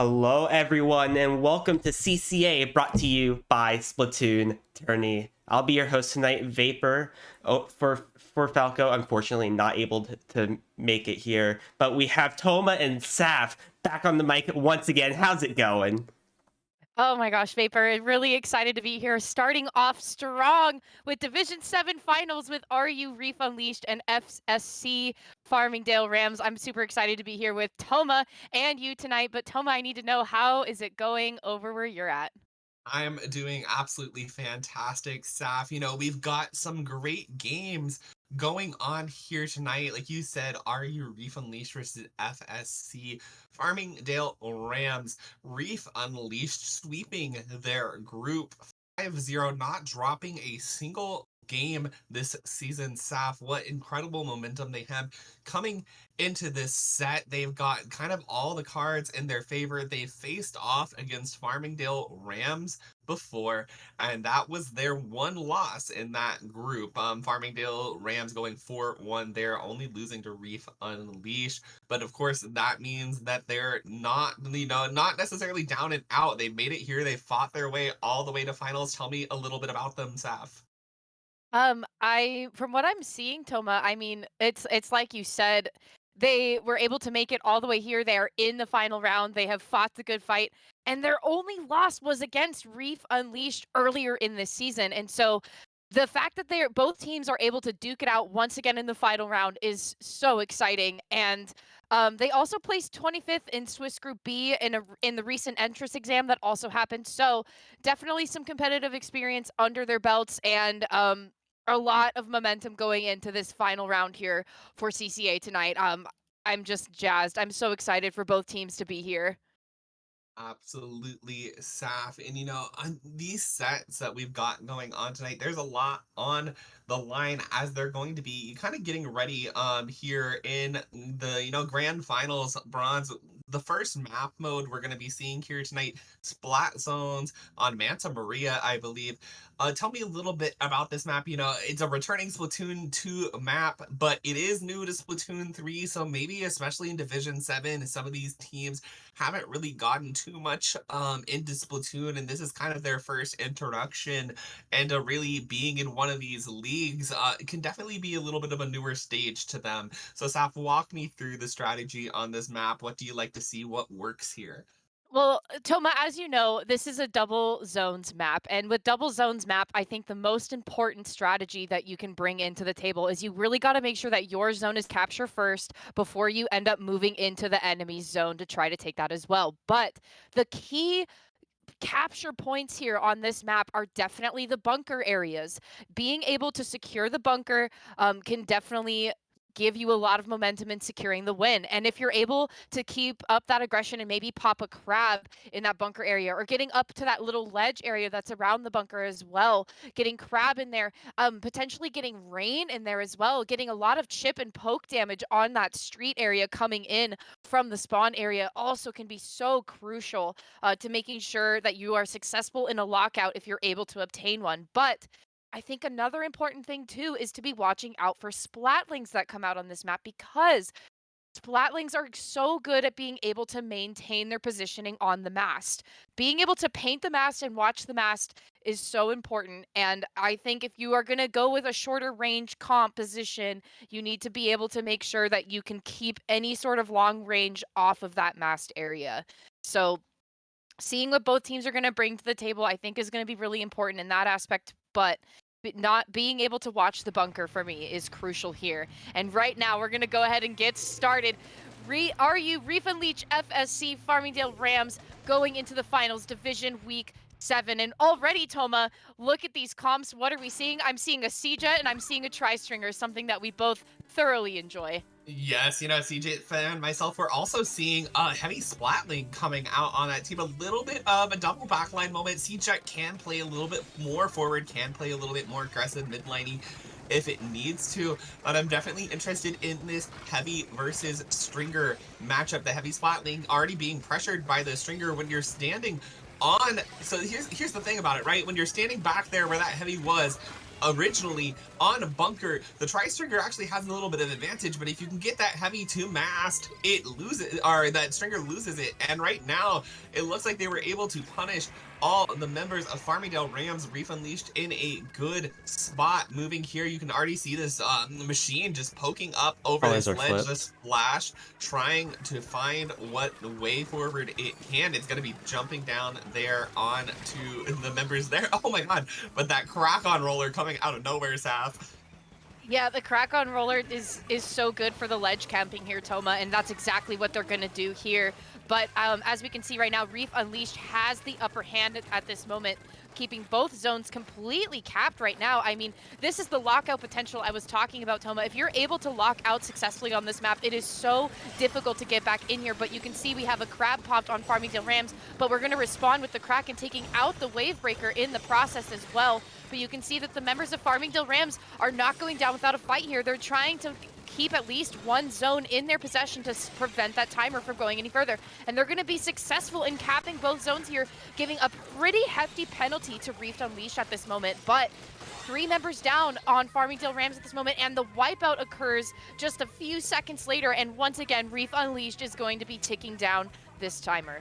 Hello, everyone, and welcome to CCA, brought to you by Splatoon Tourney. I'll be your host tonight, Vapor. For Falco, unfortunately, not able to make it here, but we have Toma and Saf back on the mic once again. How's it going? Oh my gosh, Vapor, really excited to be here. Starting off strong with Division 7 finals with RU Reef Unleashed and FSC Farmingdale Rams. I'm super excited to be here with Toma and you tonight. But Toma, I need to know, how is it going over where you're at? I am doing absolutely fantastic, Saf. We've got some great games going on here tonight. Like you said, RU Reef Unleashed versus FSC Farmingdale Rams. Reef Unleashed sweeping their group 5-0, not dropping a single game this season. Saf, what incredible momentum they have coming into this set. They've got kind of all the cards in their favor. They faced off against Farmingdale Rams before, and that was their one loss in that group. Farmingdale Rams going 4-1 there, only losing to Reef Unleashed. But of course, that means that they're not necessarily down and out. They made it here. They fought their way all the way to finals. Tell me a little bit about them, Saf. I from what I'm seeing, Toma, I mean, it's like you said, they were able to make it all the way here. They are in the final round. They have fought the good fight, and their only loss was against Reef Unleashed earlier in this season. And so the fact that they're both teams are able to duke it out once again in the final round is so exciting. And they also placed 25th in Swiss Group B in the recent entrance exam that also happened. So definitely some competitive experience under their belts, and a lot of momentum going into this final round here for CCA tonight. I'm just jazzed. I'm so excited for both teams to be here. Absolutely, Saf. And on these sets that we've got going on tonight, there's a lot on the line as they're going to be kind of getting ready here in the grand finals bronze. The first map mode we're going to be seeing here tonight, Splat Zones on Manta Maria, I believe. Tell me a little bit about this map. It's a returning Splatoon 2 map, but it is new to Splatoon 3, so maybe especially in Division 7, some of these teams haven't really gotten too much into Splatoon, and this is kind of their first introduction. And really being in one of these leagues it can definitely be a little bit of a newer stage to them. So, Saf, walk me through the strategy on this map. What do you like to see? What works here? Well, Toma, as you know, this is a double zones map. And with double zones map, I think the most important strategy that you can bring into the table is you really got to make sure that your zone is captured first before you end up moving into the enemy's zone to try to take that as well. But the key capture points here on this map are definitely the bunker areas. Being able to secure the bunker can definitely give you a lot of momentum in securing the win. And if you're able to keep up that aggression and maybe pop a crab in that bunker area, or getting up to that little ledge area that's around the bunker as well, getting crab in there, potentially getting rain in there as well, getting a lot of chip and poke damage on that street area coming in from the spawn area also can be so crucial to making sure that you are successful in a lockout if you're able to obtain one. But I think another important thing too is to be watching out for splatlings that come out on this map, because splatlings are so good at being able to maintain their positioning on the mast. Being able to paint the mast and watch the mast is so important. And I think if you are going to go with a shorter range composition, you need to be able to make sure that you can keep any sort of long range off of that mast area. So seeing what both teams are going to bring to the table, I think, is going to be really important in that aspect. But not being able to watch the bunker for me is crucial here. And right now, we're going to go ahead and get started. RU Reef and Leech FSC Farmingdale Rams going into the finals, Division Week 7. And already, Toma, look at these comps. What are we seeing? I'm seeing a C-Jet and I'm seeing a Tri-Stringer, something that we both thoroughly enjoy. Yes, CJ fan myself, we're also seeing a heavy splatling coming out on that team. A little bit of a double backline moment. CJ can play a little bit more forward, can play a little bit more aggressive midlining if it needs to. But I'm definitely interested in this heavy versus stringer matchup. The heavy splatling already being pressured by the stringer when you're standing on. So here's the thing about it, right? When you're standing back there where that heavy was, originally on Bunker, the Tri-Stringer actually has a little bit of advantage, but if you can get that heavy to mast, it loses, or that Stringer loses it. And right now, it looks like they were able to punish all the members of Farmingdale Rams. Reef Unleashed in a good spot. Moving here, you can already see this machine just poking up over this ledge, the splash, trying to find what way forward it can. It's going to be jumping down there on to the members there. Oh my god, but that crack-on roller coming out of nowhere, Saf. Yeah, the crack-on roller is so good for the ledge camping here, Toma, and that's exactly what they're going to do here. But as we can see right now, Reef Unleashed has the upper hand at this moment, keeping both zones completely capped right now. I mean, this is the lockout potential I was talking about, Toma. If you're able to lock out successfully on this map, it is so difficult to get back in here. But you can see we have a crab popped on Farmingdale Rams, but we're going to respond with the Kraken taking out the wave breaker in the process as well. But you can see that the members of Farmingdale Rams are not going down without a fight here. They're trying to keep at least one zone in their possession to prevent that timer from going any further. And they're going to be successful in capping both zones here, giving a pretty hefty penalty to Reef Unleashed at this moment. But 3 members down on Farmingdale Rams at this moment, and the wipeout occurs just a few seconds later. And once again, Reef Unleashed is going to be ticking down this timer.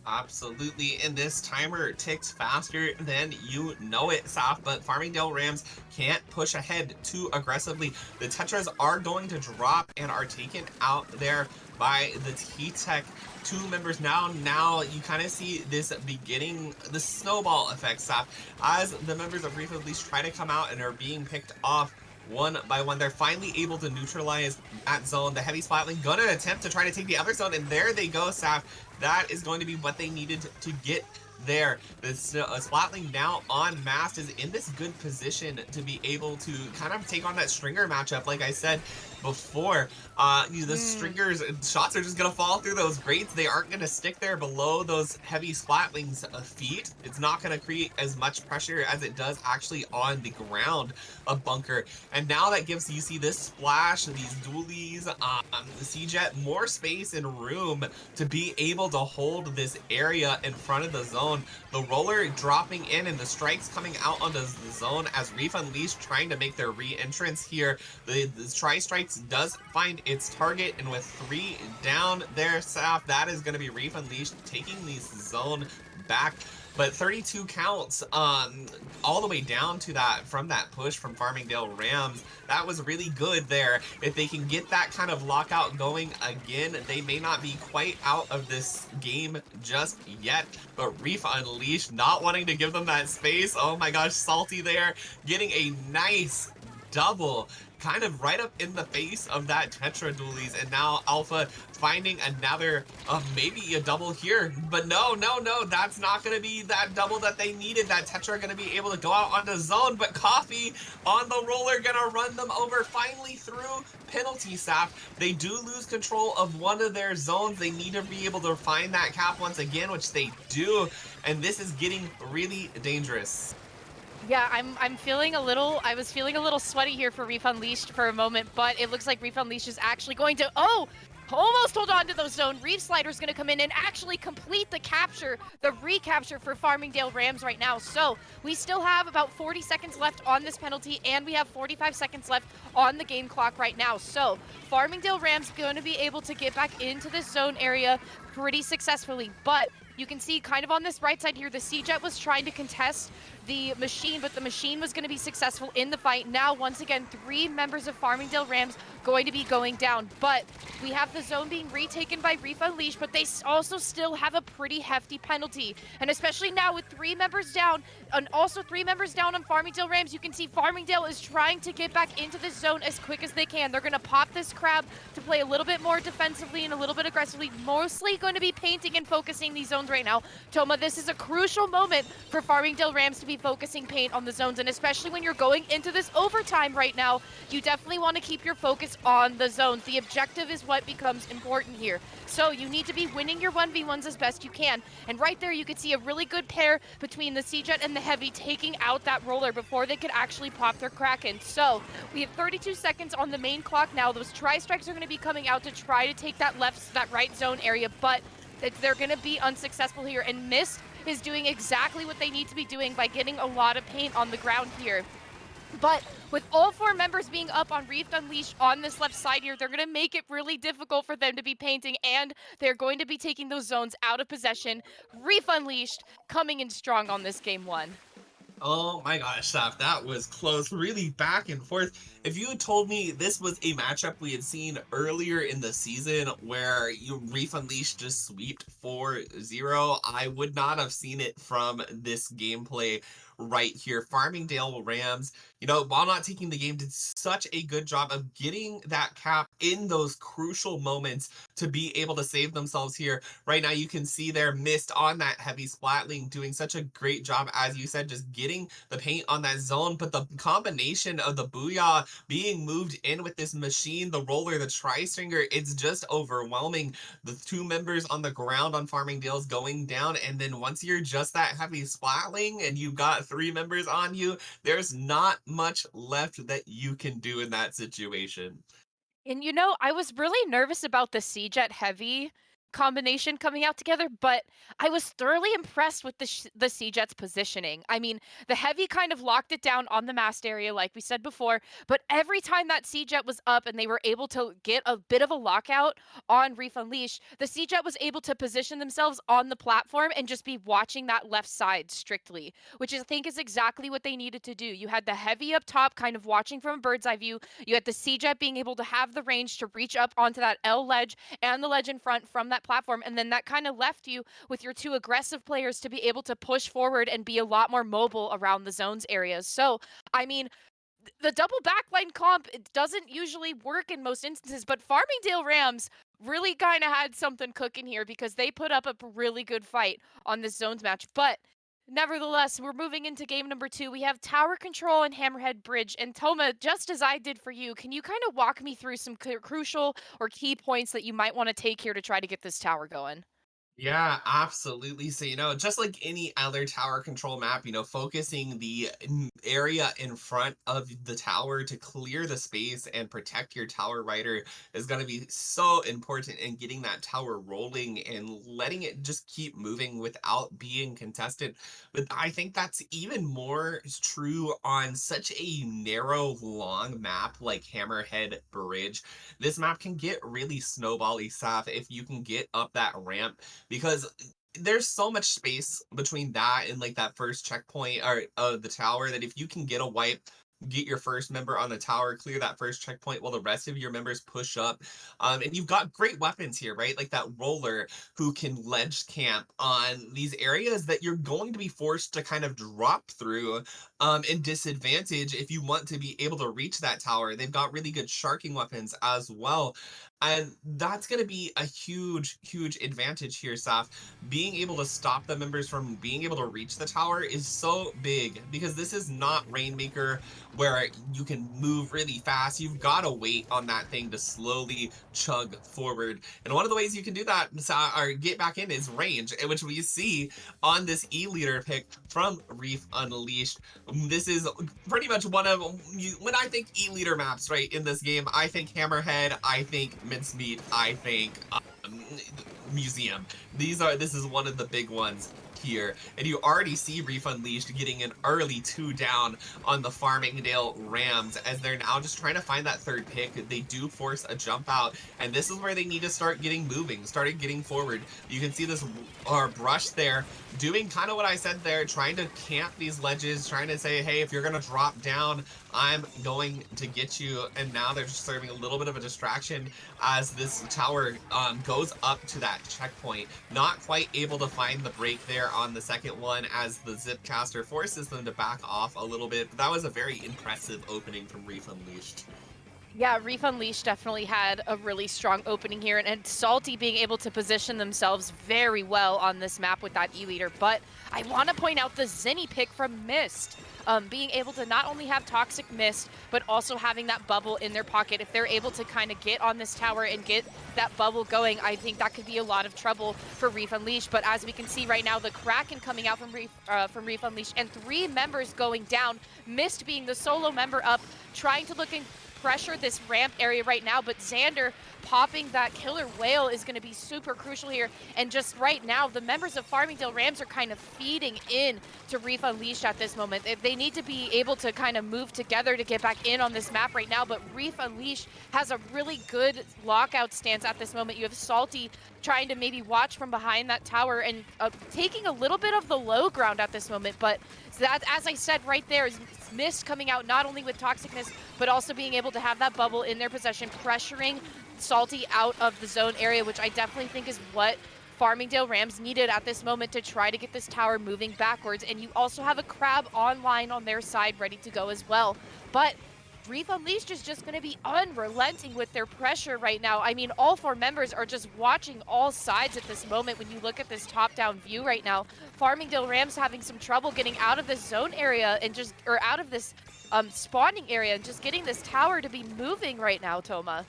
Absolutely, and this timer ticks faster than you know it, Saf, but Farmingdale Rams can't push ahead too aggressively. The Tetras are going to drop and are taken out there by the T-Tech. 2 members now. Now you kind of see this beginning, the snowball effect, Saf, as the members of Reef Unleashed try to come out and are being picked off one by one. They're finally able to neutralize that zone. The heavy splatling gonna attempt to try to take the other zone, and there they go, Saf. That is going to be what they needed to get there. This Splatling now on mast is in this good position to be able to kind of take on that Stringer matchup. Like I said before, the Stringers shots are just gonna fall through those grates. They aren't gonna stick there below those heavy Splatlings' feet. It's not gonna create as much pressure as it does actually on the ground of Bunker. And now that gives you see this splash, these dualies, the C-Jet more space and room to be able to hold this area in front of the zone. The roller dropping in and the strikes coming out onto the zone as Reef Unleashed trying to make their re-entrance here. The Tri-Strikes does find its target, and with 3 down there, Saf, that is going to be Reef Unleashed taking the zone back. But 32 counts all the way down to that, from that push from Farmingdale Rams. That was really good there. If they can get that kind of lockout going again, they may not be quite out of this game just yet. But Reef Unleashed not wanting to give them that space. Oh my gosh, Salty there, getting a nice double kind of right up in the face of that Tetra dualies, and now Alpha finding another, maybe a double here, but no, that's not going to be that double that they needed. That Tetra going to be able to go out onto zone, but Coffee on the roller going to run them over, finally through penalty, Saf. They do lose control of one of their zones. They need to be able to find that cap once again, which they do, and this is getting really dangerous. Yeah, I'm feeling a little, I was feeling a little sweaty here for Reef Unleashed for a moment, but it looks like Reef Unleashed is actually going to, almost hold on to those zone. Reef Slider's going to come in and actually complete the capture, the recapture for Farmingdale Rams right now. So we still have about 40 seconds left on this penalty, and we have 45 seconds left on the game clock right now. So Farmingdale Rams going to be able to get back into this zone area pretty successfully, but you can see kind of on this right side here, the C-Jet was trying to contest the machine, but the machine was going to be successful in the fight. Now, once again, 3 members of Farmingdale Rams going to be going down, but we have the zone being retaken by Reef Unleashed, but they also still have a pretty hefty penalty. And especially now with 3 members down, and also 3 members down on Farmingdale Rams, you can see Farmingdale is trying to get back into this zone as quick as they can. They're going to pop this crab to play a little bit more defensively and a little bit aggressively, mostly going to be painting and focusing these zones right now. Toma, this is a crucial moment for Farmingdale Rams to be focusing paint on the zones, and especially when you're going into this overtime right now, you definitely want to keep your focus on the zones. The objective is what becomes important here. So you need to be winning your 1v1s as best you can. And right there you could see a really good pair between the C-Jet and the Heavy taking out that roller before they could actually pop their Kraken. So we have 32 seconds on the main clock now. Those Tri-Strikes are going to be coming out to try to take that right zone area, but they're going to be unsuccessful here. And Mist is doing exactly what they need to be doing by getting a lot of paint on the ground here. But with all 4 members being up on Reef Unleashed on this left side here, they're going to make it really difficult for them to be painting, and they're going to be taking those zones out of possession. Reef Unleashed coming in strong on this game 1. Oh my gosh, Saf, that was close, really back and forth. If you had told me this was a matchup we had seen earlier in the season where you Reef Unleashed just swept 4-0, I would not have seen it from this gameplay right here. Farmingdale Rams, while not taking the game, did such a good job of getting that cap in those crucial moments to be able to save themselves here. Right now, you can see they're missed on that heavy splatling, doing such a great job, as you said, just getting the paint on that zone. But the combination of the Booyah being moved in with this machine, the roller, the tri-stringer, it's just overwhelming. The 2 members on the ground on Farmingdale's going down, and then once you're just that heavy splatling and you've got 3 members on you, there's not much left that you can do in that situation. And I was really nervous about the Siege at Heavy combination coming out together, but I was thoroughly impressed with the Sieget's positioning. I mean, the Heavy kind of locked it down on the mast area, like we said before, but every time that Sieget was up and they were able to get a bit of a lockout on Reef Unleashed, the Sieget was able to position themselves on the platform and just be watching that left side strictly, which I think is exactly what they needed to do. You had the Heavy up top kind of watching from a bird's eye view. You had the Sieget being able to have the range to reach up onto that L ledge and the ledge in front from that platform. And then that kind of left you with your 2 aggressive players to be able to push forward and be a lot more mobile around the zones areas. So, I mean, the double backline comp, it doesn't usually work in most instances, but Farmingdale Rams really kind of had something cooking here because they put up a really good fight on this zones match. But nevertheless, we're moving into game number 2. We have Tower Control and Hammerhead Bridge. And Toma, just as I did for you, can you kind of walk me through some crucial or key points that you might want to take here to try to get this tower going? Yeah, absolutely. So, just like any other tower control map, focusing the area in front of the tower to clear the space and protect your tower rider is going to be so important in getting that tower rolling and letting it just keep moving without being contested. But I think that's even more true on such a narrow, long map like Hammerhead Bridge. This map can get really snowbally, Saf, if you can get up that ramp because there's so much space between that and like that first checkpoint or the tower that if you can get a wipe, get your first member on the tower, clear that first checkpoint while the rest of your members push up. And you've got great weapons here, right? Like that roller who can ledge camp on these areas that you're going to be forced to kind of drop through and disadvantage if you want to be able to reach that tower. They've got really good sharking weapons as well. And that's going to be a huge, huge advantage here, Saf. Being able to stop the members from being able to reach the tower is so big because this is not Rainmaker where you can move really fast. You've got to wait on that thing to slowly chug forward. And one of the ways you can do that or get back in is range, which we see on this E-Leader pick from Reef Unleashed. This is pretty much one of, when I think E-Leader maps, right, in this game, I think Hammerhead, I think Mincemeat, I think Museum. This is one of the big ones here, and you already see Reef Unleashed getting an early 2 down on the Farmingdale Rams as they're now just trying to find that third pick. They do force a jump out, and this is where they need to start getting moving, started getting forward. You can see this brush there doing kind of what I said there, trying to camp these ledges, trying to say, hey, if you're gonna drop down, I'm going to get you. And now they're just serving a little bit of a distraction as this tower goes up to that checkpoint. Not quite able to find the break there on the second one as the Zipcaster forces them to back off a little bit. But that was a very impressive opening from Reef Unleashed. Yeah, Reef Unleashed definitely had a really strong opening here, and Salty being able to position themselves very well on this map with that E-Leader. But I want to point out the Zinni pick from Mist. Being able to not only have Toxic Mist, but also having that bubble in their pocket. If they're able to kind of get on this tower and get that bubble going, I think that could be a lot of trouble for Reef Unleashed. But as we can see right now, the Kraken coming out from Reef Unleashed, and 3 members going down. Mist being the solo member up, trying to pressure this ramp area right now, but Xander popping that killer whale is going to be super crucial here. And just right now, the members of Farmingdale Rams are kind of feeding in to Reef Unleashed at this moment. They need to be able to kind of move together to get back in on this map right now, but Reef Unleashed has a really good lockout stance at this moment. You have Salty trying to maybe watch from behind that tower and taking a little bit of the low ground at this moment, but that, as I said right there, is Mist coming out not only with Toxicness, but also being able to have that bubble in their possession, pressuring Salty out of the zone area, which I definitely think is what Farmingdale Rams needed at this moment to try to get this tower moving backwards. And you also have a Crab online on their side ready to go as well. But Reef Unleashed is just going to be unrelenting with their pressure right now. I mean, all 4 members are just watching all sides at this moment when you look at this top-down view right now. Farmingdale Rams having some trouble getting out of this zone area and just, or out of this spawning area and just getting this tower to be moving right now, Toma.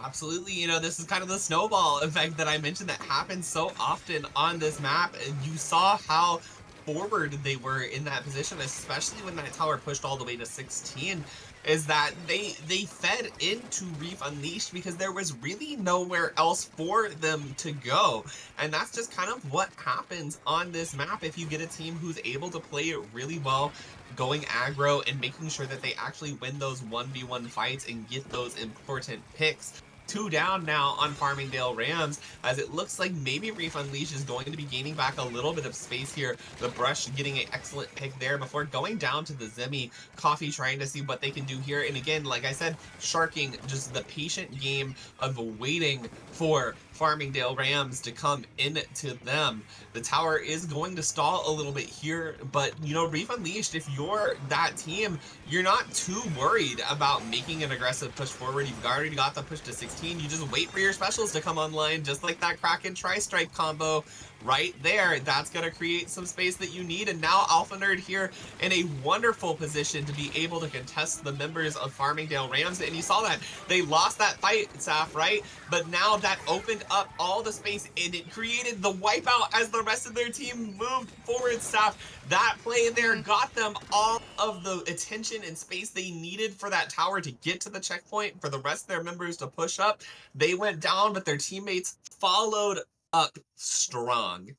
Absolutely, this is kind of the snowball effect that I mentioned that happens so often on this map. And you saw how forward they were in that position, especially when that tower pushed all the way to 16, is that they fed into Reef Unleashed because there was really nowhere else for them to go. And that's just kind of what happens on this map if you get a team who's able to play it really well, going aggro and making sure that they actually win those 1v1 fights and get those important picks. 2 down now on Farmingdale Rams, as it looks like maybe Reef Unleashed is going to be gaining back a little bit of space here. The Brush getting an excellent pick there before going down to the Zemi. Coffee trying to see what they can do here. And again, like I said, Sharking, just the patient game of waiting for Farmingdale Rams to come into them. The tower is going to stall a little bit here, but Reef Unleashed, if you're that team, you're not too worried about making an aggressive push forward. You've already got the push to 16. You just wait for your specials to come online, just like that Kraken Tri-Strike combo right there. That's going to create some space that you need. And now Alpha Nerd here in a wonderful position to be able to contest the members of Farmingdale Rams. And you saw that they lost that fight, Saf, right? But now that opened up all the space and it created the wipeout as the rest of their team moved forward, Saf. That play there got them all of the attention and space they needed for that tower to get to the checkpoint, for the rest of their members to push up. They went down, but their teammates followed up strong.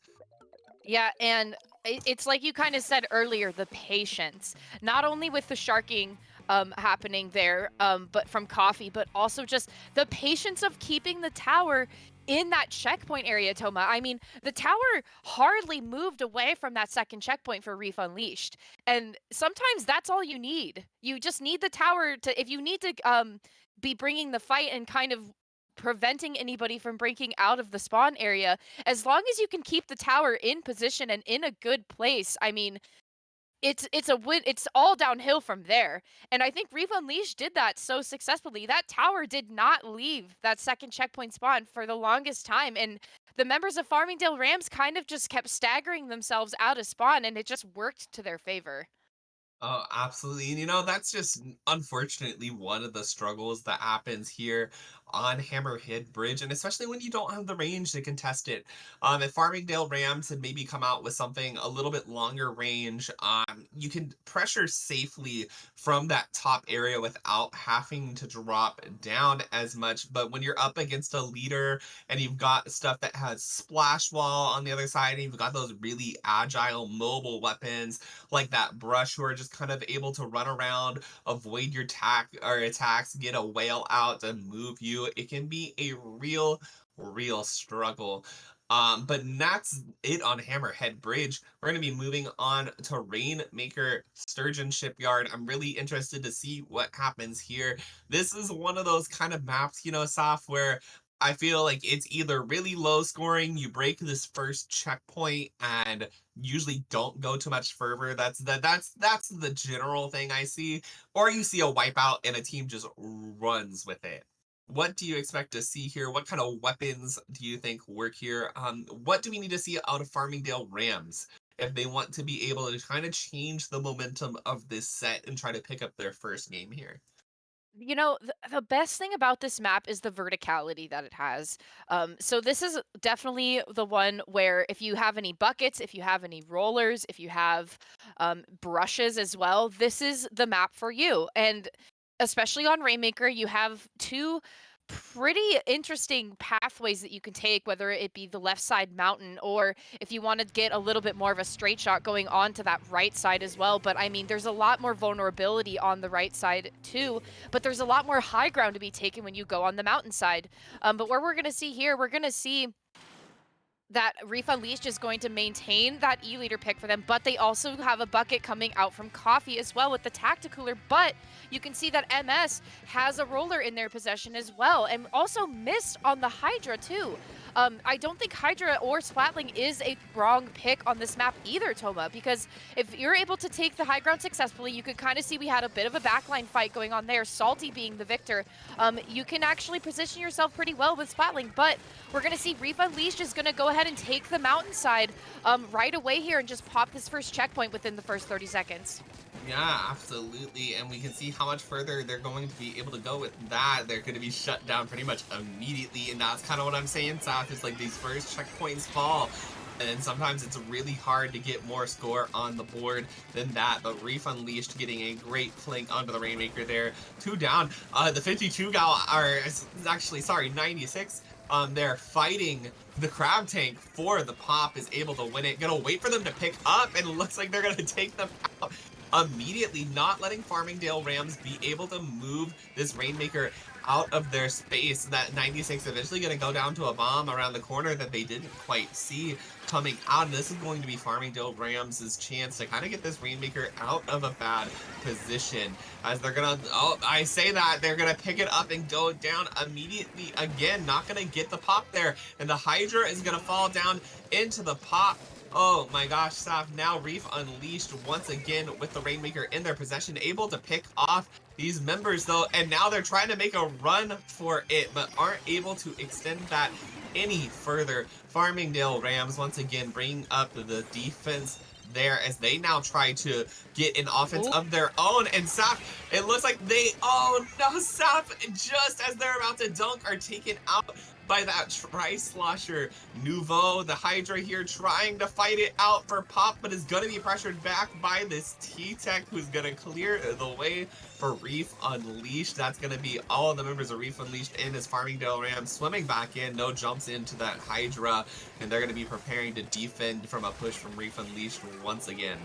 Yeah, and it's like you kind of said earlier, the patience, not only with the sharking happening there, but from Coffee, but also just the patience of keeping the tower in that checkpoint area, Toma. I mean, the tower hardly moved away from that second checkpoint for Reef Unleashed. And sometimes that's all you need. You just need the tower to, if you need to be bringing the fight and kind of preventing anybody from breaking out of the spawn area, as long as you can keep the tower in position and in a good place, I mean, it's a win. It's all downhill from there. And I think Reef Unleashed did that so successfully. That tower did not leave that second checkpoint spawn for the longest time. And the members of Farmingdale Rams kind of just kept staggering themselves out of spawn, and it just worked to their favor. Oh, absolutely. And that's just unfortunately one of the struggles that happens here on Hammerhead Bridge, and especially when you don't have the range to contest it. If Farmingdale Rams had maybe come out with something a little bit longer range, you can pressure safely from that top area without having to drop down as much. But when you're up against a leader and you've got stuff that has splash wall on the other side, and you've got those really agile mobile weapons like that Brush, who are just kind of able to run around, avoid your attacks, get a whale out and move you, it can be a real struggle. But that's it on Hammerhead Bridge. We're going to be moving on to Rainmaker Sturgeon Shipyard. I'm really interested to see what happens here. This is one of those kind of maps, Saf, where I feel like it's either really low scoring, you break this first checkpoint and usually don't go too much further. That's the general thing I see. Or you see a wipeout and a team just runs with it. What do you expect to see here? What kind of weapons do you think work here? What do we need to see out of Farmingdale Rams if they want to be able to kind of change the momentum of this set and try to pick up their first game here? The best thing about this map is the verticality that it has. So this is definitely the one where if you have any buckets, if you have any rollers, if you have brushes as well, this is the map for you. And especially on Rainmaker, you have two pretty interesting pathways that you can take, whether it be the left side mountain or if you want to get a little bit more of a straight shot going on to that right side as well. But I mean, there's a lot more vulnerability on the right side too, but there's a lot more high ground to be taken when you go on the mountain side. But what we're going to see here, we're going to see that Reef Unleashed is going to maintain that E-leader pick for them, but they also have a bucket coming out from Coffee as well with the Tacticooler, but you can see that MS has a roller in their possession as well, and also missed on the Hydra too. I don't think Hydra or Splatling is a wrong pick on this map either, Toma, because if you're able to take the high ground successfully, you could kind of see we had a bit of a backline fight going on there, Salty being the victor. You can actually position yourself pretty well with Splatling, but we're going to see Reef Unleashed is going to go ahead and take the mountainside right away here and just pop this first checkpoint within the first 30 seconds. Yeah, absolutely. And we can see how much further they're going to be able to go with that. They're going to be shut down pretty much immediately. And that's kind of what I'm saying, Saf, is like these first checkpoints fall. And then sometimes it's really hard to get more score on the board than that. But Reef Unleashed getting a great flank onto the Rainmaker there. 2 down. The 52 gal, or actually, sorry, 96. They're fighting the crab tank for the pop, is able to win it. Gonna wait for them to pick up, and it looks like they're gonna take them out immediately, not letting Farmingdale Rams be able to move this Rainmaker out of their space. That 96 eventually going to go down to a bomb around the corner that they didn't quite see coming out, and this is going to be Farmingdale Rams' chance to kind of get this Rainmaker out of a bad position, as they're gonna, oh, I say that, they're gonna pick it up and go down immediately again, not gonna get the pop there, and the Hydra is gonna fall down into the pop. Oh my gosh, Saf, now Reef Unleashed once again with the Rainmaker in their possession, able to pick off these members though, and now they're trying to make a run for it, but aren't able to extend that any further. Farmingdale Rams once again bringing up the defense there as they now try to get an offense of their own, and Saf, it looks like they, oh no, Saf, just as they're about to dunk, are taken out by that Tri-Slosher Nouveau. The Hydra here trying to fight it out for Pop, but is going to be pressured back by this T-Tech, who's going to clear the way for Reef Unleashed. That's going to be all the members of Reef Unleashed in as Farmingdale Rams swimming back in. No jumps into that Hydra, and they're going to be preparing to defend from a push from Reef Unleashed once again.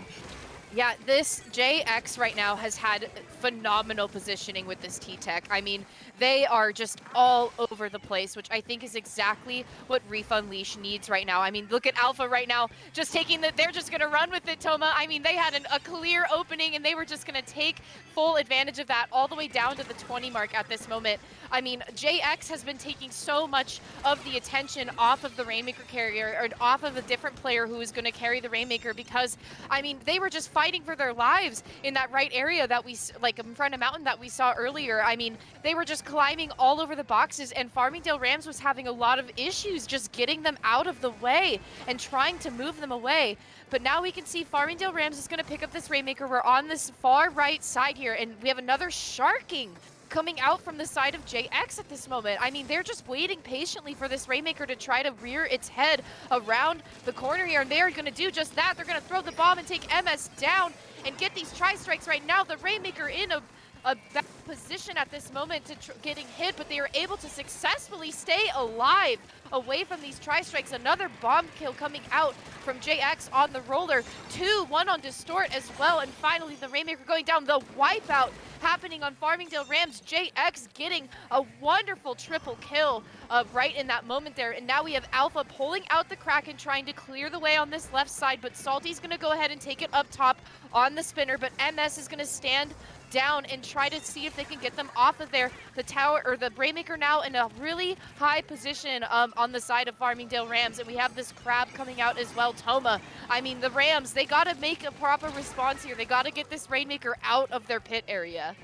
Yeah, this JX right now has had phenomenal positioning with this T-Tech. I mean, they are just all over the place, which I think is exactly what Reef Unleashed needs right now. I mean, look at Alpha right now, just taking the, they're just going to run with it, Toma. I mean, they had a clear opening, and they were just going to take full advantage of that all the way down to the 20 mark at this moment. I mean, JX has been taking so much of the attention off of the Rainmaker carrier, or off of a different player who is going to carry the Rainmaker, because, I mean, they were just fighting for their lives in that right area that we, like in front of Mountain that we saw earlier. I mean, they were just climbing all over the boxes, and Farmingdale Rams was having a lot of issues just getting them out of the way and trying to move them away. But now we can see Farmingdale Rams is going to pick up this Rainmaker. We're on this far right side here, and we have another Sharking coming out from the side of JX at this moment. I mean, they're just waiting patiently for this Rainmaker to try to rear its head around the corner here, and they're going to do just that. They're going to throw the bomb and take MS down and get these tri-strikes right now. The Rainmaker in a bad position at this moment to getting hit, but they are able to successfully stay alive away from these tri-strikes. Another bomb kill coming out from JX on the roller. 2-1 on Distort as well, and finally the Rainmaker going down. The wipeout happening on Farmingdale Rams. JX getting a wonderful triple kill right in that moment there, and now we have Alpha pulling out the Kraken, trying to clear the way on this left side, but Salty's going to go ahead and take it up top on the spinner, but MS is going to stand down and try to see if they can get them off of there. The tower, or the Rainmaker, now in a really high position on the side of Farmingdale Rams, and we have this Crab coming out as well. Toma, I mean, the Rams, they got to make a proper response here. They got to get this Rainmaker out of their pit area.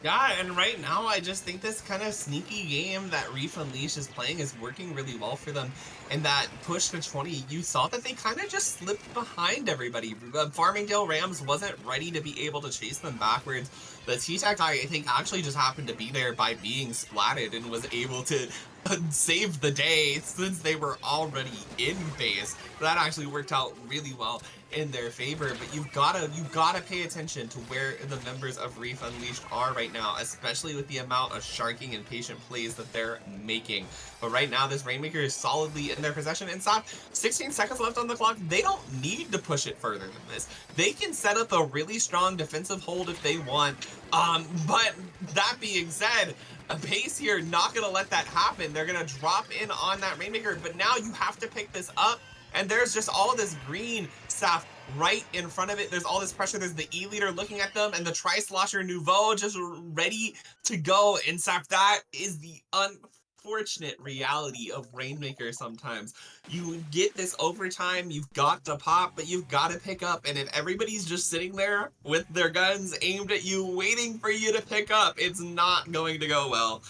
Yeah, and right now I just think this kind of sneaky game that Reef Unleashed is playing is working really well for them. And that push to 20, you saw that they kind of just slipped behind everybody. Farmingdale Rams wasn't ready to be able to chase them backwards. The T-Tech, I think, actually just happened to be there by being splatted and was able to save the day since they were already in base. That actually worked out really well in their favor. But you gotta pay attention to where the members of Reef Unleashed are right now, especially with the amount of sharking and patient plays that they're making. But right now, this Rainmaker is solidly in their possession. And stop, 16 seconds left on the clock. They don't need to push it further than this. They can set up a really strong defensive hold if they want. But that being said, Pace here not gonna let that happen. They're gonna drop in on that Rainmaker, but now you have to pick this up, and there's just all of this green stuff right in front of it. There's all this pressure. There's the E-leader looking at them, and the Tri-Slosher Nouveau just ready to go. And Saf, that is the unfortunate reality of Rainmaker sometimes. You get this overtime, you've got the pop, but you've got to pick up. And if everybody's just sitting there with their guns aimed at you, waiting for you to pick up, it's not going to go well.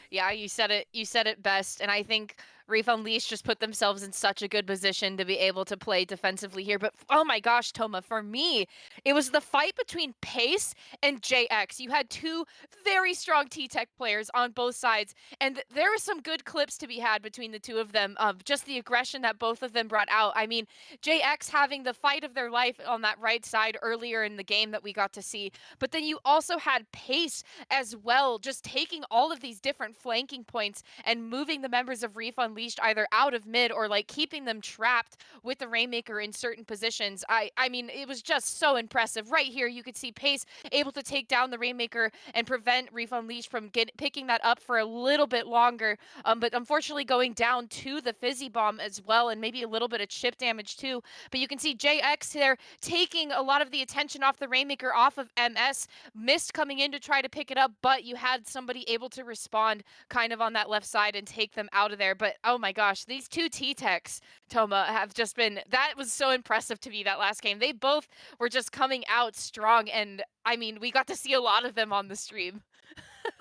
Yeah, you said it best, and I think Reef Unleashed just put themselves in such a good position to be able to play defensively here. But oh my gosh, Toma, for me, it was the fight between Pace and JX. You had two very strong T-Tech players on both sides, and there were some good clips to be had between the two of them of just the aggression that both of them brought out. I mean, JX having the fight of their life on that right side earlier in the game that we got to see, but then you also had Pace as well, just taking all of these different flanking points and moving the members of Reef Unleashed either out of mid or like keeping them trapped with the Rainmaker in certain positions. I mean, it was just so impressive. Right here, you could see Pace able to take down the Rainmaker and prevent Reef Unleashed from picking that up for a little bit longer. But unfortunately going down to the Fizzy Bomb as well, and maybe a little bit of chip damage too. But you can see JX there taking a lot of the attention off the Rainmaker, off of MS. Missed coming in to try to pick it up, but you had somebody able to respond kind of on that left side and take them out of there. But oh my gosh, these two T-Techs, Toma, have just been, that was so impressive to me that last game. They both were just coming out strong, and I mean, we got to see a lot of them on the stream.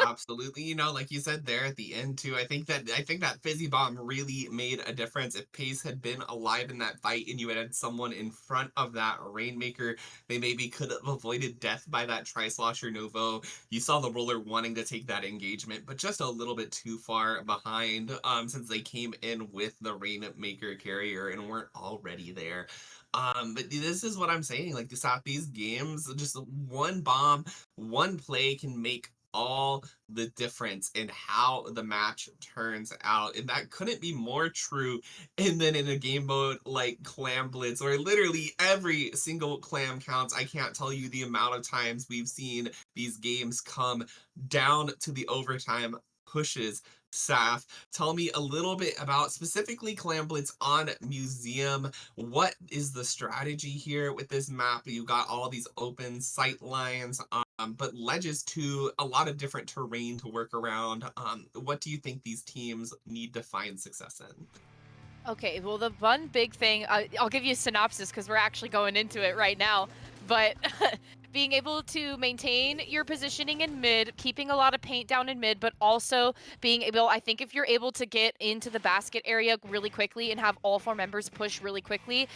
Absolutely. Like you said there at the end too, I think that Fizzy Bomb really made a difference. If Pace had been alive in that fight and you had someone in front of that Rainmaker, they maybe could have avoided death by that Tri-Slosher Nouveau. You saw the Roller wanting to take that engagement, but just a little bit too far behind, since they came in with the Rainmaker carrier and weren't already there. But this is what I'm saying. Like, these games, just one bomb, one play can make all the difference in how the match turns out. And that couldn't be more true and then in a game mode like Clam Blitz, where literally every single clam counts. I can't tell you the amount of times we've seen these games come down to the overtime pushes. Saf, tell me a little bit about specifically Clam Blitz on Museum. What is the strategy here with this map? You got all these open sight lines, but ledges too, a lot of different terrain to work around. What do you think these teams need to find success in? Okay, well, the one big thing, I'll give you a synopsis because we're actually going into it right now, but being able to maintain your positioning in mid, keeping a lot of paint down in mid, but also being able, I think if you're able to get into the basket area really quickly and have all four members push really quickly,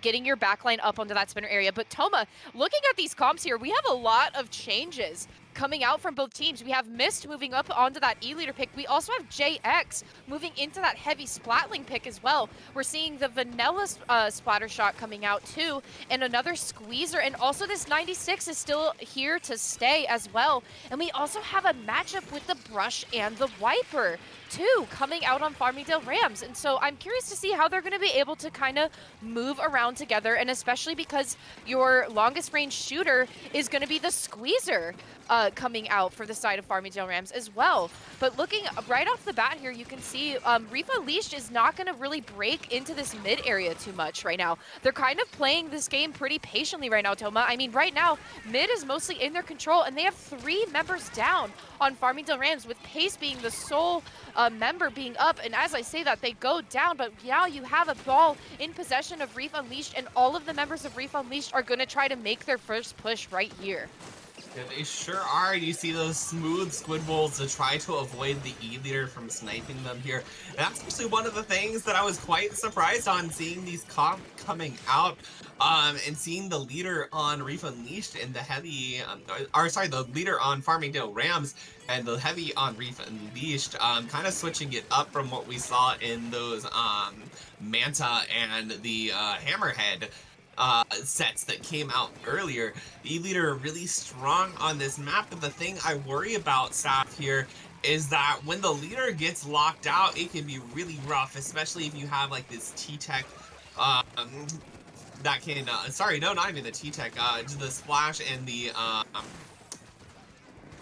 getting your backline up onto that spinner area. But Toma, looking at these comps here, we have a lot of changes coming out from both teams. We have Mist moving up onto that E-leader pick. We also have JX moving into that heavy Splatling pick as well. We're seeing the vanilla splatter shot coming out too, and another squeezer, and also this 96 is still here to stay as well. And we also have a matchup with the brush and the wiper too coming out on Farmingdale Rams. And so I'm curious to see how they're going to be able to kind of move around together, and especially because your longest range shooter is going to be the squeezer coming out for the side of Farmingdale Rams as well. But looking right off the bat here, you can see Reef Unleashed is not going to really break into this mid area too much right now. They're kind of playing this game pretty patiently right now, Toma. I mean, right now, mid is mostly in their control, and they have 3 members down on Farmingdale Rams, with Pace being the sole member being up. And as I say that, they go down, but now you have a ball in possession of Reef Unleashed, and all of the members of Reef Unleashed are going to try to make their first push right here. Yeah, they sure are. You see those smooth squid bowls to try to avoid the E-leader from sniping them here. And that's actually one of the things that I was quite surprised on seeing these coming out. And seeing the leader on Reef Unleashed and the heavy, or sorry, the leader on Farmingdale Rams and the heavy on Reef Unleashed, kind of switching it up from what we saw in those Manta and the Hammerhead sets that came out earlier. The E-leader really strong on this map, but the thing I worry about, Saf, here is that when the leader gets locked out, it can be really rough, especially if you have like this T-Tech that can, sorry, no, not even the T-Tech, the splash and the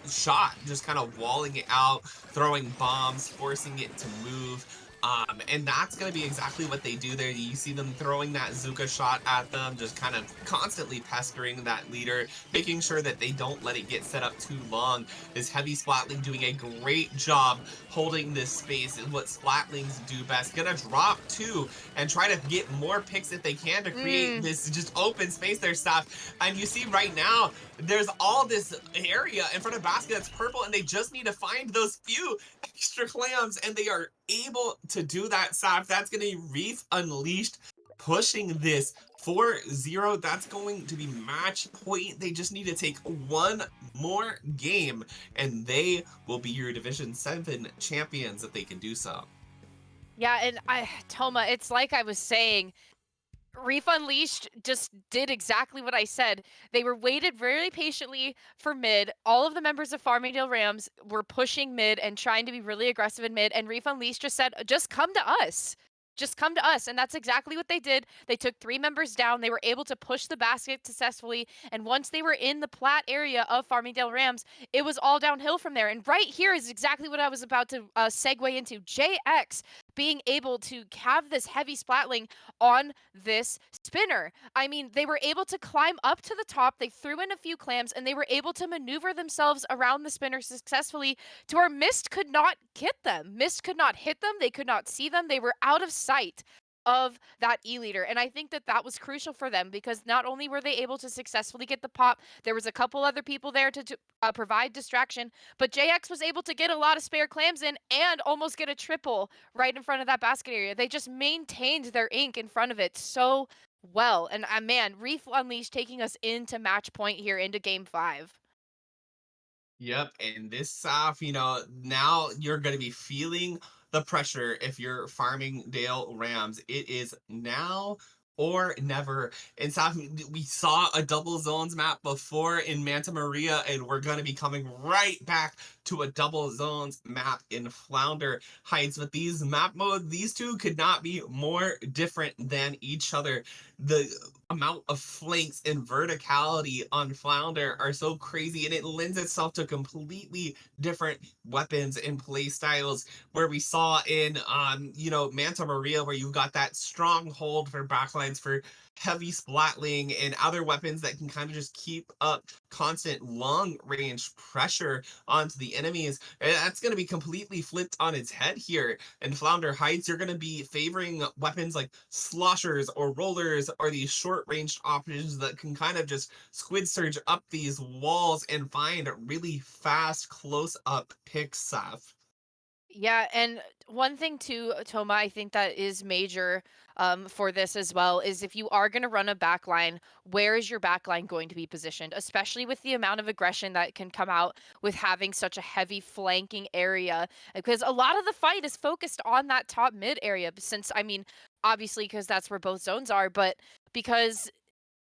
shot, just kind of walling it out, throwing bombs, forcing it to move. And that's going to be exactly what they do there. You see them throwing that Zuka shot at them, just kind of constantly pestering that leader, making sure that they don't let it get set up too long. This heavy Splatling doing a great job holding this space is what Splatlings do best. Gonna drop too and try to get more picks if they can to create this just open space there, stuff. And you see right now, there's all this area in front of basket that's purple, and they just need to find those few extra clams, and they are able to do that, Saf. That's going to be Reef Unleashed pushing this 4-0. That's going to be match point. They just need to take one more game, and they will be your Division 7 champions if they can do so. Yeah, and Toma, it's like I was saying, Reef Unleashed just did exactly what I said. They were waited very patiently for mid. All of the members of Farmingdale Rams were pushing mid and trying to be really aggressive in mid, and Reef Unleashed just said, just come to us. Just come to us. And that's exactly what they did. They took 3 members down. They were able to push the basket successfully. And once they were in the plat area of Farmingdale Rams, it was all downhill from there. And right here is exactly what I was about to segue into. JX being able to have this heavy splatling on this spinner. I mean, they were able to climb up to the top. They threw in a few clams, and they were able to maneuver themselves around the spinner successfully to where Mist could not get them. Mist could not hit them. They could not see them. They were out of sight of that E-leader. And I think that that was crucial for them because not only were they able to successfully get the pop, there was a couple other people there to provide distraction, but JX was able to get a lot of spare clams in and almost get a triple right in front of that basket area. They just maintained their ink in front of it so well. And man, Reef Unleashed taking us into match point here into game 5. Yep, and this stuff, now you're going to be feeling the pressure if you're farming Dale Rams. It is now or never. And stuff, we saw a double zones map before in Manta Maria, and we're going to be coming right back to a double zones map in Flounder Heights. With these map modes, these two could not be more different than each other. The amount of flanks and verticality on Flounder are so crazy, and it lends itself to completely different weapons and play styles, where we saw in Manta Maria, where you've got that stronghold for backlines for heavy splatling and other weapons that can kind of just keep up constant long range pressure onto the enemies. And that's going to be completely flipped on its head here in Flounder Heights. You're going to be favoring weapons like sloshers or rollers or these short ranged options that can kind of just squid surge up these walls and find really fast close up picks, Saf. Yeah, and one thing too, Toma, I think that is major for this as well is if you are going to run a backline, where is your backline going to be positioned? Especially with the amount of aggression that can come out with having such a heavy flanking area, because a lot of the fight is focused on that top mid area. Since I mean, obviously, because that's where both zones are, but because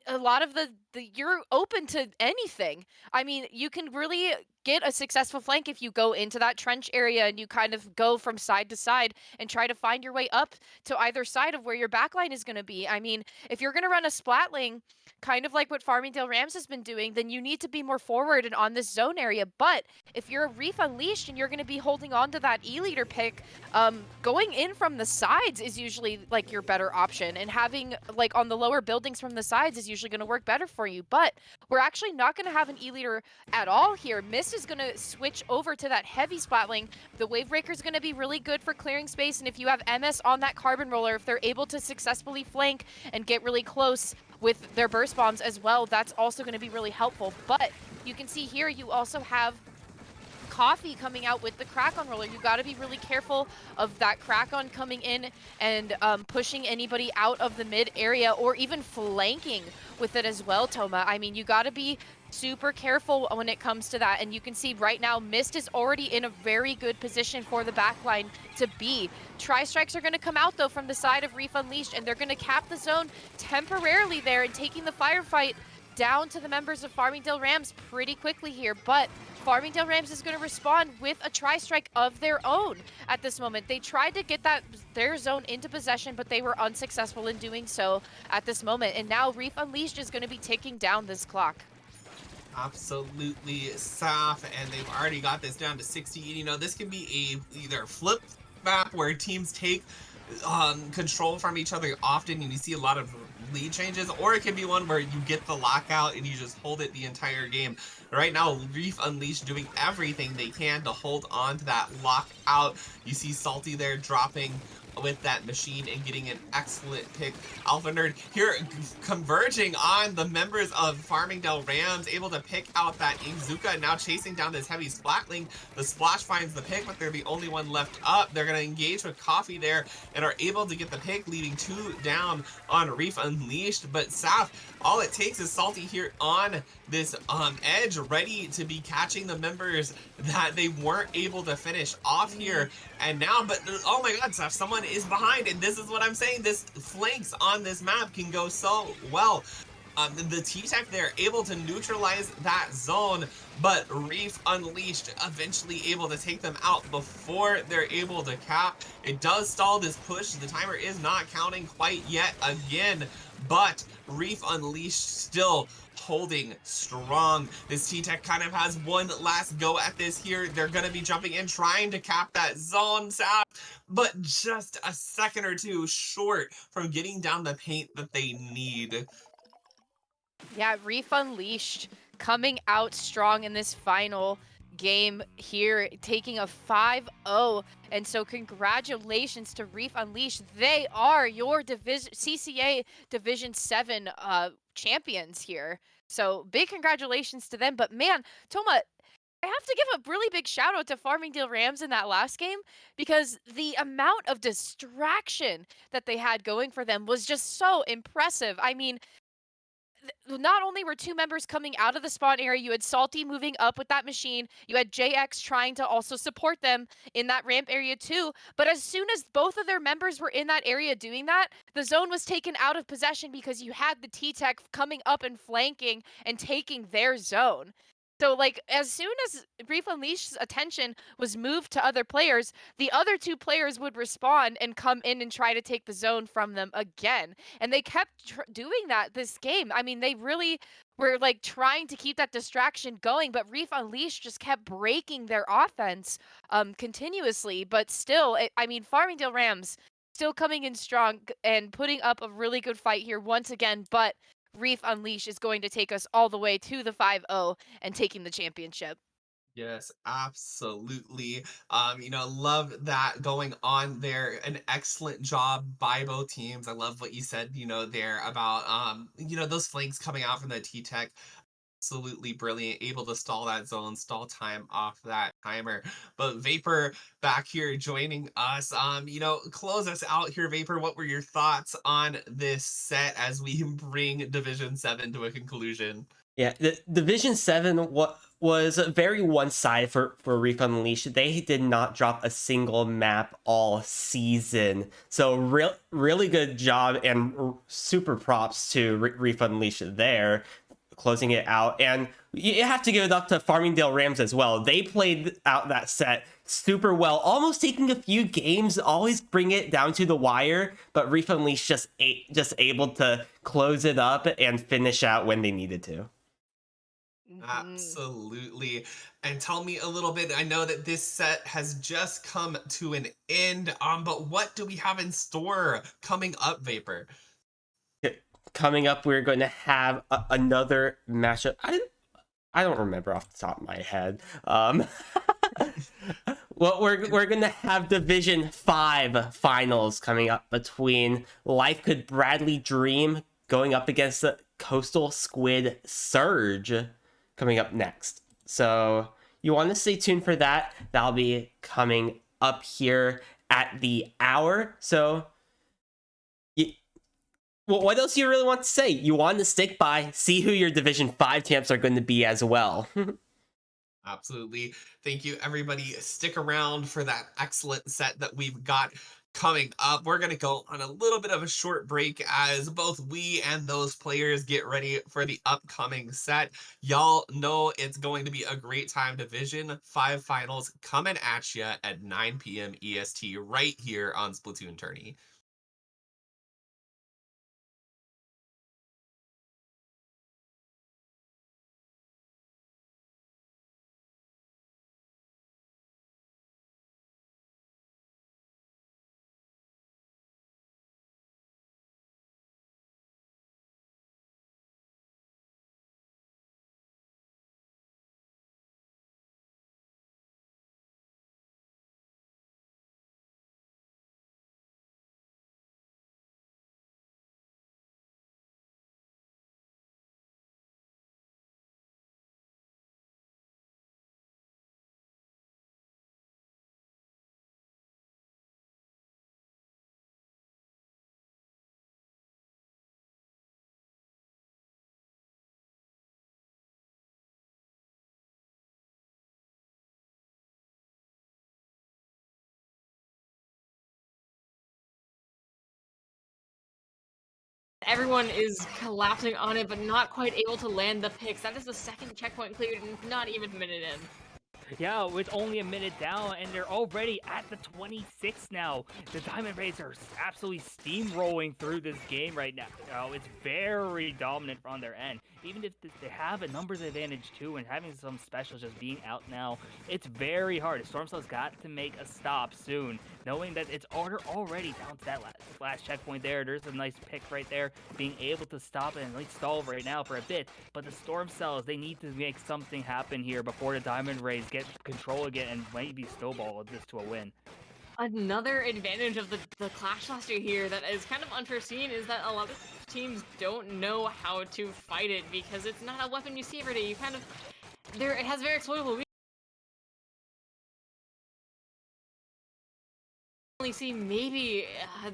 a lot of the you're open to anything. I mean, you can really get a successful flank if you go into that trench area and you kind of go from side to side and try to find your way up to either side of where your backline is going to be. I mean, if you're going to run a splatling, kind of like what Farmingdale Rams has been doing, then you need to be more forward and on this zone area. But if you're a Reef Unleashed and you're going to be holding on to that E-leader pick, going in from the sides is usually like your better option, and having like on the lower buildings from the sides is usually going to work better for you. But we're actually not going to have an E-leader at all here. Mist is going to switch over to that heavy splatling. The Wavebreaker is going to be really good for clearing space, and if you have MS on that carbon roller, if they're able to successfully flank and get really close with their burst bombs as well, that's also going to be really helpful. But you can see here you also have Coffee coming out with the Crack-On roller. You got to be really careful of that Crack-On coming in and pushing anybody out of the mid area or even flanking with it as well, Toma. I mean, you got to be super careful when it comes to that. And you can see right now, Mist is already in a very good position for the backline to be. Tri-Strikes are going to come out, though, from the side of Reef Unleashed, and they're going to cap the zone temporarily there and taking the firefight down to the members of Farmingdale Rams pretty quickly here. But Farmingdale Rams is going to respond with a tri-strike of their own at this moment. They tried to get their zone into possession, but they were unsuccessful in doing so at this moment. And now Reef Unleashed is going to be ticking down this clock. Absolutely, Saf, and they've already got this down to 60. You know, this can be either flip map where teams take control from each other often and you see a lot of lead changes, or it can be one where you get the lockout and you just hold it the entire game. Right now, Reef Unleashed doing everything they can to hold on to that lockout. You see Salty there dropping with that machine and getting an excellent pick. Alpha Nerd here converging on the members of Farmingdale Rams, able to pick out that Inkzuka, now chasing down this heavy Splatling. The Splash finds the pick, but they're the only one left up. They're going to engage with Coffee there and are able to get the pick, leaving 2 down on Reef Unleashed. But Saf, all it takes is Salty here on this edge, ready to be catching the members that they weren't able to finish off here. And now, but oh my god, Saf, someone is behind, and this is what I'm saying, this flanks on this map can go so well. The T-Tech there able to neutralize that zone, but Reef Unleashed eventually able to take them out before they're able to cap. It does stall this push. The timer is not counting quite yet again, but Reef Unleashed still holding strong. This T-Tech kind of has one last go at this here. They're going to be jumping in, trying to cap that zone, Saf, but just a second or two short from getting down the paint that they need. Yeah, Reef Unleashed coming out strong in this final game here, taking a 5-0. And so congratulations to Reef Unleashed. They are your CCA Division 7 champions here. So big congratulations to them. But man, Toma, I have to give a really big shout out to Farmingdale Rams in that last game, because the amount of distraction that they had going for them was just so impressive. I mean, not only were 2 members coming out of the spawn area, you had Salty moving up with that machine, you had JX trying to also support them in that ramp area too, but as soon as both of their members were in that area doing that, the zone was taken out of possession because you had the T-Tech coming up and flanking and taking their zone. So, like, as soon as Reef Unleashed's attention was moved to other players, the other 2 players would respond and come in and try to take the zone from them again. And they kept doing that this game. I mean, they really were, like, trying to keep that distraction going, but Reef Unleashed just kept breaking their offense continuously. But still, I mean, Farmingdale Rams still coming in strong and putting up a really good fight here once again, but Reef Unleashed is going to take us all the way to the 5-0 and taking the championship. Yes, absolutely. You know, love that going on there. An excellent job by both teams. I love what you said, you know, there about you know, those flanks coming out from the T-Tech. Absolutely brilliant, able to stall that zone, stall time off that timer. But Vapor back here joining us. You know, close us out here, Vapor. What were your thoughts on this set as we bring Division 7 to a conclusion? Yeah, the Division 7 was very one-sided for Reef Unleashed. They did not drop a single map all season. So really good job and super props to Reef Unleashed there, closing it out. And you have to give it up to Farmingdale Rams as well. They played out that set super well, almost taking a few games, always bring it down to the wire, but Reef Unleashed just able to close it up and finish out when they needed to. Absolutely. And tell me a little bit, I know that this set has just come to an end, but what do we have in store coming up, Vapor? Coming up, we're going to have another matchup. I don't remember off the top of my head. Well, we're going to have Division 5 finals coming up between Life Could Bradley Dream going up against the Coastal Squid Surge. coming up next. So you want to stay tuned for that. That'll be coming up here at the hour. So well, what else do you really want to say? You want to stick by, see who your Division 5 champs are going to be as well. Absolutely. Thank you, everybody. Stick around for that excellent set that we've got coming up. We're going to go on a little bit of a short break as both we and those players get ready for the upcoming set. Y'all know it's going to be a great time. Division 5 finals coming at you at 9 p.m. EST right here on Splatoon Tourney. Everyone is collapsing on it, but not quite able to land the picks. That is the second checkpoint cleared, and not even a minute in. Yeah, with only a minute down, and they're already at the 26 now. The Diamond Rays are absolutely steamrolling through this game right now. It's very dominant on their end. Even if they have a numbers advantage too, and having some specials just being out now, it's very hard. Stormcell's got to make a stop soon, knowing that it's already down to that last checkpoint there. There's a nice pick right there, being able to stop it and like stall right now for a bit. But the Stormcells, they need to make something happen here before the Diamond Rays get control again and maybe snowball this to a win. Another advantage of the Clash Luster here that is kind of unforeseen is that a lot of teams don't know how to fight it because it's not a weapon you see every day. You kind of it has very exploitable. See maybe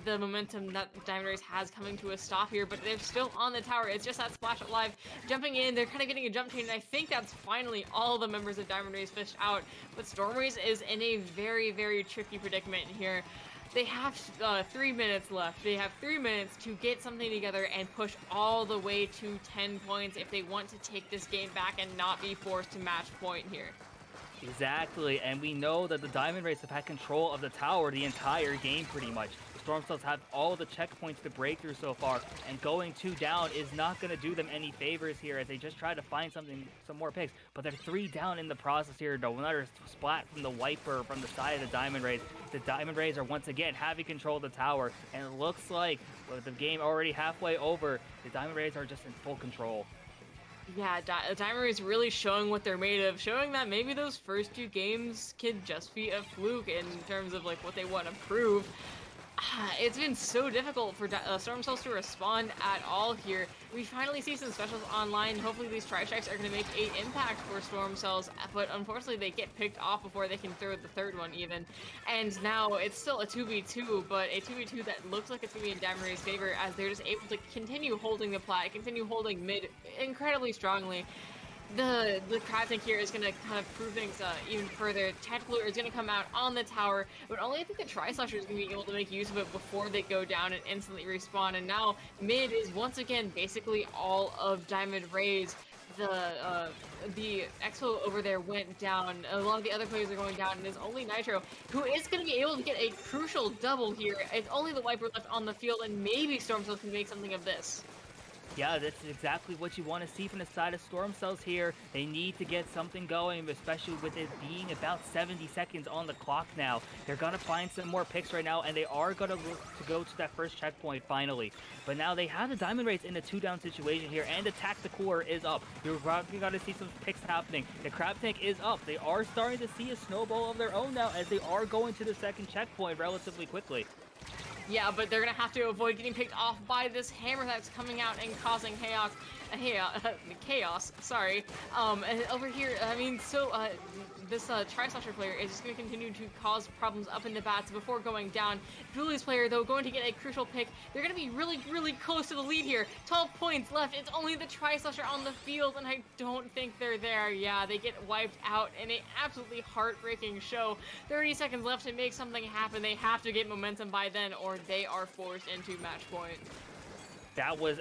the momentum that Diamond Rays has coming to a stop here, but they're still on the tower. It's just that Splash Live jumping in. They're kind of getting a jump chain, and I think that's finally all the members of Diamond Rays fished out. But Storm Rays is in a very, very tricky predicament here. They have 3 minutes left. They have 3 minutes to get something together and push all the way to 10 points if they want to take this game back and not be forced to match point here. Exactly, and we know that the Diamond Rays have had control of the tower the entire game pretty much. The Stormcells have all the checkpoints to break through so far, and going 2 down is not going to do them any favors here as they just try to find some more picks. But they're 3 down in the process here. No another splat from the Wiper from the side of the Diamond Rays. The Diamond Rays are once again having control of the tower, and it looks like with the game already halfway over, the Diamond Rays are just in full control. Yeah, Diamond Rays really showing what they're made of, showing that maybe those first 2 games could just be a fluke in terms of like what they want to prove. It's been so difficult for Stormcells to respond at all here. We finally see some specials online. Hopefully these Tri-Strikes are going to make an impact for Stormcells, but unfortunately they get picked off before they can throw the 3rd one even. And now it's still a 2v2, but a 2v2 that looks like it's going to be in Diamond Rays' favor as they're just able to continue holding the plat, continue holding mid incredibly strongly. The crab tank here is going to kind of prove things even further. Tactical is going to come out on the tower, but only I think the Tri-Slasher is going to be able to make use of it before they go down and instantly respawn. And now mid is once again basically all of Diamond Rays. The Expo over there went down. A lot of the other players are going down, and it's only Nitro who is going to be able to get a crucial double here. It's only the Wiper left on the field, and maybe Stormcells can make something of this. Yeah, that's exactly what you want to see from the side of Stormcells here. They need to get something going, especially with it being about 70 seconds on the clock now. They're going to find some more picks right now, and they are going to look to go to that first checkpoint finally. But now they have the Diamond Rays in a 2-down situation here, and the Tactical is up. You're going to see some picks happening. The Crab Tank is up. They are starting to see a snowball of their own now as they are going to the second checkpoint relatively quickly. Yeah, but they're gonna have to avoid getting picked off by this hammer that's coming out and causing chaos. Sorry. And over here, I mean, this Tri-Slasher player is just gonna continue to cause problems up in the bats before going down. Dooley's player, though, going to get a crucial pick. They're gonna be really, really close to the lead here. 12 points left. It's only the Tri-Slasher on the field, and I don't think they're there. Yeah, they get wiped out in an absolutely heartbreaking show. 30 seconds left to make something happen. They have to get momentum by then, or they are forced into match point. That was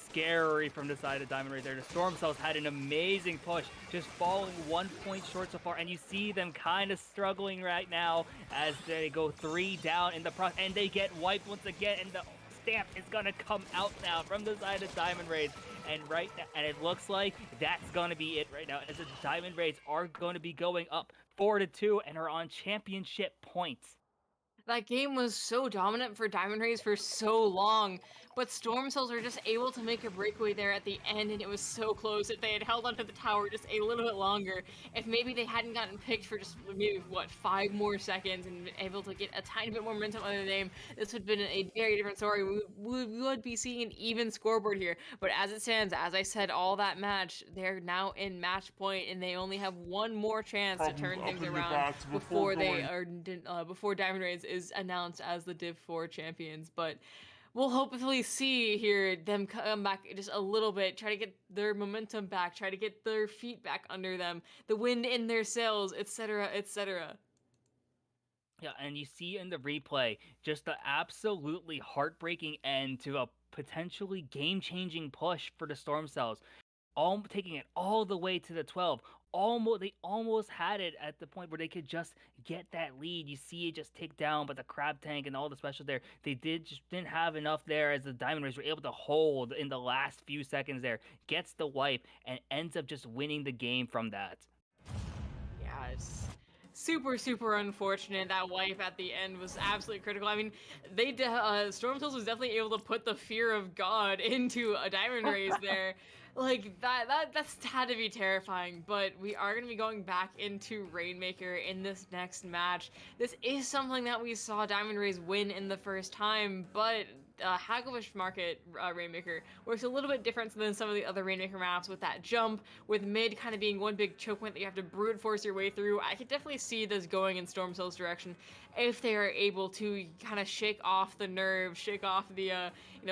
scary from the side of Diamond Rays there. The Storm Cells had an amazing push, just falling 1 point short so far, and you see them kind of struggling right now as they go 3 down in the process, and they get wiped once again, and the stamp is gonna come out now from the side of Diamond Rays, and it looks like that's gonna be it right now, as the Diamond Rays are going to be going up 4-2 and are on championship points. That game was so dominant for Diamond Rays for so long, but Storm Cells were just able to make a breakaway there at the end, and it was so close. If they had held onto the tower just a little bit longer, if maybe they hadn't gotten picked for just maybe, 5 more seconds and been able to get a tiny bit more momentum on the name, this would have been a very different story. We would be seeing an even scoreboard here, but as it stands, as I said all that match, they're now in match point, and they only have one more chance to turn things around before Diamond Rays is announced as the Div 4 champions. But we'll hopefully see here them come back just a little bit, try to get their momentum back, try to get their feet back under them, the wind in their sails, etc., etc. Yeah, and you see in the replay just the absolutely heartbreaking end to a potentially game-changing push for the Storm Cells. Taking it all the way to the 12. They almost had it at the point where they could just get that lead. You see it just tick down, but the crab tank and all the specials there, they didn't have enough there, as the Diamond Rays were able to hold in the last few seconds there. Gets the wipe and ends up just winning the game from that. Yeah, it's super, super unfortunate. That wipe at the end was absolutely critical. I mean, Storm Cells was definitely able to put the fear of God into a Diamond Rays there. Like, that's had to be terrifying, but we are going to be going back into Rainmaker in this next match. This is something that we saw Diamond Rays win in the first time, but Hagelbush Market Rainmaker works a little bit different than some of the other Rainmaker maps, with that jump, with mid kind of being one big choke point that you have to brute force your way through. I could definitely see this going in Storm Cell's direction if they are able to kind of shake off the nerves, shake off the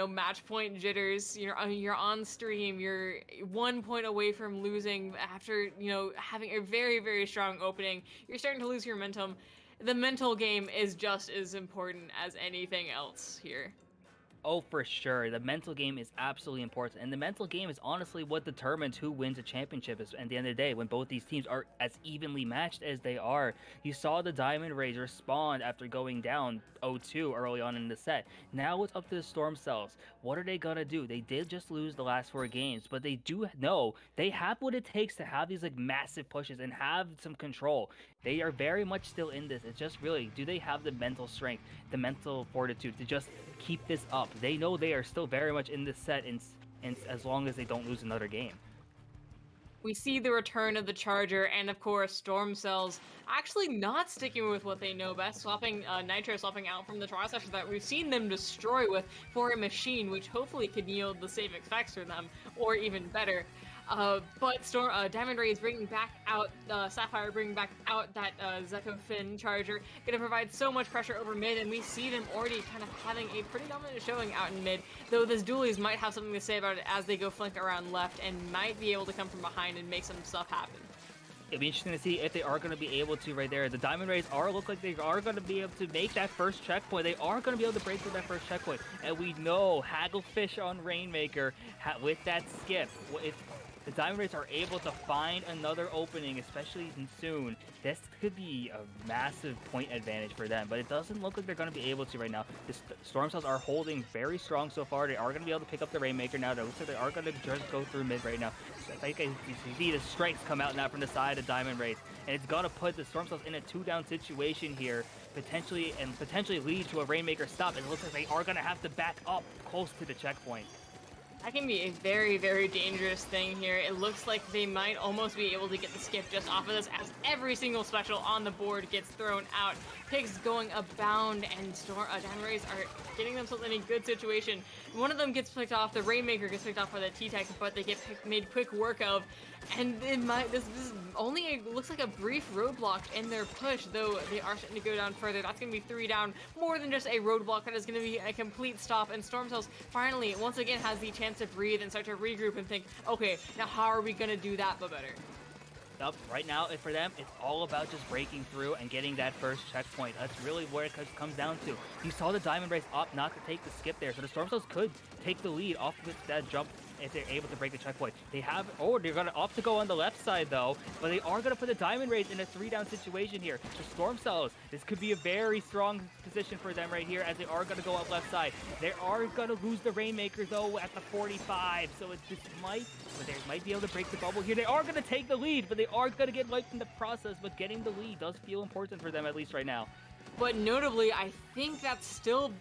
match point jitters. You're on stream, you're 1 point away from losing after having a very, very strong opening. You're starting to lose your momentum. The mental game is just as important as anything else here. Oh, for sure. The mental game is absolutely important. And the mental game is honestly what determines who wins a championship at the end of the day, when both these teams are as evenly matched as they are. You saw the Diamond Rays respond after going down 0-2 early on in the set. Now it's up to the Storm Cells. What are they going to do? They did just lose the last 4 games, but they do know they have what it takes to have these massive pushes and have some control. They are very much still in this. It's just really, do they have the mental strength, the mental fortitude to just keep this up? They know they are still very much in this set, and as long as they don't lose another game. We see the return of the Charger, and of course, Storm Cells actually not sticking with what they know best, swapping Nitro, swapping out from the Tri-Slasher that we've seen them destroy with for a machine, which hopefully could yield the same effects for them, or even better. But Diamond Rays bringing back out Sapphire, bringing back out that Zeko Finn Charger, gonna provide so much pressure over mid, and we see them already kind of having a pretty dominant showing out in mid, though this Dualies might have something to say about it as they go flank around left and might be able to come from behind and make some stuff happen. It'll be interesting to see if they are going to be able to right there. The Diamond Rays look like they are going to be able to make that first checkpoint. They are going to be able to break through that first checkpoint. And we know Hagglefish on Rainmaker with that skip. If the Diamond Rays are able to find another opening, especially soon, this could be a massive point advantage for them. But it doesn't look like they're going to be able to right now. The Storm Cells are holding very strong so far. They are going to be able to pick up the Rainmaker now. It looks like they are going to just go through mid right now. So I think you see the strikes come out now from the side of Diamond Rays. And it's going to put the Storm Cells in a 2-down situation here, potentially lead to a Rainmaker stop. And it looks like they are going to have to back up close to the checkpoint. That can be a very, very dangerous thing here. It looks like they might almost be able to get the skip just off of this, as every single special on the board gets thrown out. picks going abound, and Diamond Rays are getting themselves in a good situation. One of them gets picked off, the Rainmaker gets picked off by the T-Tech, but they get made quick work of. And this is only looks like a brief roadblock in their push, though they are starting to go down further. That's going to be 3 down, more than just a roadblock. That is going to be a complete stop, and Stormtails finally, once again, has the chance to breathe and start to regroup and think, okay, now how are we going to do that but better? Up right now, for them, it's all about just breaking through and getting that first checkpoint. That's really where it comes down to. You saw the Diamond Rays opt not to take the skip there, so the Stormtails could take the lead off of that jump if they're able to break the checkpoint. They're gonna opt to go on the left side though, but they are gonna put the Diamond Rays in a 3-down situation here. The Stormtails, this could be a very strong position for them right here, as they are gonna go up left side. They are gonna lose the Rainmaker though at the 45, so they might be able to break the bubble here. They are gonna take the lead, but they are gonna get wiped in the process, but getting the lead does feel important for them, at least right now. But notably, I think that's still,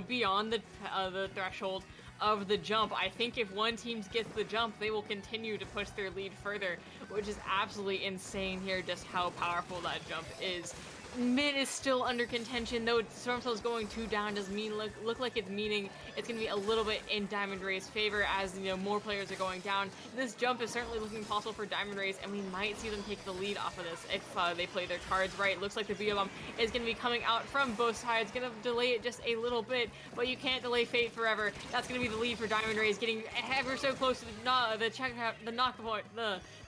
beyond the threshold of the jump. I think if one team gets the jump, they will continue to push their lead further, which is absolutely insane here, just how powerful that jump is. Mid is still under contention, though Stormtails going 2 down does look like it's meaning it's going to be a little bit in Diamond Ray's favor, as more players are going down. This jump is certainly looking possible for Diamond Rays, and we might see them take the lead off of this if they play their cards right. Looks like the Bia Bomb is going to be coming out from both sides, going to delay it just a little bit, but you can't delay fate forever. That's going to be the lead for Diamond Rays, getting ever so close to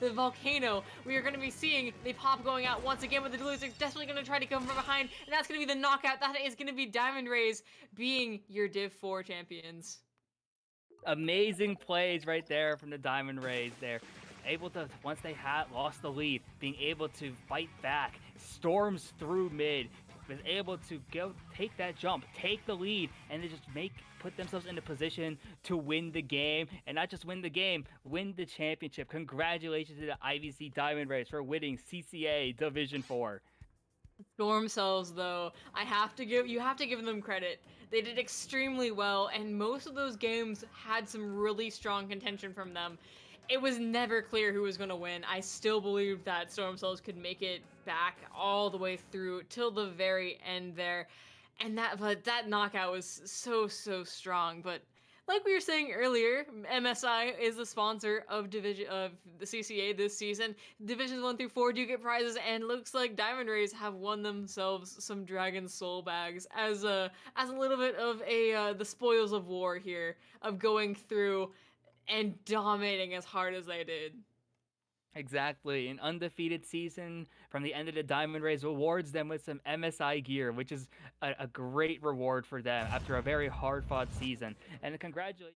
the volcano. We are going to be seeing the pop going out once again, but the Deluxe is definitely going to try to come from behind, and that's going to be the knockout. That is going to be Diamond Rays being your Div 4 champions. Amazing plays right there from the Diamond Rays there. Able to, once they had lost the lead, being able to fight back, storms through mid, was able to go take that jump, take the lead, and they just put themselves in a position to win the game, and not just win the game, win the championship. Congratulations to the IVC Diamond Rays for winning CCA Division 4. Stormtails, though, you have to give them credit. They did extremely well, and most of those games had some really strong contention from them. It was never clear who was going to win. I still believe that Stormtails could make it back all the way through till the very end there, and that knockout was so strong. But like we were saying earlier, MSI is the sponsor of the CCA this season. Divisions 1 through 4 do get prizes, and looks like Diamond Rays have won themselves some Dragon Soul bags as a little bit of the spoils of war here, of going through and dominating as hard as they did. Exactly. An undefeated season from the end of the Diamond Rays rewards them with some MSI gear, which is a great reward for them after a very hard-fought season. And congratulations.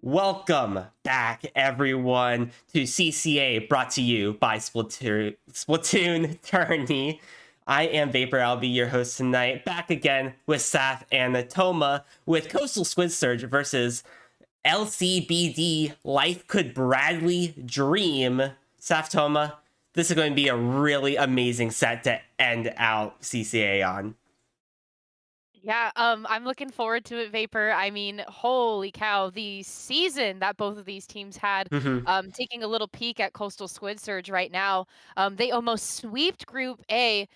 Welcome back, everyone, to CCA, brought to you by Splatoon Tourney. I am Vapor. I'll be your host tonight. Back again with Saf and Toma with Coastal Squid Surge versus LCBD Life Could Bradley Dream. Saf, Toma, this is going to be a really amazing set to end out CCA on. Yeah, I'm looking forward to it, Vapor. I mean, holy cow, the season that both of these teams had. Taking a little peek at Coastal Squid Surge right now, they almost swept Group A,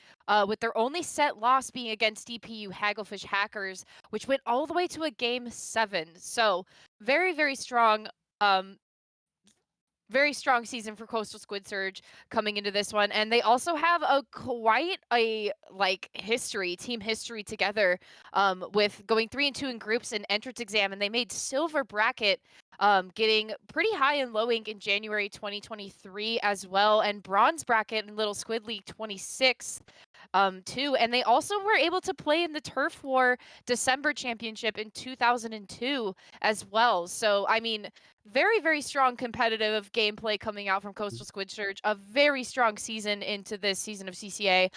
with their only set loss being against DPU Hagglefish Hackers, which went all the way to a Game 7. So very, very strong. Very strong season for Coastal Squid Surge coming into this one, and they also have a quite a team history together, with going 3-2 in groups and entrance exam, and they made silver bracket, getting pretty high in low ink in January 2023 as well, and bronze bracket in Little Squid League 26th. Too, and they also were able to play in the Turf War December Championship in 2002 as well. So, I mean, very, very strong competitive gameplay coming out from Coastal Squid Surge. A very strong season into this season of CCA.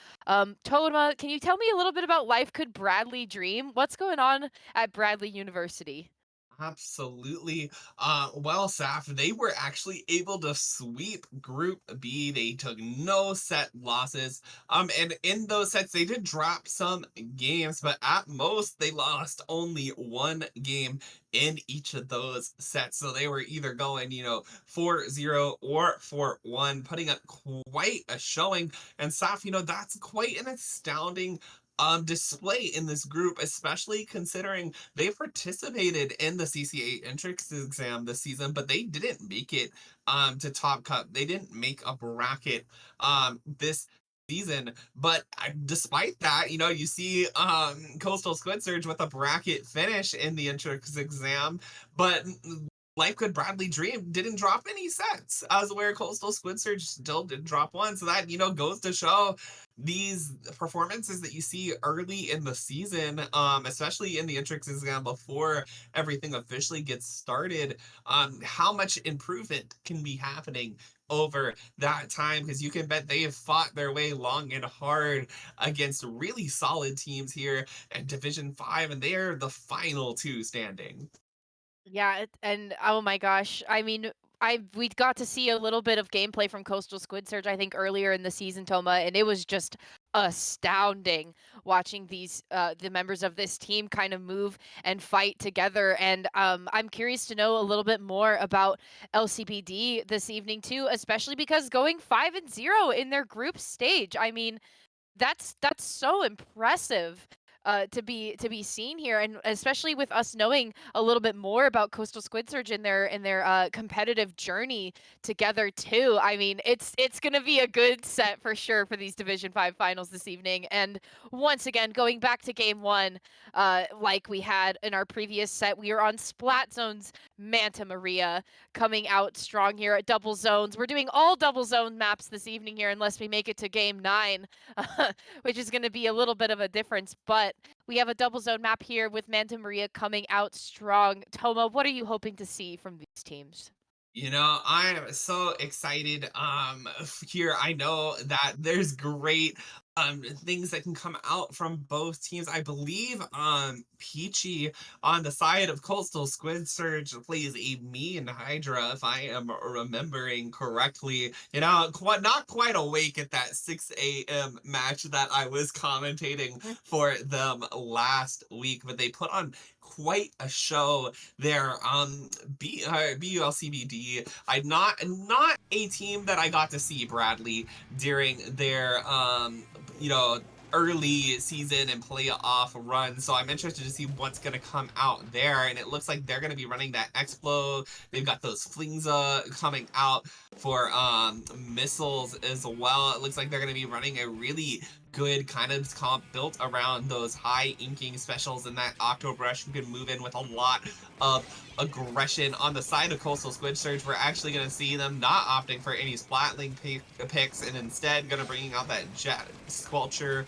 Toma, can you tell me a little bit about Life Could Bradley Dream? What's going on at Bradley University? Absolutely. Well, Saf, they were actually able to sweep Group B. They took no set losses. And in those sets, they did drop some games, but at most they lost only one game in each of those sets. So they were either going, 4-0 or 4-1, putting up quite a showing. And Saf, that's quite an astounding display in this group, especially considering they participated in the CCA entrance exam this season, but they didn't make it to Top Cup. They didn't make a bracket this season. But despite that, you see Coastal Squid Surge with a bracket finish in the entrance exam, but Life Could Bradley Dream didn't drop any sets, as where Coastal Squid Surge still did drop one. So that, goes to show these performances that you see early in the season, especially in the entrance exam before everything officially gets started, how much improvement can be happening over that time, because you can bet they have fought their way long and hard against really solid teams here at Division 5, and they are the final two standing. Yeah, and oh my gosh, I mean, we got to see a little bit of gameplay from Coastal Squid Surge, I think, earlier in the season, Toma, and it was just astounding watching the members of this team kind of move and fight together. And I'm curious to know a little bit more about LCBD this evening too, especially because going 5-0 in their group stage. I mean, that's so impressive, to be seen here, and especially with us knowing a little bit more about Coastal Squid Surge in their competitive journey together too. I mean, it's gonna be a good set for sure for these Division 5 finals this evening. And once again, going back to game one, like we had in our previous set, we are on Splat Zone's Manta Maria, coming out strong here at double zones. We're doing all double zone maps this evening here, unless we make it to game 9. Which is going to be a little bit of a difference. But we have a double zone map here with Manta Maria coming out strong. Toma, what are you hoping to see from these teams? I am so excited here. I know that there's great things that can come out from both teams. I believe Peachy on the side of Coastal Squid Surge plays a mean Hydra, if I am remembering correctly. Not quite awake at that 6 a.m. match that I was commentating for them last week, but they put on quite a show there. BULCBD, I'm not a team that I got to see, Bradley, during their early season and playoff run. So I'm interested to see what's going to come out there. And it looks like they're going to be running that Explode. They've got those flings coming out for missiles as well. It looks like they're going to be running a really good kind of comp built around those high inking specials, and that Octobrush who can move in with a lot of aggression. On the side of Coastal Squid Surge, we're actually going to see them not opting for any Splatling picks, and instead going to bringing out that Jet Sculpture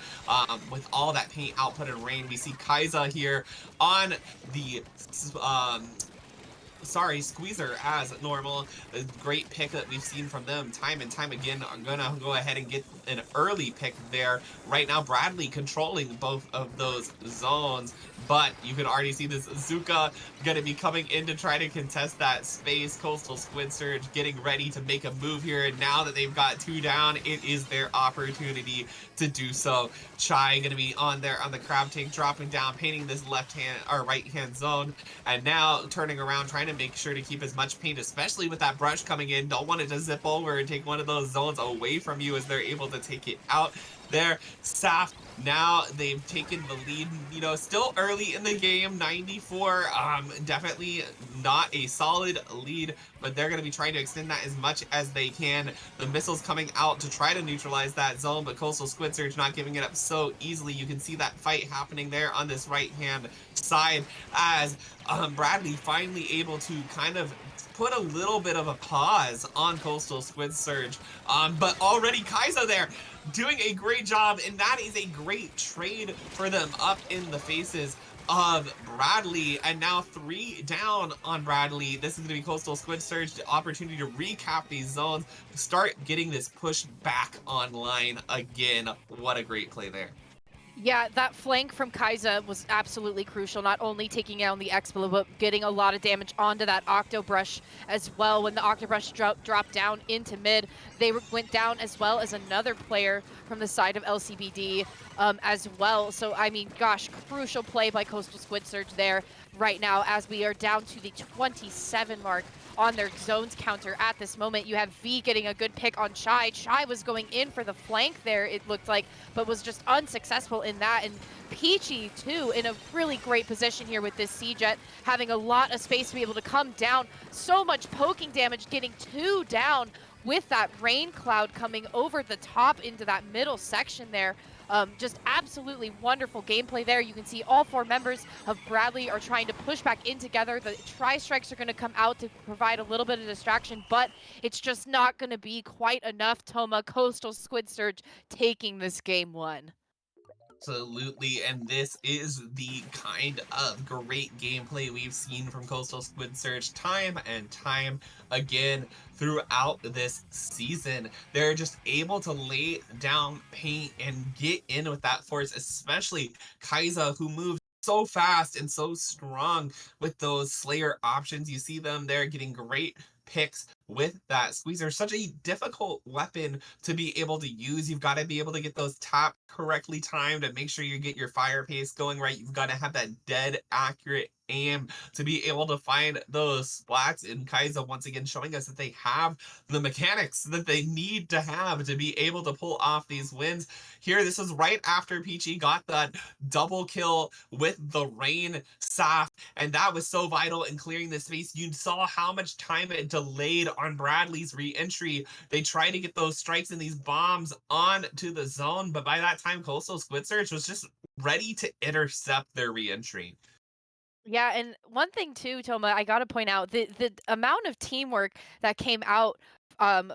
with all that paint output and rain. We see Kaiza here on the Squeezer as normal. A great pick that we've seen from them time and time again. Are gonna go ahead and get an early pick there. Right now, Bradley controlling both of those zones, but you can already see this Zuka gonna be coming in to try to contest that space. Coastal Squid Surge getting ready to make a move here, and now that they've got 2 down, it is their opportunity to do so. Chai gonna be on there on the crab tank, dropping down, painting this left hand or right hand zone, and now turning around, trying to make sure to keep as much paint, especially with that brush coming in. Don't want it to zip over and take one of those zones away from you as they're able to take it out there. Saf, now they've taken the lead, you know, still early in the game, 94, definitely not a solid lead, but they're going to be trying to extend that as much as they can. The missiles coming out to try to neutralize that zone, but Coastal Squid Surge not giving it up so easily. You can see that fight happening there on this right-hand side as Bradley finally able to kind of put a little bit of a pause on Coastal Squid Surge, but already Kaizo there doing a great job, and that is a great trade for them up in the faces of Bradley, and now 3 down on Bradley. This is going to be Coastal Squid Surge, the opportunity to recap these zones, start getting this push back online again. What a great play there. Yeah, that flank from Kaiza was absolutely crucial, not only taking down the Explo, but getting a lot of damage onto that Octobrush as well. When the Octobrush dropped down into mid, they went down as well as another player from the side of LCBD as well. So, I mean, gosh, crucial play by Coastal Squid Surge there right now as we are down to the 27 mark on their zones counter at this moment. You have V getting a good pick on Chai. Chai was going in for the flank there, it looked like, but was just unsuccessful in that. And Peachy, too, in a really great position here with this C-Jet, having a lot of space to be able to come down. So much poking damage, getting 2 down with that rain cloud coming over the top into that middle section there. Just absolutely wonderful gameplay there. You can see all 4 members of Bradley are trying to push back in together. The tri-strikes are going to come out to provide a little bit of distraction, but it's just not going to be quite enough. Toma, Coastal Squid Surge taking this game 1. Absolutely, and this is the kind of great gameplay we've seen from Coastal Squid Surge time and time again throughout this season. They're just able to lay down paint and get in with that force, especially Kaiza, who moves so fast and so strong with those Slayer options. You see them there getting great picks with that squeezer. Such a difficult weapon to be able to use. You've got to be able to get those tap correctly timed and make sure you get your fire pace going right. You've got to have that dead accurate aim to be able to find those splats. And Kaiza once again showing us that they have the mechanics that they need to have to be able to pull off these wins. Here, this is right after Peachy got that double kill with the rain Saf, and that was so vital in clearing the space. You saw how much time it delayed on Bradley's re-entry. They tried to get those strikes and these bombs onto the zone, but by that time, Coastal Squid Surge was just ready to intercept their re-entry. Yeah, and one thing too, Toma, I gotta point out the amount of teamwork that came out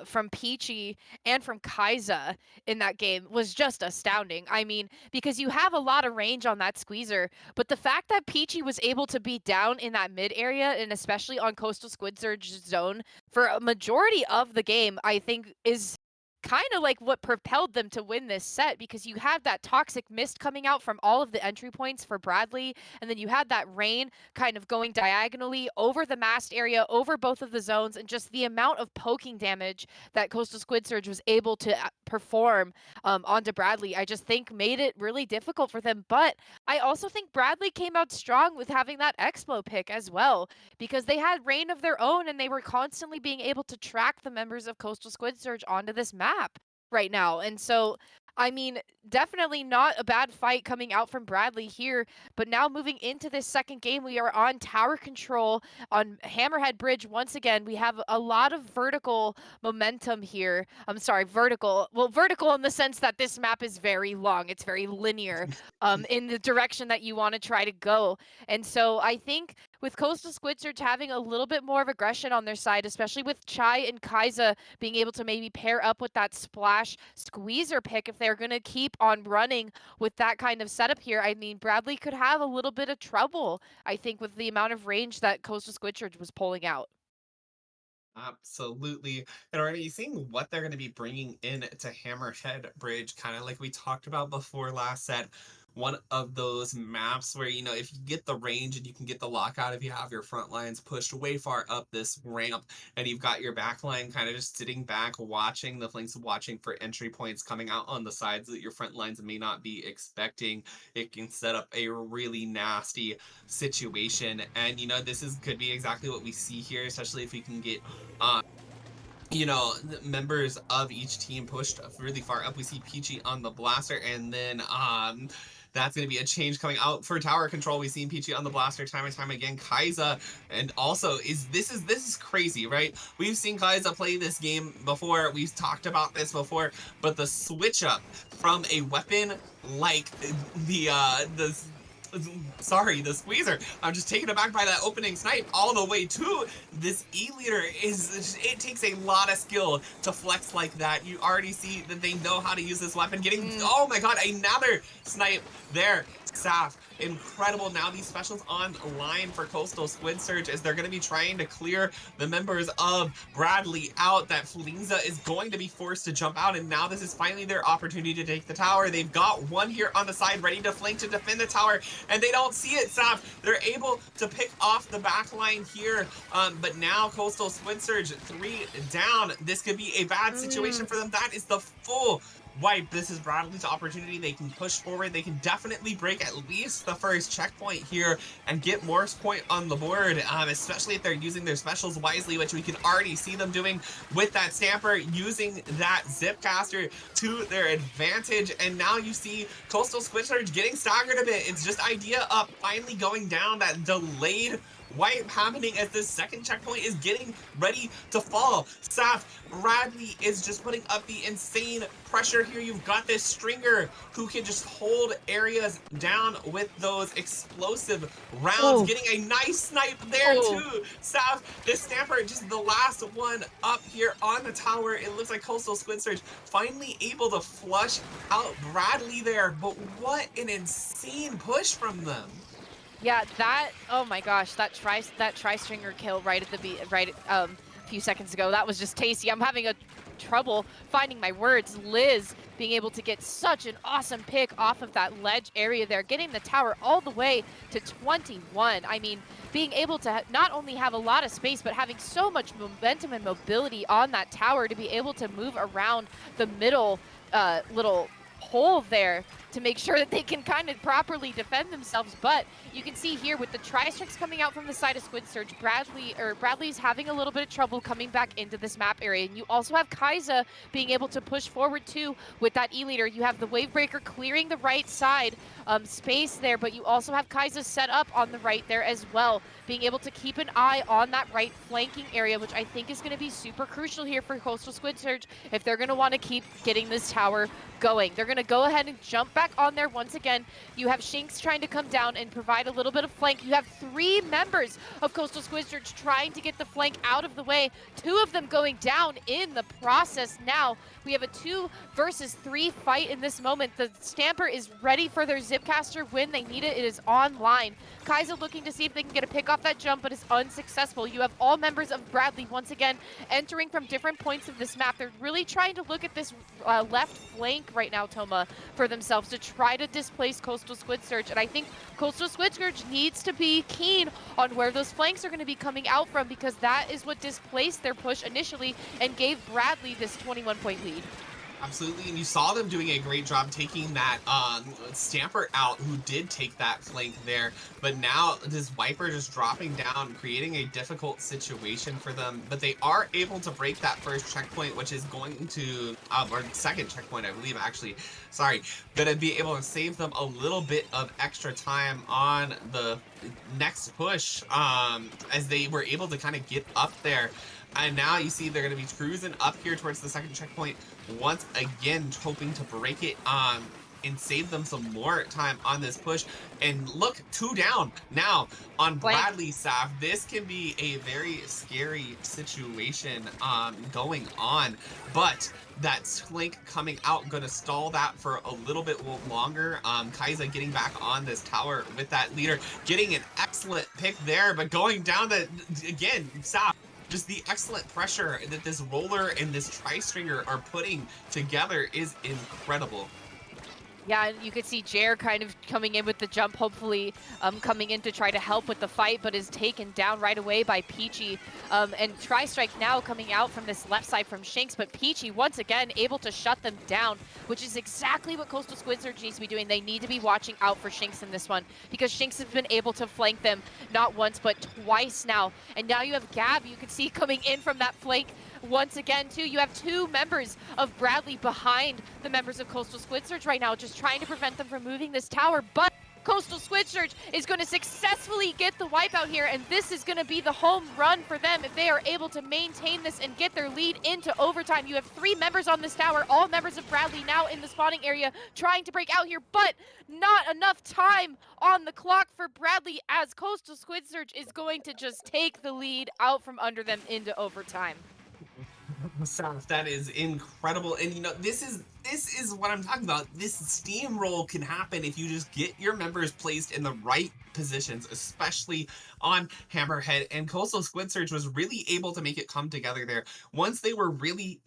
from Peachy and from Kaiza in that game was just astounding. I mean, because you have a lot of range on that squeezer, but the fact that Peachy was able to be down in that mid area, and especially on Coastal Squid Surge zone for a majority of the game, I think is kind of like what propelled them to win this set, because you had that toxic mist coming out from all of the entry points for Bradley, and then you had that rain kind of going diagonally over the mast area, over both of the zones, and just the amount of poking damage that Coastal Squid Surge was able to perform onto Bradley, I just think made it really difficult for them. But I also think Bradley came out strong with having that Explo pick as well, because they had rain of their own and they were constantly being able to track the members of Coastal Squid Surge onto this map right now. And so, I mean, definitely not a bad fight coming out from Bradley here. But now moving into this second game, we are on tower control on Hammerhead Bridge once again. We have a lot of vertical momentum here. I'm sorry, vertical. Well, vertical in the sense that this map is very long. It's very linear in the direction that you want to try to go. And so I think with Coastal Squid Search having a little bit more of aggression on their side, especially with Chai and Kaiza being able to maybe pair up with that splash squeezer pick if they're going to keep on running with that kind of setup here. I mean, Bradley could have a little bit of trouble, I think, with the amount of range that Coastal Squid Search was pulling out. Absolutely. And already seeing what they're going to be bringing in to Hammerhead Bridge, kind of like we talked about before last set. One of those maps where, you know, if you get the range and you can get the lockout, if you have your front lines pushed way far up this ramp and you've got your back line kind of just sitting back, watching the flanks, watching for entry points coming out on the sides that your front lines may not be expecting, it can set up a really nasty situation. And, you know, could be exactly what we see here, especially if we can get you know, the members of each team pushed really far up. We see Peachy on the blaster, and then that's going to be a change coming out for tower control. We've seen Peachy on the blaster time and time again. Kaiza, and also this is crazy, right? We've seen Kaiza play this game before. We've talked about this before, but the switch up from a weapon like the squeezer. I'm just taken aback by that opening snipe all the way to this E-leader. It takes a lot of skill to flex like that. You already see that they know how to use this weapon. Oh my god, another snipe there. Saf, incredible. Now these specials online for Coastal Squid Search as they're going to be trying to clear the members of Bradley out. That Flinza is going to be forced to jump out, and now this is finally their opportunity to take the tower. They've got one here on the side ready to flank to defend the tower, and they don't see it, Saf. They're able to pick off the back line here, but now Coastal Squid Search 3 down. This could be a bad situation for them. That is the full wipe. This is Bradley's opportunity. They can push forward. They can definitely break at least the first checkpoint here and get Morse point on the board, especially if they're using their specials wisely, which we can already see them doing with that Stamper, using that Zipcaster to their advantage. And now you see Coastal Squid Search getting staggered a bit. It's just idea up, finally going down. That delayed wipe happening as this second checkpoint is getting ready to fall. Saf, Bradley is just putting up the insane pressure here. You've got this Stringer who can just hold areas down with those explosive rounds. Getting a nice snipe there too. Saf, this Stamper, just the last one up here on the tower. It looks like Coastal Squid Search finally able to flush out Bradley there, but what an insane push from them. Yeah, oh my gosh, that tri-stringer kill right at the a few seconds ago, that was just tasty. I'm having a trouble finding my words. Liz being able to get such an awesome pick off of that ledge area there, getting the tower all the way to 21. I mean, being able to not only have a lot of space, but having so much momentum and mobility on that tower to be able to move around the middle little hole there to make sure that they can kind of properly defend themselves. But you can see here with the tri-strikes coming out from the side of Squid Search, Bradley's having a little bit of trouble coming back into this map area. And you also have Kaiza being able to push forward too with that E-leader. You have the Wavebreaker clearing the right side space there, but you also have Kaiza set up on the right there as well, being able to keep an eye on that right flanking area, which I think is going to be super crucial here for Coastal Squid Search if they're going to want to keep getting this tower going. They're going to go ahead and jump back on there once again. You have Shinx trying to come down and provide a little bit of flank. You have 3 members of Coastal Squid Search trying to get the flank out of the way. 2 of them going down in the process now. We have a 2 versus 3 fight in this moment. The Stamper is ready for their Zipcaster when they need it. It is online. Kaiza looking to see if they can get a pick off that jump, but is unsuccessful. You have all members of Bradley once again entering from different points of this map. They're really trying to look at this left flank right now, Toma, for themselves to try to displace Coastal Squid Search. And I think Coastal Squid Search needs to be keen on where those flanks are going to be coming out from, because that is what displaced their push initially and gave Bradley this 21-point lead. Absolutely, and you saw them doing a great job taking that Stamper out, who did take that flank there, but now this Viper just dropping down, creating a difficult situation for them, but they are able to break that first checkpoint, which is going to, or second checkpoint, I believe, actually, sorry, gonna be able to save them a little bit of extra time on the next push, as they were able to kind of get up there. And now you see they're going to be cruising up here towards the second checkpoint once again, hoping to break it. and save them some more time on this push. And look, 2 down now on Bradley Saf. This can be a very scary situation going on, but that flank coming out gonna stall that for a little bit longer. Kaiza getting back on this tower with that leader, getting an excellent pick there, but going down the again, Saf. Just the excellent pressure that this roller and this tri-stringer are putting together is incredible. Yeah, you could see Jer kind of coming in with the jump, hopefully coming in to try to help with the fight, but is taken down right away by Peachy. And Tri-Strike now coming out from this left side from Shinx, but Peachy once again able to shut them down, which is exactly what Coastal Squid Surge needs to be doing. They need to be watching out for Shinx in this one, because Shinx has been able to flank them not once, but twice now. And now you have Gab, you can see coming in from that flank once again too. You have 2 members of Bradley behind the members of Coastal Squid Surge right now, just trying to prevent them from moving this tower, but Coastal Squid Surge is going to successfully get the wipe out here, and this is going to be the home run for them if they are able to maintain this and get their lead into overtime. You have 3 members on this tower, all members of Bradley now in the spawning area trying to break out here, but not enough time on the clock for Bradley, as Coastal Squid Surge is going to just take the lead out from under them into overtime. That is incredible. And you know, this is what I'm talking about. This steamroll can happen if you just get your members placed in the right positions, especially on Hammerhead. And Coastal Squid Surge was really able to make it come together there. Once they were really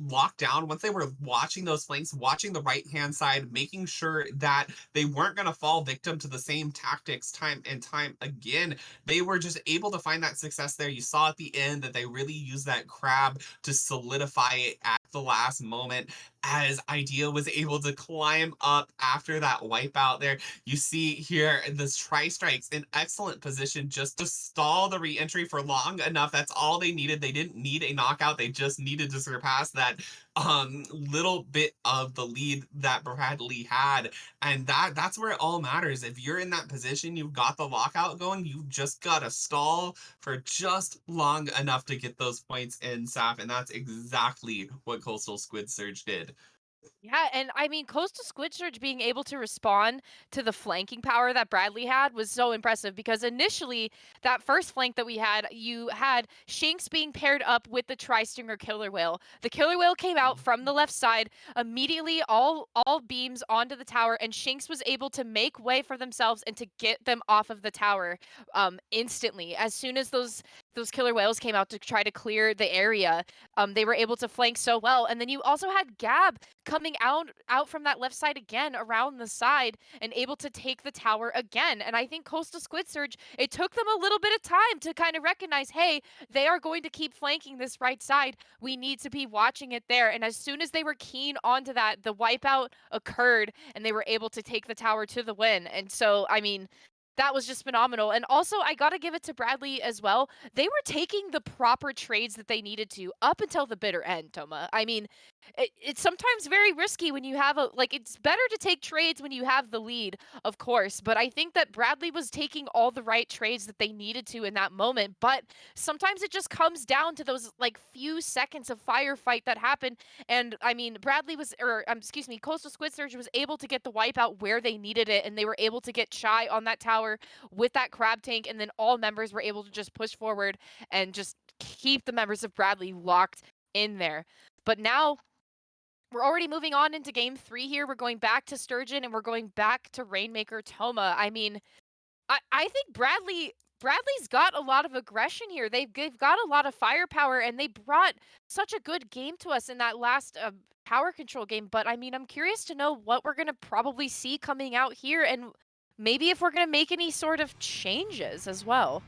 locked down, once they were watching those flanks, watching the right hand side, making sure that they weren't going to fall victim to the same tactics time and time again, they were just able to find that success there. You saw at the end that they really used that crab to solidify it at the last moment, as Idea was able to climb up after that wipeout there. You see here this Tri-Strikes in excellent position just to stall the re-entry for long enough. That's all they needed. They didn't need a knockout. They just needed to surpass that little bit of the lead that Bradley had. And that's where it all matters. If you're in that position, you've got the lockout going, you just gotta stall for just long enough to get those points in, Saf. And that's exactly what Coastal Squid Surge did. Yeah, and I mean, Coastal Squid Surge being able to respond to the flanking power that Bradley had was so impressive, because initially, that first flank that we had, you had Shinx being paired up with the Tri-Stinger Killer Whale. The Killer Whale came out from the left side, immediately all beams onto the tower, and Shinx was able to make way for themselves and to get them off of the tower instantly. As soon as those Killer Whales came out to try to clear the area, they were able to flank so well. And then you also had Gab coming out from that left side again around the side and able to take the tower again. And I think Coastal Squid Surge, it took them a little bit of time to kind of recognize, hey, they are going to keep flanking this right side. We need to be watching it there. And as soon as they were keen onto that, the wipeout occurred and they were able to take the tower to the win. And so, I mean, that was just phenomenal. And also, I got to give it to Bradley as well. They were taking the proper trades that they needed to up until the bitter end, Toma. I mean, it's sometimes very risky when you have it's better to take trades when you have the lead, of course. But I think that Bradley was taking all the right trades that they needed to in that moment. But sometimes it just comes down to those few seconds of firefight that happen. And I mean, Coastal Squid Surge was able to get the wipeout where they needed it, and they were able to get Shy on that tower with that crab tank, and then all members were able to just push forward and just keep the members of Bradley locked in there. But now we're already moving on into game 3 here. We're going back to Sturgeon and we're going back to Rainmaker Toma. I mean, I think Bradley's got a lot of aggression here. They've got a lot of firepower, and they brought such a good game to us in that last power control game. But I mean, I'm curious to know what we're going to probably see coming out here, and maybe if we're going to make any sort of changes as well.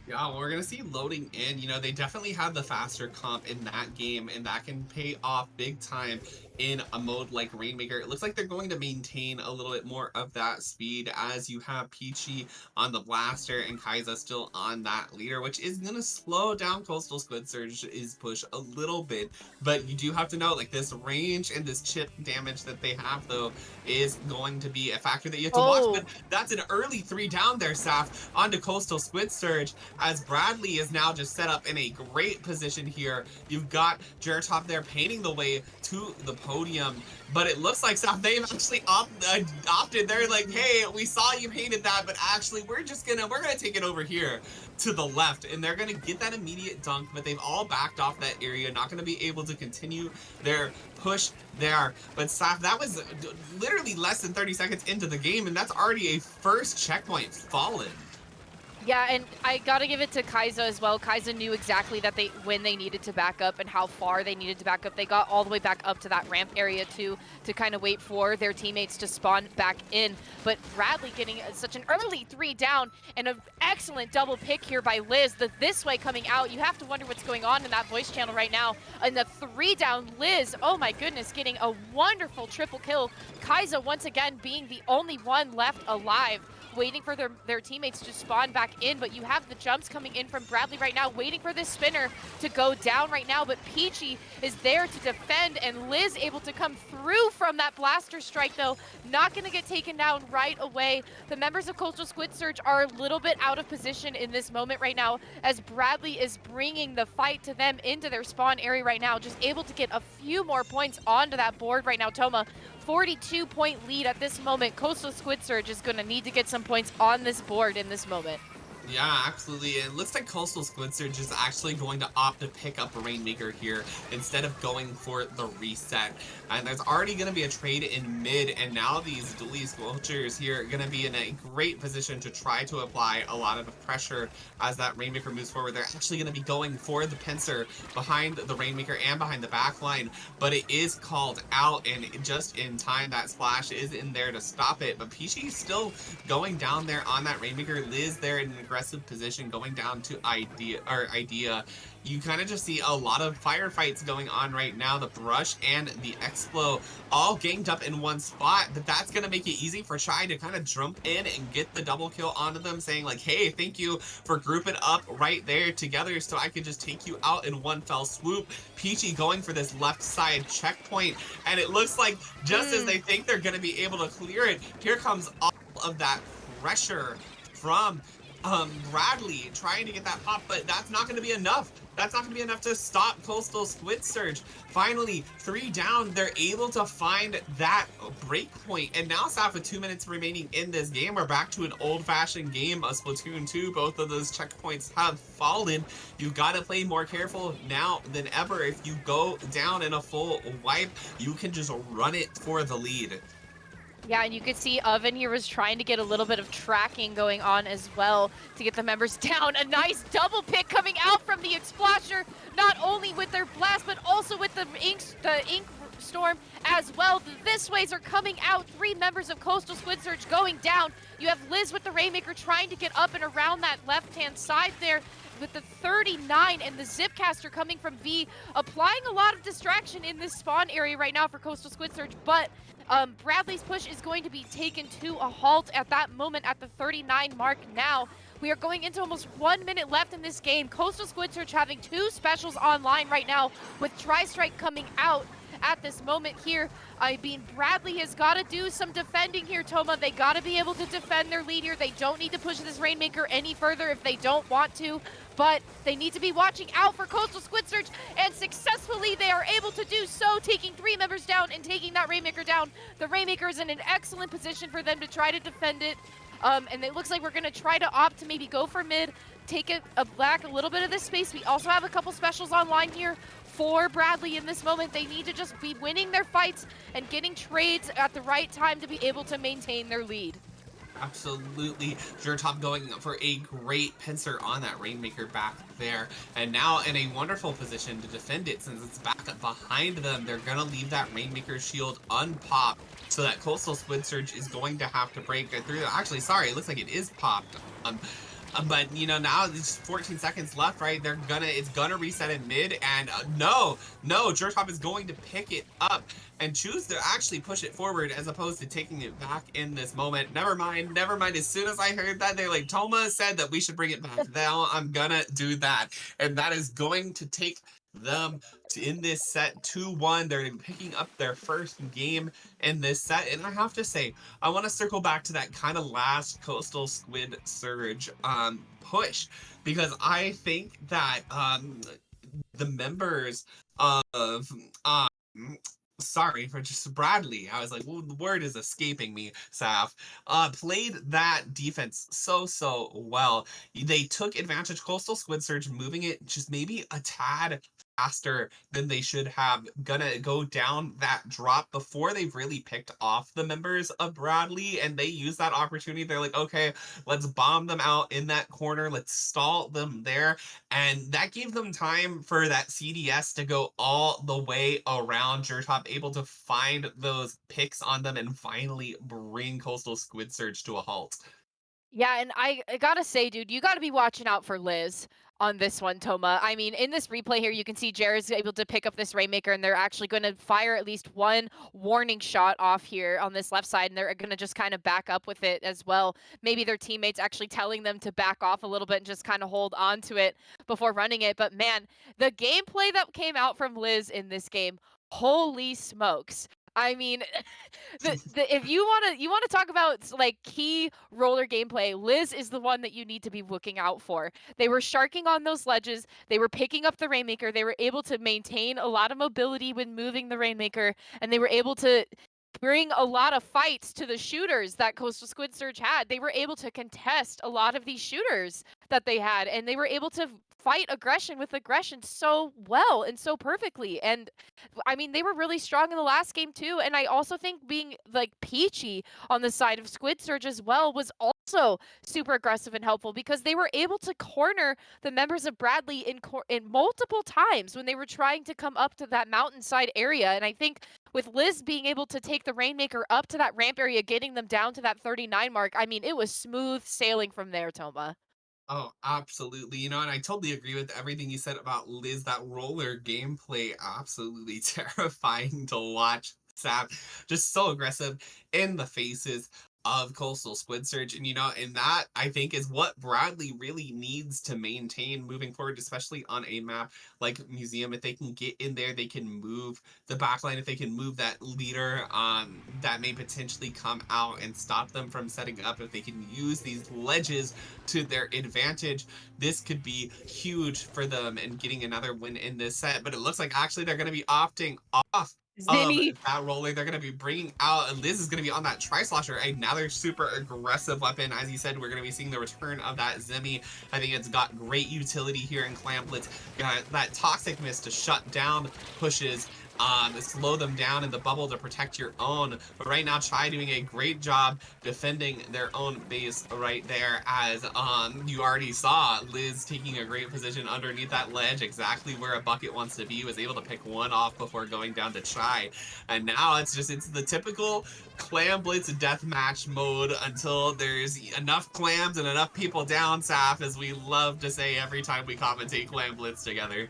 Yeah, well, we're going to see loading in. You know, they definitely had the faster comp in that game, and that can pay off big time in a mode like Rainmaker. It looks like they're going to maintain a little bit more of that speed as you have Peachy on the blaster and Kaiza still on that leader, which is going to slow down Coastal Squid Surge's push a little bit. But you do have to know, this range and this chip damage that they have, though, is going to be a factor that you have to watch. But that's an early 3 down there, Saf, onto Coastal Squid Surge, as Bradley is now just set up in a great position here. You've got Geratop there painting the way to the podium, but it looks like they've actually opted. They're like, hey, we saw you hated that, but actually we're gonna take it over here to the left, and they're gonna get that immediate dunk, but they've all backed off that area, not gonna be able to continue their push there. But Saf, that was literally less than 30 seconds into the game, and that's already a first checkpoint fallen. Yeah, and I gotta give it to Kaiza as well. Kaiza knew exactly that when they needed to back up and how far they needed to back up. They got all the way back up to that ramp area too, to kind of wait for their teammates to spawn back in. But Bradley getting such an early 3 down and an excellent double pick here by Liz. The this way coming out, you have to wonder what's going on in that voice channel right now. And the 3 down Liz, oh my goodness, getting a wonderful triple kill. Kaiza once again being the only one left alive, waiting for their teammates to spawn back in, but you have the jumps coming in from Bradley right now, waiting for this spinner to go down right now, but Peachy is there to defend, and Liz able to come through from that blaster strike, though, not gonna get taken down right away. The members of Coastal Squid Surge are a little bit out of position in this moment right now, as Bradley is bringing the fight to them into their spawn area right now, just able to get a few more points onto that board right now. Toma, 42-point lead at this moment. Coastal Squid Surge is going to need to get some points on this board in this moment. Yeah, absolutely. It looks like Coastal Squid Surge is actually going to opt to pick up Rainmaker here instead of going for the reset. And there's already going to be a trade in mid, and now these Dually Squelchers here are going to be in a great position to try to apply a lot of pressure as that Rainmaker moves forward. They're actually going to be going for the pincer behind the Rainmaker and behind the back line, but it is called out, and just in time that splash is in there to stop it. But Peachy's still going down there on that Rainmaker. Liz there in an aggressive position going down to Idea. You kind of just see a lot of firefights going on right now. The Brush and the Explo all ganged up in one spot, but that's going to make it easy for Shy to kind of jump in and get the double kill onto them, saying like, hey, thank you for grouping up right there together so I could just take you out in one fell swoop. Peachy going for this left side checkpoint, and it looks like just as they think they're going to be able to clear it, here comes all of that pressure from Bradley trying to get that pop, but that's not going to be enough. That's not going to be enough to stop Coastal Squid Surge. Finally, 3 down, they're able to find that break point. And now, Saf, with 2 minutes remaining in this game, we're back to an old-fashioned game of Splatoon 2. Both of those checkpoints have fallen. You've got to play more careful now than ever. If you go down in a full wipe, you can just run it for the lead. Yeah, and you could see Oven here was trying to get a little bit of tracking going on as well to get the members down. A nice double pick coming out from the Explasher, not only with their blast, but also with the ink storm as well. The This Ways are coming out. 3 members of Coastal Squid Surge going down. You have Liz with the Rainmaker trying to get up and around that left-hand side there with the 39, and the Zipcaster coming from V, applying a lot of distraction in this spawn area right now for Coastal Squid Surge, but Bradley's push is going to be taken to a halt at that moment at the 39 mark now. We are going into almost 1 minute left in this game. Coastal Squid Surge having 2 specials online right now with Tri-Strike coming out at this moment here. I mean, Bradley has got to do some defending here, Toma. They got to be able to defend their lead here. They don't need to push this Rainmaker any further if they don't want to, but they need to be watching out for Coastal Squid Surge, and successfully they are able to do so, taking 3 members down and taking that Rainmaker down. The Rainmaker is in an excellent position for them to try to defend it. And it looks like we're going to try to opt to maybe go for mid, take it back a little bit of this space. We also have a couple specials online here for Bradley in this moment. They need to just be winning their fights and getting trades at the right time to be able to maintain their lead. Absolutely. Jertop going for a great pincer on that Rainmaker back there. And now in a wonderful position to defend it since it's back up behind them. They're going to leave that Rainmaker shield unpopped so that Coastal Squid Surge is going to have to break through. Actually, sorry, it looks like it is popped. But you know, now there's 14 seconds left, right? It's gonna reset in mid, and no, Jertop is going to pick it up and choose to actually push it forward as opposed to taking it back in this moment. Never mind. As soon as I heard that, they're like, Toma said that we should bring it back. Now I'm gonna do that, and that is going to take them in this set 2-1. They're picking up their first game in this set, and I have to say, I want to circle back to that kind of last Coastal Squid Surge push, because I think that the members of sorry for just Bradley. I was like, well, the word is escaping me, Saf. Played that defense so well. They took advantage. Coastal Squid Surge moving it just maybe a tad faster than they should have. Gonna go down that drop before they've really picked off the members of Bradley, and they use that opportunity. They're like, okay, let's bomb them out in that corner. Let's stall them there. And that gave them time for that CDS to go all the way around. Jertop able to find those picks on them and finally bring Coastal Squid Surge to a halt. Yeah, and I gotta say, dude, you gotta be watching out for Liz on this one, Toma. I mean, in this replay here, you can see Jared's able to pick up this Rainmaker, and they're actually going to fire at least one warning shot off here on this left side, and they're going to just kind of back up with it as well. Maybe their teammates actually telling them to back off a little bit and just kind of hold on to it before running it. But man, the gameplay that came out from Liz in this game, holy smokes. I mean, if you wanna talk about like key roller gameplay, Liz is the one that you need to be looking out for. They were sharking on those ledges. They were picking up the Rainmaker. They were able to maintain a lot of mobility when moving the Rainmaker, and they were able to bring a lot of fights to the shooters that Coastal Squid Surge had. They were able to contest a lot of these shooters that they had, and they were able to fight aggression with aggression so well and so perfectly. And I mean, they were really strong in the last game too. And I also think being like peachy on the side of Squid Surge as well was also super aggressive and helpful, because they were able to corner the members of Bradley in multiple times when they were trying to come up to that mountainside area. And I think with Liz being able to take the Rainmaker up to that ramp area, getting them down to that 39 mark, I mean, it was smooth sailing from there, Toma. Oh, absolutely. And I totally agree with everything you said about Liz. That roller gameplay, absolutely terrifying to watch. Sap, just so aggressive in the faces of Coastal Squid Surge. And that I think is what Bradley really needs to maintain moving forward, especially on a map like Museum. If they can get in there, they can move the backline. If they can move that leader, that may potentially come out and stop them from setting up. If they can use these ledges to their advantage, this could be huge for them and getting another win in this set. But it looks like actually they're going to be opting off Zinni. that roller. They're going to be bringing out, and Liz is going to be on that Tri-Slosher, another super aggressive weapon. As you said, we're going to be seeing the return of that Zimmy. I think it's got great utility here in Clam Blitz. Got that Toxic Mist to shut down pushes, slow them down in the bubble to protect your own. But right now, Chai doing a great job defending their own base right there, as you already saw Liz taking a great position underneath that ledge, exactly where a bucket wants to be, was able to pick one off before going down to Chai. And now it's the typical Clam Blitz deathmatch mode until there's enough clams and enough people down, Saf, as we love to say every time we commentate Clam Blitz together.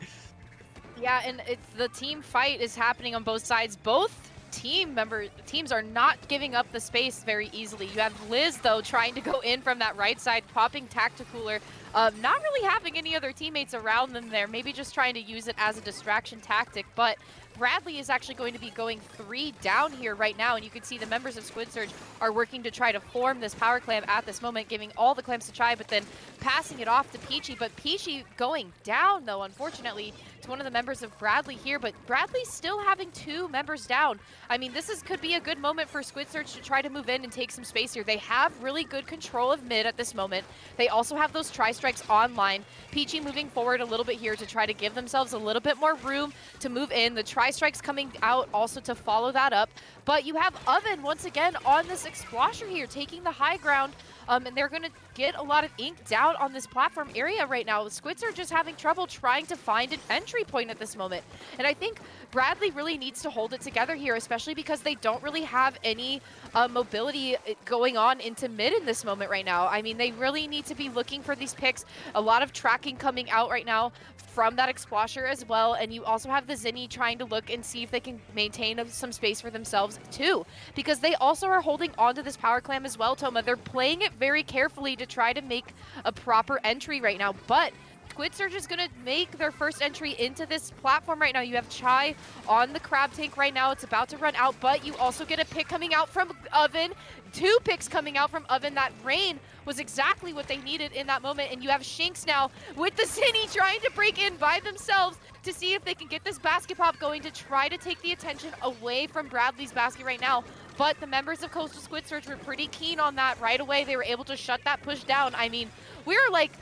Yeah, and the team fight is happening on both sides. Both teams are not giving up the space very easily. You have Liz, though, trying to go in from that right side, popping Tacticooler, not really having any other teammates around them there, maybe just trying to use it as a distraction tactic. But Bradley is actually going to be going 3 down here right now, and you can see the members of Squid Surge are working to try to form this power clam at this moment, giving all the clams to Chai, but then passing it off to Peachy. But Peachy going down, though, unfortunately, to one of the members of Bradley here, but Bradley's still having 2 members down. I mean, this could be a good moment for Squid Surge to try to move in and take some space here. They have really good control of mid at this moment. They also have those tri-strikes online. Peachy moving forward a little bit here to try to give themselves a little bit more room to move in. The tri-strikes coming out also to follow that up. But you have Oven once again on this Explosher here, taking the high ground. And they're going to get a lot of ink down on this platform area right now. The Squids are just having trouble trying to find an entry point at this moment. And I think Bradley really needs to hold it together here, especially because they don't really have any mobility going on into mid in this moment right now. I mean, they really need to be looking for these picks. A lot of tracking coming out right now from that Explosher as well. And you also have the Zinni trying to look and see if they can maintain some space for themselves too, because they also are holding onto this power clam as well, Toma. They're playing it very carefully to try to make a proper entry right now, but Squid Surge is gonna make their first entry into this platform right now. You have Chai on the crab tank right now. It's about to run out, but you also get a pick coming out from Oven. 2 picks coming out from Oven. That rain was exactly what they needed in that moment. And you have Shinx now with the Cine trying to break in by themselves to see if they can get this basket pop going to try to take the attention away from Bradley's basket right now. But the members of Coastal Squid Surge were pretty keen on that right away. They were able to shut that push down. I mean, we're like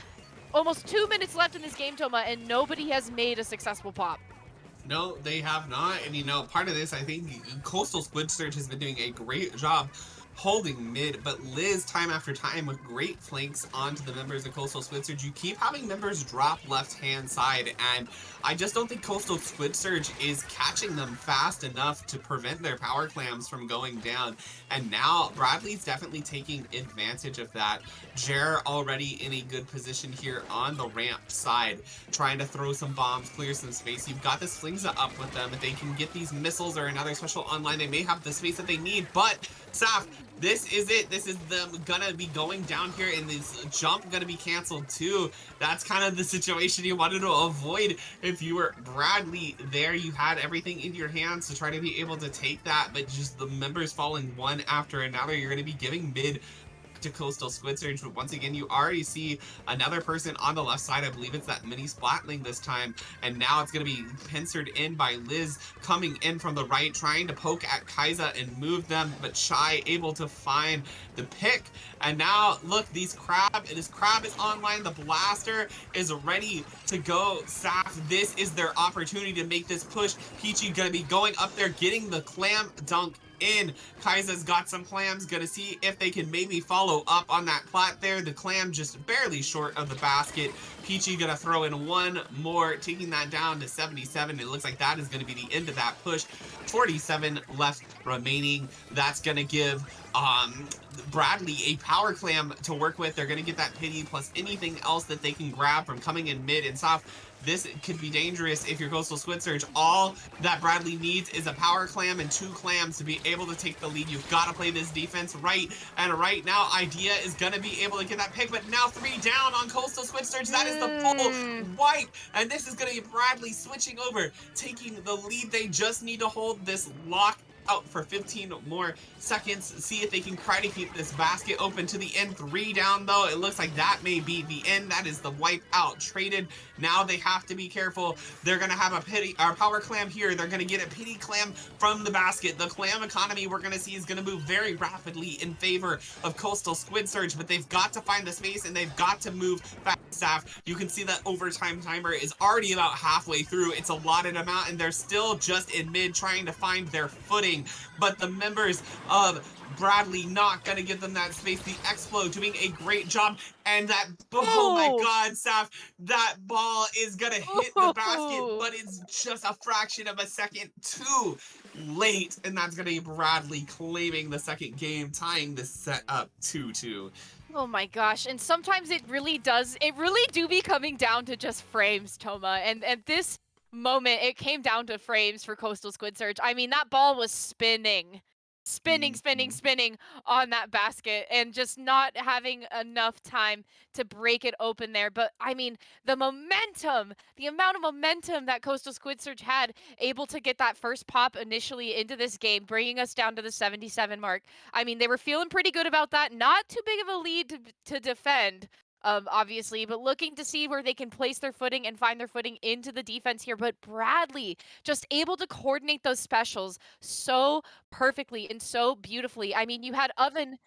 almost 2 minutes left in this game, Toma, and nobody has made a successful pop. No, they have not. And part of this, I think Coastal Squid Surge has been doing a great job holding mid, but Liz, time after time, with great flanks onto the members of Coastal Squid Surge. You keep having members drop left-hand side, and I just don't think Coastal Squid Surge is catching them fast enough to prevent their power clams from going down. And now Bradley's definitely taking advantage of that. Jer already in a good position here on the ramp side, trying to throw some bombs, clear some space. You've got this Flingza up with them. If they can get these missiles or another special online, they may have the space that they need, but Saf, this is it. This is them gonna be going down here, and this jump gonna be canceled too. That's kind of the situation you wanted to avoid if you were Bradley there. You had everything in your hands to try to be able to take that, but just the members falling one after another. You're gonna be giving mid to Coastal Squid Surge, but once again, you already see another person on the left side. I believe it's that mini Splatling this time, and now it's going to be pincered in by Liz coming in from the right, trying to poke at Kaiza and move them, but Shy able to find the pick. And now, look, this crab is online. The blaster is ready to go. Saf, this is their opportunity to make this push. Peachy going to be going up there, getting the clam dunk in. Kaiza's got some clams, gonna see if they can maybe follow up on that plat there. The clam just barely short of the basket. Peachy gonna throw in one more, taking that down to 77. It looks like that is gonna be the end of that push. 47 left remaining. That's gonna give Bradley a power clam to work with. They're gonna get that pity plus anything else that they can grab from coming in mid and soft. This could be dangerous if you're Coastal Squid Surge. All that Bradley needs is a power clam and 2 clams to be able to take the lead. You've got to play this defense right. And right now, Idea is going to be able to get that pick, but now 3 down on Coastal Squid Surge. That is the full wipe. And this is going to be Bradley switching over, taking the lead. They just need to hold this lock out for 15 more seconds. See if they can try to keep this basket open to the end. 3 down though. It looks like that may be the end. That is the wipe out traded. Now they have to be careful. They're gonna have a power clam here. They're gonna get a pity clam from the basket. The clam economy we're gonna see is gonna move very rapidly in favor of Coastal Squid Surge, but they've got to find the space and they've got to move fast. Staff. You can see that overtime timer is already about halfway through. It's a allotted amount, and they're still just in mid trying to find their footing. But the members of Bradley not gonna give them that space. The Explode doing a great job, and that, oh my god, Saf, that ball is gonna hit the basket, but it's just a fraction of a second too late, and that's gonna be Bradley claiming the second game, tying the set up 2-2. Oh my gosh, and sometimes it really do be coming down to just frames, Toma, and at this moment, it came down to frames for Coastal Squid Surge. I mean, that ball was spinning on that basket and just not having enough time to break it open there. But I mean, the amount of momentum that Coastal Squid Surge had, able to get that first pop initially into this game, bringing us down to the 77 mark. I mean, they were feeling pretty good about that. Not too big of a lead to defend, obviously, but looking to see where they can place their footing and find their footing into the defense here. But Bradley just able to coordinate those specials so perfectly and so beautifully. I mean, you had Oven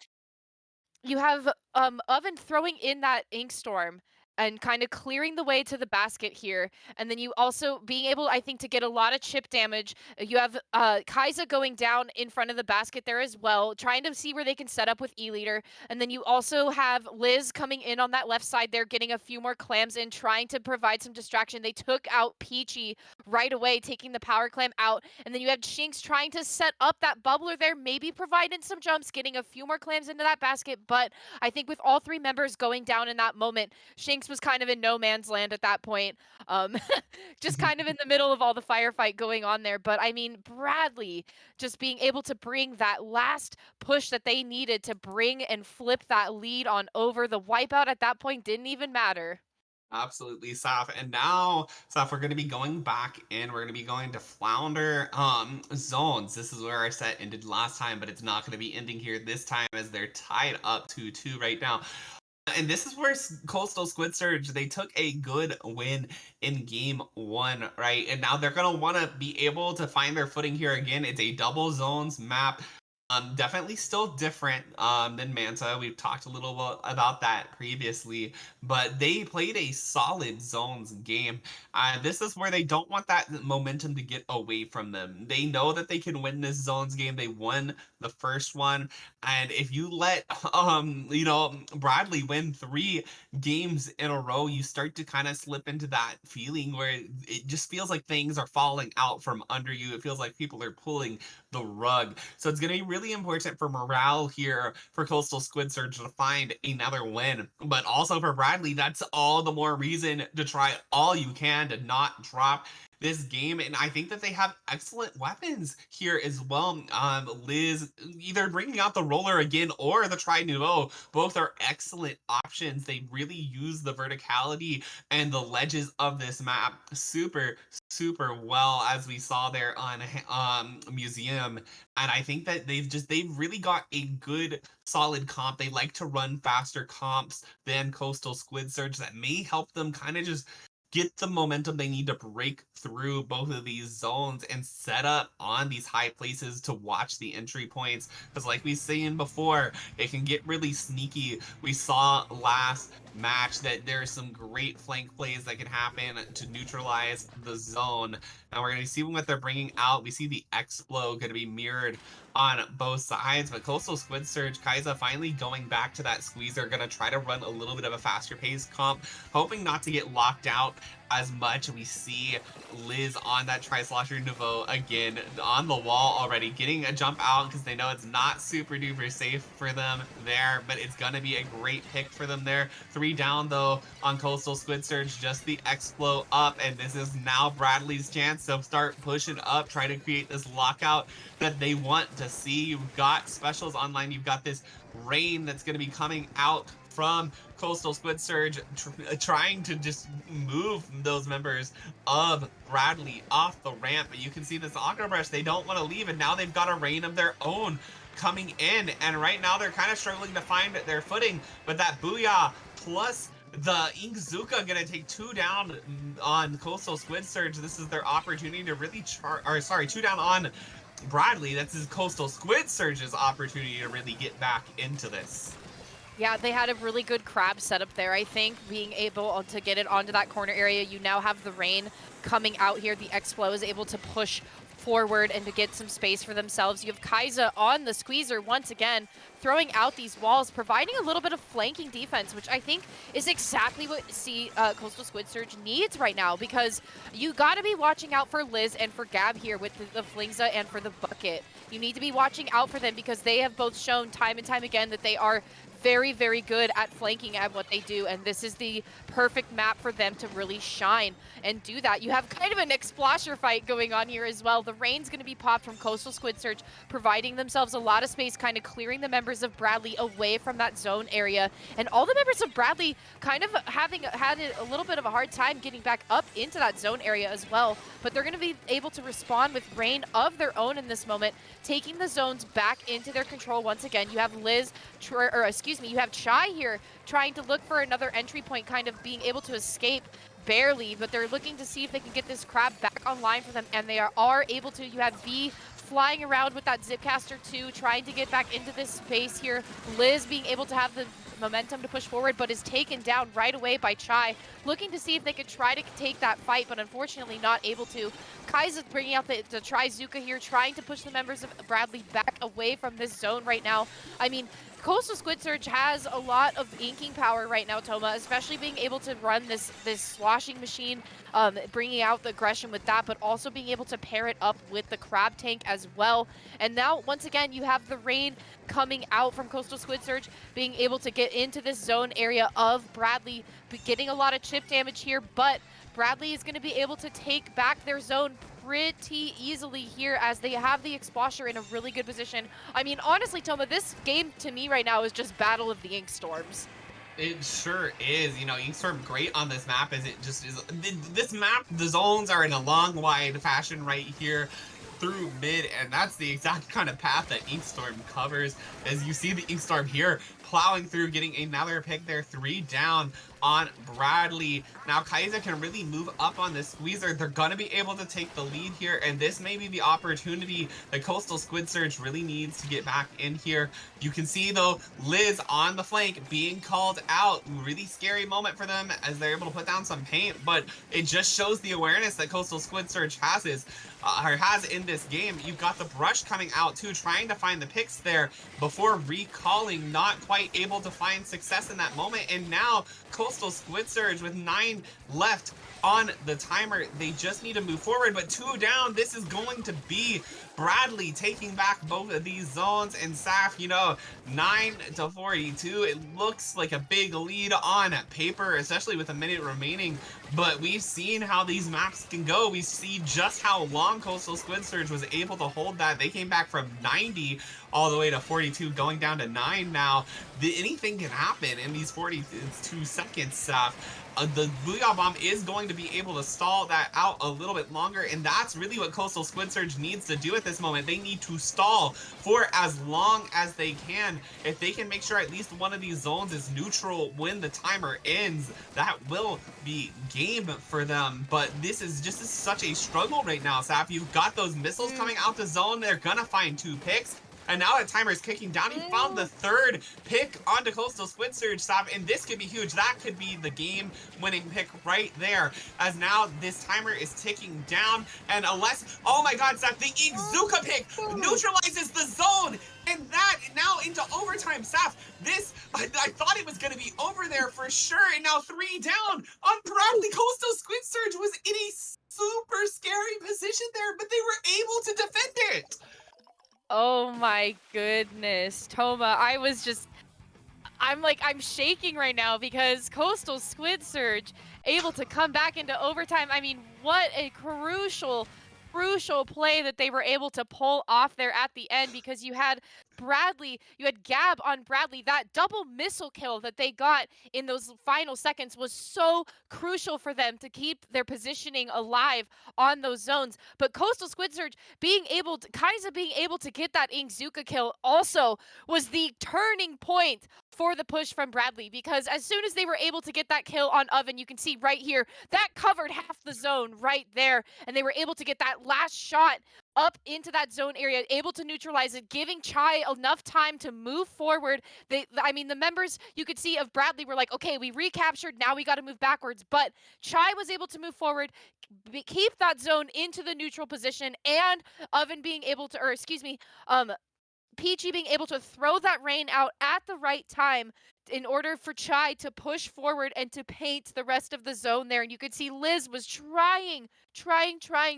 throwing in that ink storm and kind of clearing the way to the basket here. And then you also being able, I think, to get a lot of chip damage. You have Kaiza going down in front of the basket there as well, trying to see where they can set up with E-Leader. And then you also have Liz coming in on that left side there, getting a few more clams in, trying to provide some distraction. They took out Peachy right away, taking the power clam out. And then you have Shinx trying to set up that bubbler there, maybe providing some jumps, getting a few more clams into that basket. But I think with all 3 members going down in that moment, Shinx was kind of in no man's land at that point. Just kind of in the middle of all the firefight going on there. But I mean, Bradley just being able to bring that last push that they needed to bring and flip that lead on over. The wipeout at that point didn't even matter. Absolutely, Saf. And now, Saf, we're going to be going back in. We're going to be going to Flounder zones. This is where our set ended last time, but it's not going to be ending here this time as they're tied up 2-2 right now. And this is where Coastal Squid Surge, they took a good win in game one, right? And now they're going to want to be able to find their footing here again. It's a double zones map. Definitely still different than Manta. We've talked a little bit about that previously, but they played a solid zones game. This is where they don't want that momentum to get away from them. They know that they can win this zones game. They won the first one, and if you let Bradley win 3 games in a row, you start to kind of slip into that feeling where it just feels like things are falling out from under you. It feels like people are pulling the rug. So it's going to be really important for morale here for Coastal Squid Surge to find another win. But also for Bradley, that's all the more reason to try all you can to not drop this game. And I think that they have excellent weapons here as well. Liz either bringing out the roller again or the tri-nouveau, both are excellent options. They really use the verticality and the ledges of this map super well, as we saw there on Museum. And I think that they've really got a good solid comp. They like to run faster comps than Coastal Squid Surge that may help them kind of just get the momentum they need to break through both of these zones and set up on these high places to watch the entry points. Because like we've seen before, it can get really sneaky. We saw last match that there are some great flank plays that can happen to neutralize the zone. And we're going to see what they're bringing out. We see the Explo going to be mirrored on both sides, but Coastal Squid Surge, Kaiza finally going back to that squeezer, going to try to run a little bit of a faster pace comp, hoping not to get locked out as much. We see Liz on that Tri-Slosher Nouveau again on the wall already, getting a jump out because they know it's not super duper safe for them there, but it's going to be a great pick for them there. 3 down though on Coastal Squid Surge, just the Explo up, and this is now Bradley's chance to start pushing up, try to create this lockout that they want to see. You've got specials online, you've got this rain that's going to be coming out from Coastal Squid Surge, trying to just move those members of Bradley off the ramp. But you can see this Aqua Brush, they don't want to leave, and now they've got a rain of their own coming in, and right now they're kind of struggling to find their footing, but that Booyah plus the Inkzuka gonna take 2 down on Coastal Squid Surge. This is their opportunity to really 2 down on Bradley. That's his Coastal Squid Surge's opportunity to really get back into this. Yeah, they had a really good crab setup there, I think, being able to get it onto that corner area. You now have the rain coming out here. The Explo is able to push forward and to get some space for themselves. You have Kaiza on the squeezer once again, throwing out these walls, providing a little bit of flanking defense, which I think is exactly what Coastal Squid Surge needs right now, because you got to be watching out for Liz and for Gab here with the Flingza and for the Bucket. You need to be watching out for them because they have both shown time and time again that they are very, very good at flanking at what they do, and this is the perfect map for them to really shine and do that. You have kind of an Explosion fight going on here as well. The rain's going to be popped from Coastal Squid Surge, providing themselves a lot of space, kind of clearing the members of Bradley away from that zone area, and all the members of Bradley kind of having had a little bit of a hard time getting back up into that zone area as well, but they're going to be able to respond with rain of their own in this moment, taking the zones back into their control once again. You have Liz, you have Chai here trying to look for another entry point, kind of being able to escape barely, but they're looking to see if they can get this crab back online for them, and they are able to. You have B flying around with that Zipcaster too, trying to get back into this space here. Liz being able to have the momentum to push forward, but is taken down right away by Chai, looking to see if they could try to take that fight, but unfortunately not able to. Kai's bringing out the Trizuka here, trying to push the members of Bradley back away from this zone right now. I mean, Coastal Squid Surge has a lot of inking power right now, Toma, especially being able to run this sloshing machine, bringing out the aggression with that, but also being able to pair it up with the crab tank as well. And now, once again, you have the rain coming out from Coastal Squid Surge, being able to get into this zone area of Bradley, getting a lot of chip damage here, but Bradley is going to be able to take back their zone pretty easily here as they have the Explosion in a really good position. I mean, honestly, Toma, this game to me right now is just Battle of the Ink Storms. It sure is. You know, Inkstorm great on this map as it just is. This map, the zones are in a long, wide fashion right here through mid, and that's the exact kind of path that Inkstorm covers. As you see the Inkstorm here plowing through, getting another pick there, 3 down on Bradley. Now Kaiser can really move up on this squeezer. They're gonna be able to take the lead here, and this may be the opportunity that Coastal Squid Surge really needs to get back in here. You can see though, Liz on the flank being called out. Really scary moment for them as they're able to put down some paint, but it just shows the awareness that Coastal Squid Surge has in this game. You've got the brush coming out too, trying to find the picks there before recalling, not quite able to find success in that moment. And now Coastal Squid Surge with 9 left on the timer. They just need to move forward, but 2 down. This is going to be Bradley taking back both of these zones, and Saf, you know, 9-42. It looks like a big lead on paper, especially with a minute remaining, but we've seen how these maps can go. We see just how long Coastal Squid Surge was able to hold that. They came back from 90 all the way to 42, going down to 9 now. Anything can happen in these 42 seconds, Saf. The Booyah Bomb is going to be able to stall that out a little bit longer, and that's really what Coastal Squid Surge needs to do at this moment. They need to stall for as long as they can. If they can make sure at least one of these zones is neutral when the timer ends, that will be game for them. But this is just such a struggle right now, Saf. You've got those missiles coming out the zone. They're gonna find 2 picks. And now that timer is kicking down, he found the 3rd pick onto Coastal Squid Surge, stop, and this could be huge. That could be the game-winning pick right there, as now this timer is ticking down, and unless, oh my god, Saf, the Izuka pick neutralizes the zone, and that now into overtime, Saf. This, I thought it was going to be over there for sure, and now 3 down on Bradley. Coastal Squid Surge was in a super scary position there, but they were able to defend it. Oh my goodness, Toma, I'm shaking right now because Coastal Squid Surge able to come back into overtime. I mean, what a crucial play that they were able to pull off there at the end, because you had Gab on Bradley. That double missile kill that they got in those final seconds was so crucial for them to keep their positioning alive on those zones. But Coastal Squid Surge Kaiza being able to get that Ingzuka kill also was the turning point for the push from Bradley, because as soon as they were able to get that kill on Oven, you can see right here, that covered half the zone right there, and they were able to get that last shot up into that zone area, able to neutralize it, giving Chai enough time to move forward. The members you could see of Bradley were like, okay, we recaptured, now we got to move backwards, but Chai was able to move forward, keep that zone into the neutral position, and Oven being able to, or excuse me, Peachy being able to throw that rain out at the right time in order for Chai to push forward and to paint the rest of the zone there. And you could see Liz was trying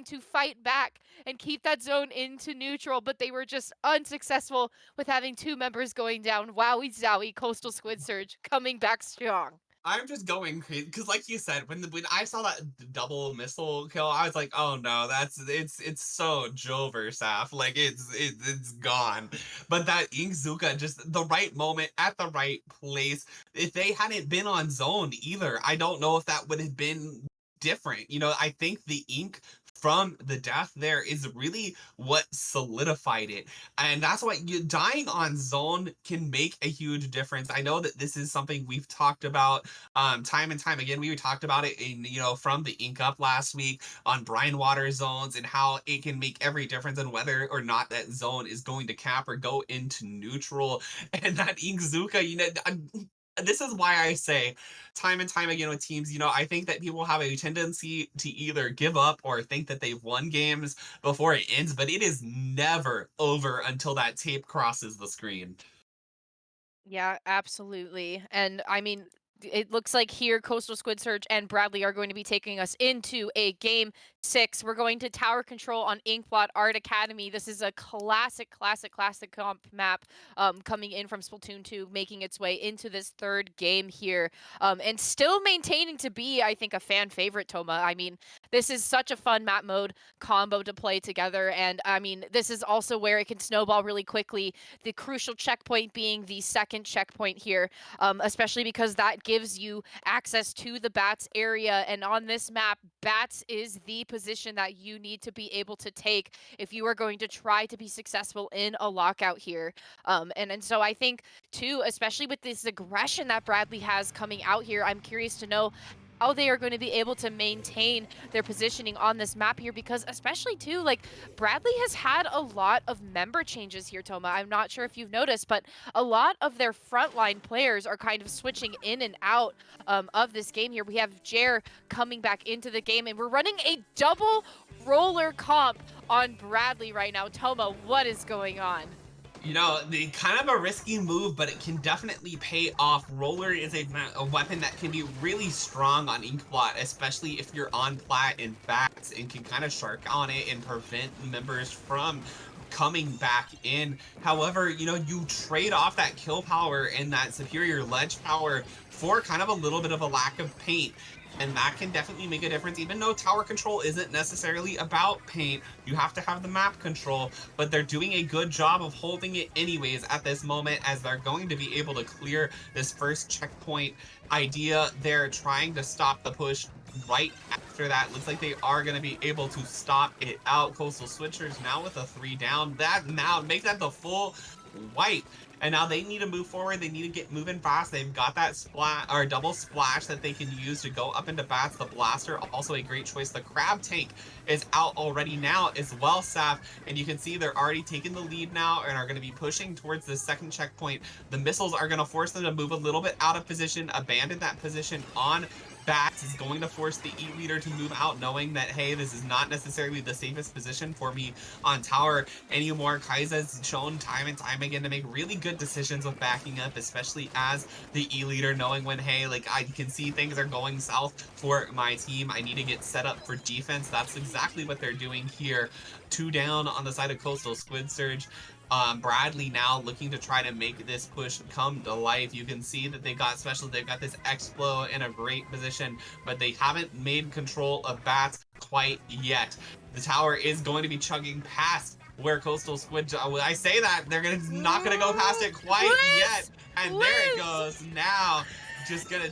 to fight back and keep that zone into neutral, but they were just unsuccessful with having 2 members going down. Wowie zowie, Coastal Squid Surge coming back strong. I'm just going crazy because, like you said, when I saw that double missile kill, I was like, "Oh no, it's so Jover Saf, like it's gone." But that Inkzuka, just the right moment at the right place. If they hadn't been on zone either, I don't know if that would have been different. You know, I think the ink from the death there is really what solidified it, and that's why dying on zone can make a huge difference. I know that this is something we've talked about time and time again. We talked about it in, you know, from the ink up last week on brine water zones, and how it can make every difference in whether or not that zone is going to cap or go into neutral. And that Inkzuka, you know, this is why I say time and time again with teams, you know, I think that people have a tendency to either give up or think that they've won games before it ends, but it is never over until that tape crosses the screen. Yeah, absolutely. And I mean, it looks like here Coastal Squid Surge and Bradley are going to be taking us into a game 6. We're going to tower control on Inkblot Art Academy. This is a classic comp map coming in from Splatoon 2, making its way into this 3rd game here, and still maintaining to be, I think, a fan favorite, Toma. I mean, this is such a fun map mode combo to play together, and I mean, this is also where it can snowball really quickly. The crucial checkpoint being the 2nd checkpoint here, especially because that gives you access to the bats area. And on this map, bats is the position that you need to be able to take if you are going to try to be successful in a lockout here. And so I think, too, especially with this aggression that Bradley has coming out here, I'm curious to know how they are going to be able to maintain their positioning on this map here, because especially too, like, Bradley has had a lot of member changes here, Toma. I'm not sure if you've noticed, but a lot of their frontline players are kind of switching in and out of this game here. We have Jer coming back into the game, and we're running a double roller comp on Bradley right now. Toma, what is going on? You know, the kind of a risky move, but it can definitely pay off. Roller is a weapon that can be really strong on Inkblot, especially if you're on plat and bats, and can kind of shark on it and prevent members from coming back in. However, you know, you trade off that kill power and that superior ledge power for kind of a little bit of a lack of paint. And that can definitely make a difference. Even though tower control isn't necessarily about paint, you have to have the map control, but they're doing a good job of holding it anyways at this moment, as they're going to be able to clear this first checkpoint. Idea, they're trying to stop the push right after that. Looks like they are going to be able to stop it out. Coastal Switchers now with a 3 down. That now make that the full wipe. And now they need to move forward. They need to get moving fast. They've got that splash or double splash that they can use to go up into bats. The blaster, also a great choice. The crab tank is out already now as well, Saf. And you can see they're already taking the lead now and are going to be pushing towards the 2nd checkpoint. The missiles are going to force them to move a little bit out of position, abandon that position on bats. Is going to force the E leader to move out, knowing that, hey, this is not necessarily the safest position for me on tower anymore. Kaisa's shown time and time again to make really good decisions with backing up, especially as the E leader, knowing when, hey, like, I can see things are going south for my team. I need to get set up for defense. That's exactly what they're doing here. 2 down on the side of Coastal Squid Surge. Bradley now looking to try to make this push come to life. You can see that they got special. They've got this Explo in a great position, but they haven't made control of bats quite yet. The tower is going to be chugging past where Coastal Squid, I say that, they're not gonna go past it quite yet. And there it goes now. Just gonna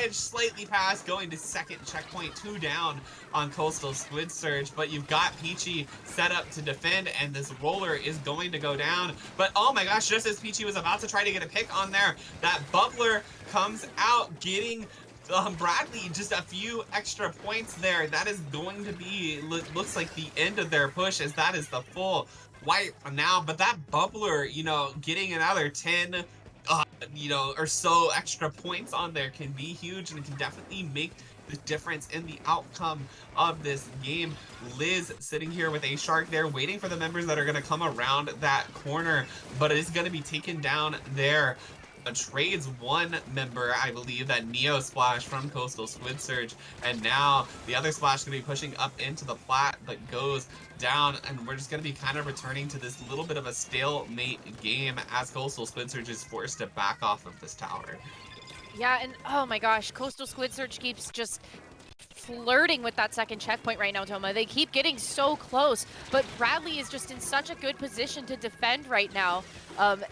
edge slightly past, going to 2nd checkpoint. 2 down on Coastal Squid Surge, but you've got Peachy set up to defend, and this roller is going to go down. But oh my gosh, just as Peachy was about to try to get a pick on there, that bubbler comes out, getting Bradley just a few extra points there. That is going to be, looks like the end of their push, as that is the full wipe now. But that bubbler, you know, getting another 10 you know, or so extra points on there can be huge, and it can definitely make the difference in the outcome of this game. Liz sitting here with a shark there, waiting for the members that are going to come around that corner, but it is going to be taken down there. Trades one member, I believe, that Neo splash from Coastal Squid Surge, and now the other splash going to be pushing up into the plat, but goes down, and we're just going to be kind of returning to this little bit of a stalemate game as Coastal Squid Surge is forced to back off of this tower. Yeah, and oh my gosh, Coastal Squid Surge keeps just flirting with that 2nd checkpoint right now, Toma. They keep getting so close, but Bradley is just in such a good position to defend right now.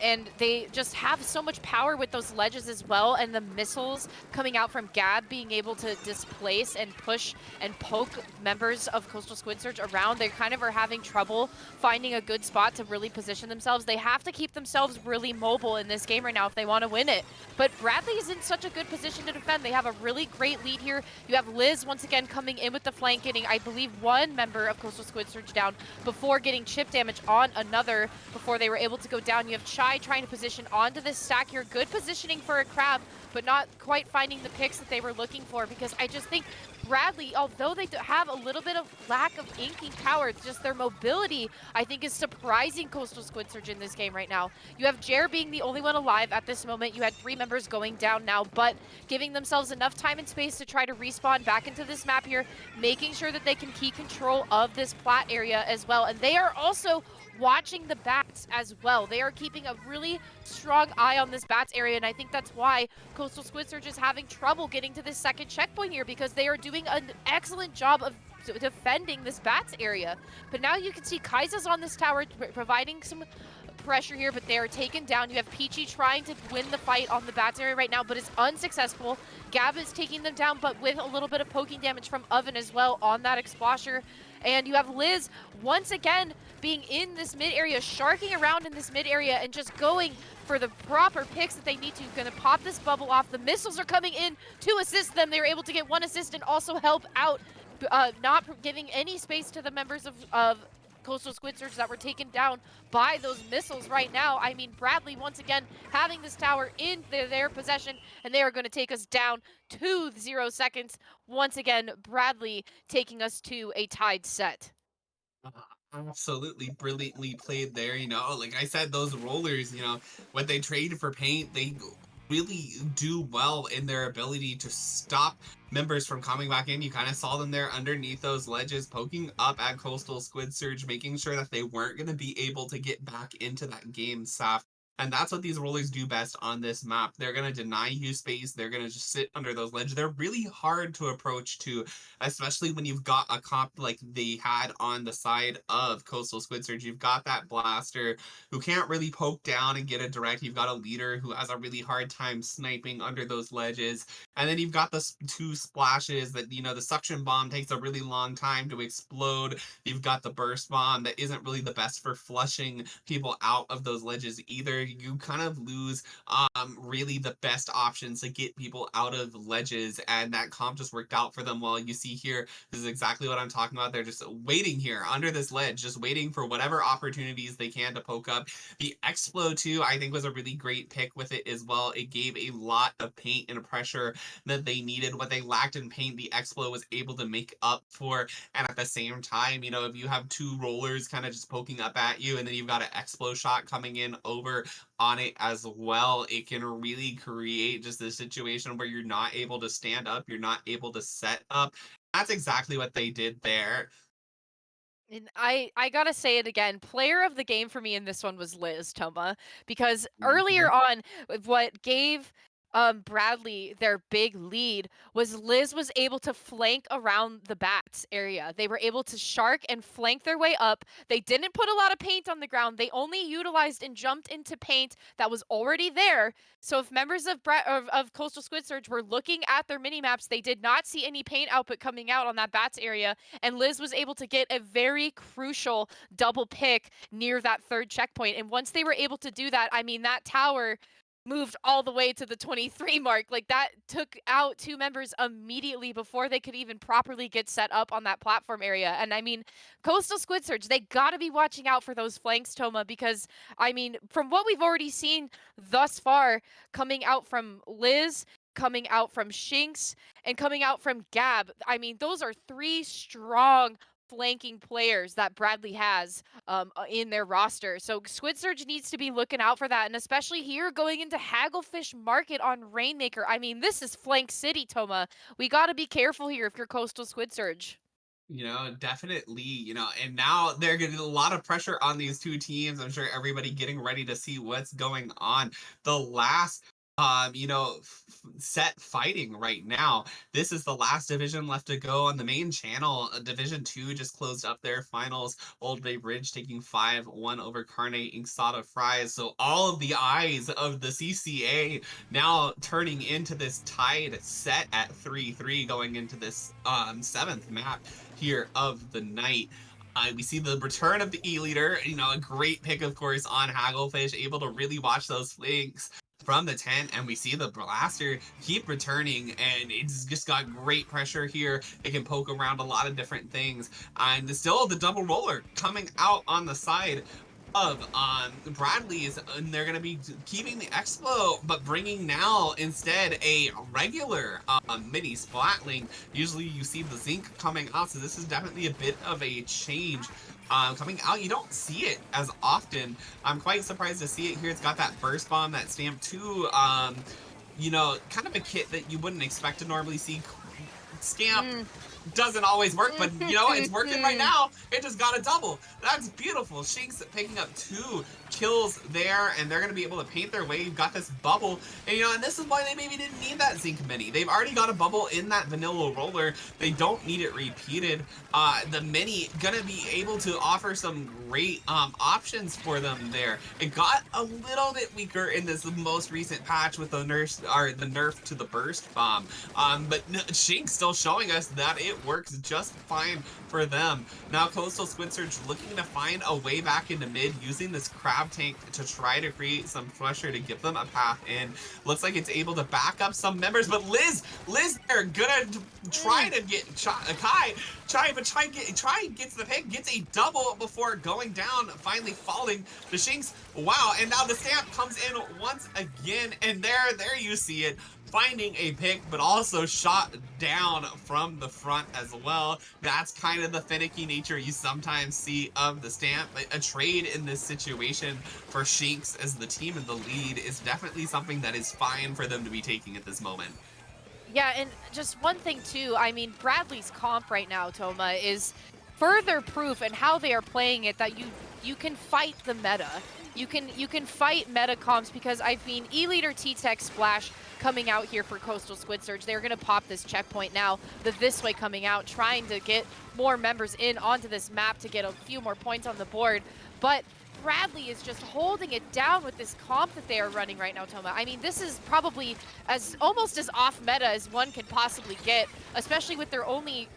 And they just have so much power with those ledges as well, and the missiles coming out from Gab being able to displace and push and poke members of Coastal Squid Surge around. They kind of are having trouble finding a good spot to really position themselves. They have to keep themselves really mobile in this game right now if they want to win it. But Bradley is in such a good position to defend. They have a really great lead here. You have Liz once again coming in with the flank, getting, I believe, 1 member of Coastal Squid Surge down before getting chip damage on another before they were able to go down. You have Chai trying to position onto this stack here. Good positioning for a crab, but not quite finding the picks that they were looking for, because I just think Bradley, although they have a little bit of lack of inking power, just their mobility, I think, is surprising Coastal Squid Surge in this game right now. You have Jer being the only one alive at this moment. You had 3 members going down now, but giving themselves enough time and space to try to respawn back into this map here, making sure that they can keep control of this plat area as well. And they are also watching the bats as well. They are keeping a really strong eye on this bats area, and I think that's why Coastal Squid Surge is having trouble getting to this second checkpoint here, because they are doing an excellent job of defending this bats area. But now you can see Kaisa's on this tower providing some pressure here, but they are taken down. You have Peachy trying to win the fight on the bats area right now, but is unsuccessful. Gab is taking them down, but with a little bit of poking damage from Oven as well on that Explosher. And you have Liz once again being in this mid area, sharking around in this mid area and just going for the proper picks that they need to. Gonna pop this bubble off. The missiles are coming in to assist them. They were able to get 1 assist and also help out, not giving any space to the members of Coastal Squid Surge that were taken down by those missiles right now. I mean, Bradley once again having this tower in their possession, and they are going to take us down to 0 seconds. Once again, Bradley taking us to a tied set. Absolutely brilliantly played there. Like I said, those rollers, when they trade for paint, they really do well in their ability to stop members from coming back in. You kind of saw them there underneath those ledges, poking up at Coastal Squid Surge, making sure that they weren't going to be able to get back into that game, Saf. And that's what these rollers do best on this map. They're going to deny you space. They're going to just sit under those ledges. They're really hard to approach to, especially when you've got a comp like they had on the side of Coastal Squid Surge. You've got that blaster who can't really poke down and get a direct. You've got a leader who has a really hard time sniping under those ledges. And then you've got the 2 splashes that, the suction bomb takes a really long time to explode. You've got the burst bomb that isn't really the best for flushing people out of those ledges either. You kind of lose really the best options to get people out of ledges, and that comp just worked out for them well. You see here, this is exactly what I'm talking about. They're just waiting here under this ledge, just waiting for whatever opportunities they can to poke up. The Explo too, I think, was a really great pick with it as well. It gave a lot of paint and pressure that they needed. What they lacked in paint, the Explo was able to make up for. And at the same time, if you have 2 rollers kind of just poking up at you, and then you've got an Explo shot coming in over on it as well, it can really create just this situation where you're not able to stand up, you're not able to set up. That's exactly what they did there. And I gotta say it again, player of the game for me in this one was Liz, Toma, because earlier on, what gave Bradley their big lead was Liz was able to flank around the bats area. They were able to shark and flank their way up. They didn't put a lot of paint on the ground. They only utilized and jumped into paint that was already there. So if members of Coastal Squid Surge were looking at their mini maps, they did not see any paint output coming out on that bats area, and Liz was able to get a very crucial double pick near that 3rd checkpoint. And once they were able to do that, I mean, that tower moved all the way to the 23 mark. Like, that took out 2 members immediately before they could even properly get set up on that platform area. And I mean, Coastal Squid Surge, they got to be watching out for those flanks, Toma, because I mean, from what we've already seen thus far, coming out from Liz, coming out from Shinx, and coming out from Gab, I mean, those are 3 strong flanking players that Bradley has in their roster. So Squid Surge needs to be looking out for that, and especially here going into Hagglefish Market on Rainmaker. I mean, this is Flank City, Toma. We got to be careful here if you're Coastal Squid Surge. Definitely, and now they're getting a lot of pressure on these 2 teams. I'm sure everybody getting ready to see what's going on. The last set fighting right now. This is the last division left to go on the main channel. Division 2 just closed up their finals. Old Bay Bridge taking 5-1 over Carne Inkzada Fries. So all of the eyes of the CCA now turning into this tied set at 3-3 going into this 7th map here of the night. We see the return of the E-Leader, a great pick, of course, on Hagglefish, able to really watch those flanks from the tent, and we see the blaster keep returning, and it's just got great pressure here. It can poke around a lot of different things, and still the double roller coming out on the side of Bradley's, and they're going to be keeping the Expo, but bringing now instead a regular mini Splatling. Usually you see the Zinc coming out, so this is definitely a bit of a change. Coming out, you don't see it as often. I'm quite surprised to see it here. It's got that Burst Bomb, that Stamp 2, you know, kind of a kit that you wouldn't expect to normally see. Stamp doesn't always work, but you know, it's working right now. It just got a double. That's beautiful. Shinx picking up 2 kills there, and they're going to be able to paint their way. You've got this bubble, and you know, and this is why they maybe didn't need that Zinc Mini. They've already got a bubble in that vanilla roller. They don't need it repeated. The Mini going to be able to offer some great options for them there. It got a little bit weaker in this most recent patch with the nerf to the Burst Bomb, but Shinx still showing us that it works just fine for them. Now Coastal Squid Surge looking to find a way back into mid, using this Crab Tank to try to create some pressure to give them a path in. Looks like it's able to back up some members, but Liz, they're gonna try to get Kai. Try gets the pick, gets a double before going down, finally falling to Shinx. Wow, and now the Stamp comes in once again, and there you see it. Finding a pick, but also shot down from the front as well. That's kind of the finicky nature you sometimes see of the Stamp. A trade in this situation for Shinx as the team in the lead is definitely something that is fine for them to be taking at this moment. Yeah, and just one thing too, I mean, Bradley's comp right now, Toma, is further proof in how they are playing it that you can fight the meta. You can fight meta comps, because I've seen E-Leader T-Tech Splash coming out here for Coastal Squid Surge. They're going to pop this checkpoint now. The This Way coming out, trying to get more members in onto this map to get a few more points on the board. But Bradley is just holding it down with this comp that they are running right now, Toma. I mean, this is probably almost as off meta as one could possibly get, especially with their only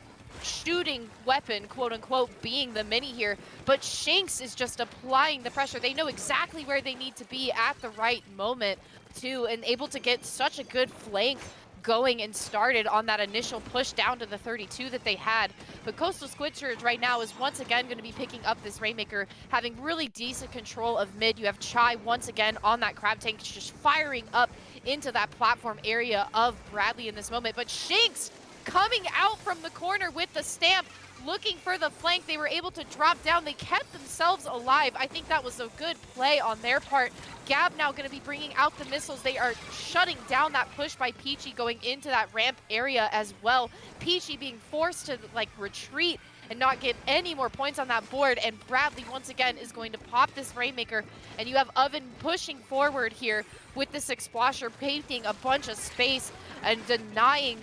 shooting weapon, quote unquote, being the Mini here. But Shinx is just applying the pressure. They know exactly where they need to be at the right moment too, and able to get such a good flank going and started on that initial push down to the 32 that they had. But Coastal Squid Surge right now is once again going to be picking up this Rainmaker, having really decent control of mid. You have Chai once again on that Crab Tank, just firing up into that platform area of Bradley in this moment. But Shinx coming out from the corner with the Stamp, looking for the flank. They were able to drop down. They kept themselves alive. I think that was a good play on their part. Gab now going to be bringing out the missiles. They are shutting down that push by Peachy going into that ramp area as well. Peachy being forced to like retreat and not get any more points on that board. And Bradley once again is going to pop this Rainmaker. And you have Oven pushing forward here with this Explosion, painting a bunch of space and denying